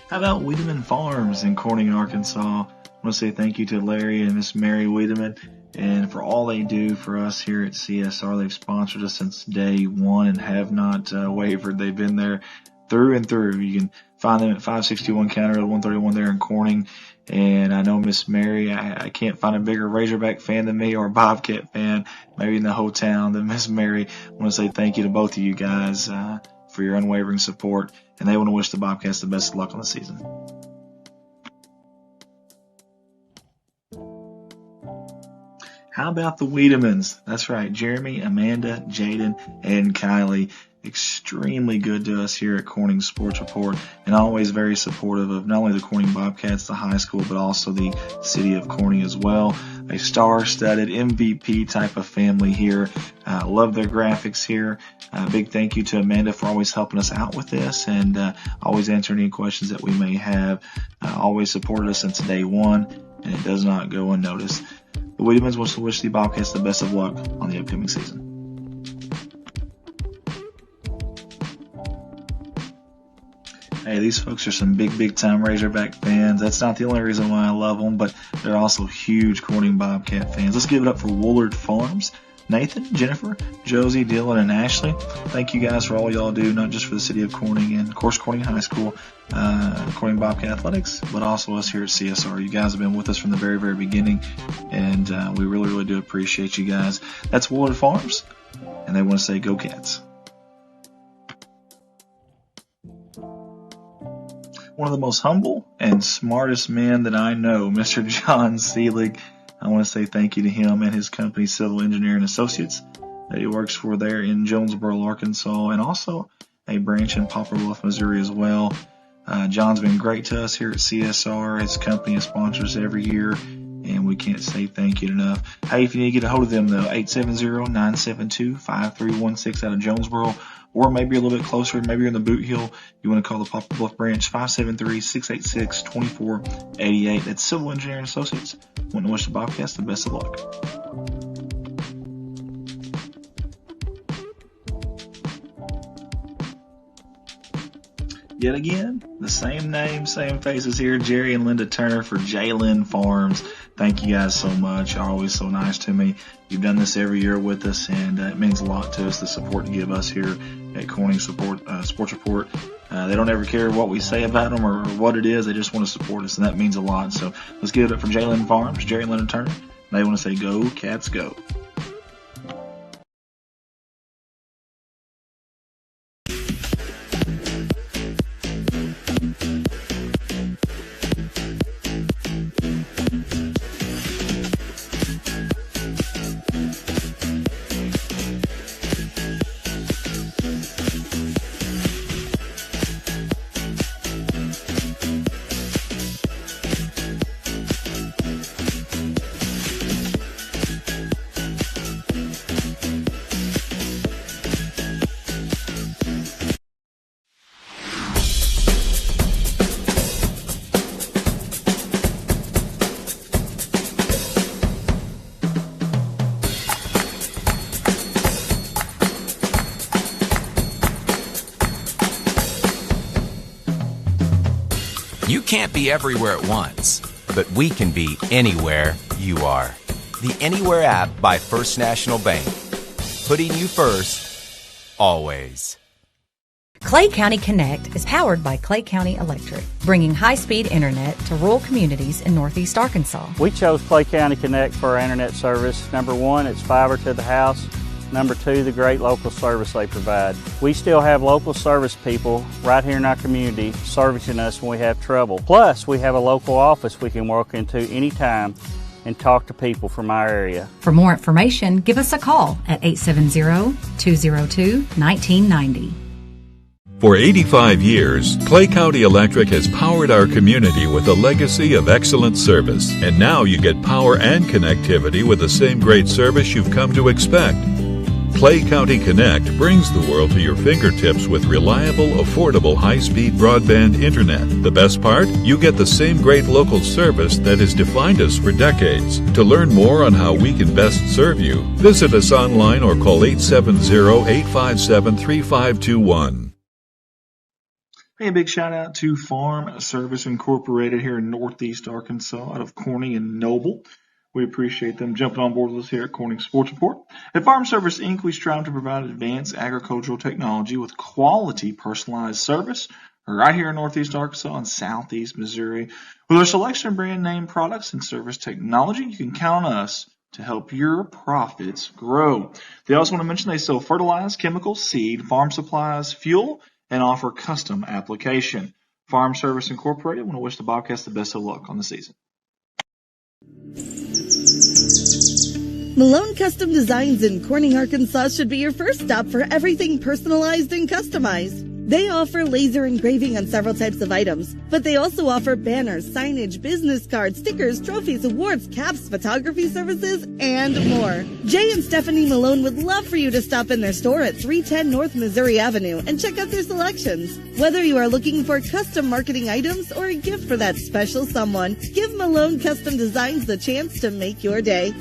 How about Wiedemann Farms in Corning, Arkansas? I want to say thank you to Larry and Miss Mary Wiedemann, and for all they do for us here at CSR. They've sponsored us since day one and have not wavered. They've been there through and through. You can find them at 561 County Road 131 there in Corning. And I know Miss Mary, I can't find a bigger Razorback fan than me, or a Bobcat fan, maybe in the whole town, than Miss Mary. I want to say thank you to both of you guys for your unwavering support, and they want to wish the Bobcats the best of luck on the season. How about the Wiedemanns? That's right, Jeremy, Amanda, Jaden, and Kylie. Extremely good to us here at Corning Sports Report, and always very supportive of not only the Corning Bobcats, the high school, but also the city of Corning as well. A star-studded MVP type of family here. Love their graphics here. Big thank you to Amanda for always helping us out with this, and always answering any questions that we may have. Always supported us since day one, and it does not go unnoticed. The Wiedemanns wants to wish the Bobcats the best of luck on the upcoming season. Hey, these folks are some big time Razorback fans. That's not the only reason why I love them, but they're also huge Corning Bobcat fans. Let's give it up for Woolard Farms. Nathan, Jennifer, Josie, Dylan, and Ashley. Thank you guys for all y'all do, not just for the city of Corning and, of course, Corning High School, Corning Bobcat Athletics, but also us here at CSR. You guys have been with us from the very, very beginning, and we really, really do appreciate you guys. That's Woolard Farms, and they want to say, go Cats. One of the most humble and smartest men that I know, Mr. John Seelig. I want to say thank you to him and his company, Civil Engineering Associates, that he works for there in Jonesboro, Arkansas, and also a branch in Poplar Bluff, Missouri as well. John's been great to us here at CSR. His company sponsors every year, and we can't say thank you enough. Hey, if you need to get a hold of them, though, 870-972-5316 out of Jonesboro, or maybe a little bit closer, maybe you're in the Boot Hill, you want to call the Poplar Bluff branch, 573-686-2488. That's Civil Engineering Associates. Want to wish the Bobcats the best of luck. Yet again, the same name, same faces here, Jerry and Linda Turner for Jalen Farms. Thank you guys so much. You're always so nice to me. You've done this every year with us, and it means a lot to us, the support you give us here at Corning Sports Report. They don't ever care what we say about them or what it is. They just want to support us, and that means a lot. So let's give it up for Jalen Farms, Jerry and Linda Turner. They want to say, go, Cats, go. You can't be everywhere at once, but we can be anywhere you are. The Anywhere app by First National Bank. Putting you first, always. Clay County Connect is powered by Clay County Electric, bringing high-speed internet to rural communities in northeast Arkansas. We chose Clay County Connect for our internet service. Number one, it's fiber to the house. Number two, the great local service they provide. We still have local service people right here in our community servicing us when we have trouble. Plus, we have a local office we can walk into anytime and talk to people from our area. For more information, give us a call at 870-202-1990. For 85 years, Clay County Electric has powered our community with a legacy of excellent service. And now you get power and connectivity with the same great service you've come to expect. Clay County Connect brings the world to your fingertips with reliable, affordable, high-speed broadband internet. The best part? You get the same great local service that has defined us for decades. To learn more on how we can best serve you, visit us online or call 870-857-3521. Hey, a big shout out to Farm Service Incorporated here in Northeast Arkansas out of Corning and Noble. We appreciate them jumping on board with us here at Corning Sports Report. At Farm Service Inc., we strive to provide advanced agricultural technology with quality personalized service right here in Northeast Arkansas and Southeast Missouri. With our selection of brand name products and service technology, you can count on us to help your profits grow. They also want to mention they sell fertilizer, chemicals, seed, farm supplies, fuel, and offer custom application. Farm Service Incorporated want to wish the Bobcats the best of luck on the season. Malone Custom Designs in Corning, Arkansas should be your first stop for everything personalized and customized. They offer laser engraving on several types of items, but they also offer banners, signage, business cards, stickers, trophies, awards, caps, photography services, and more. Jay and Stephanie Malone would love for you to stop in their store at 310 North Missouri Avenue and check out their selections. Whether you are looking for custom marketing items or a gift for that special someone, give Malone Custom Designs the chance to make your day.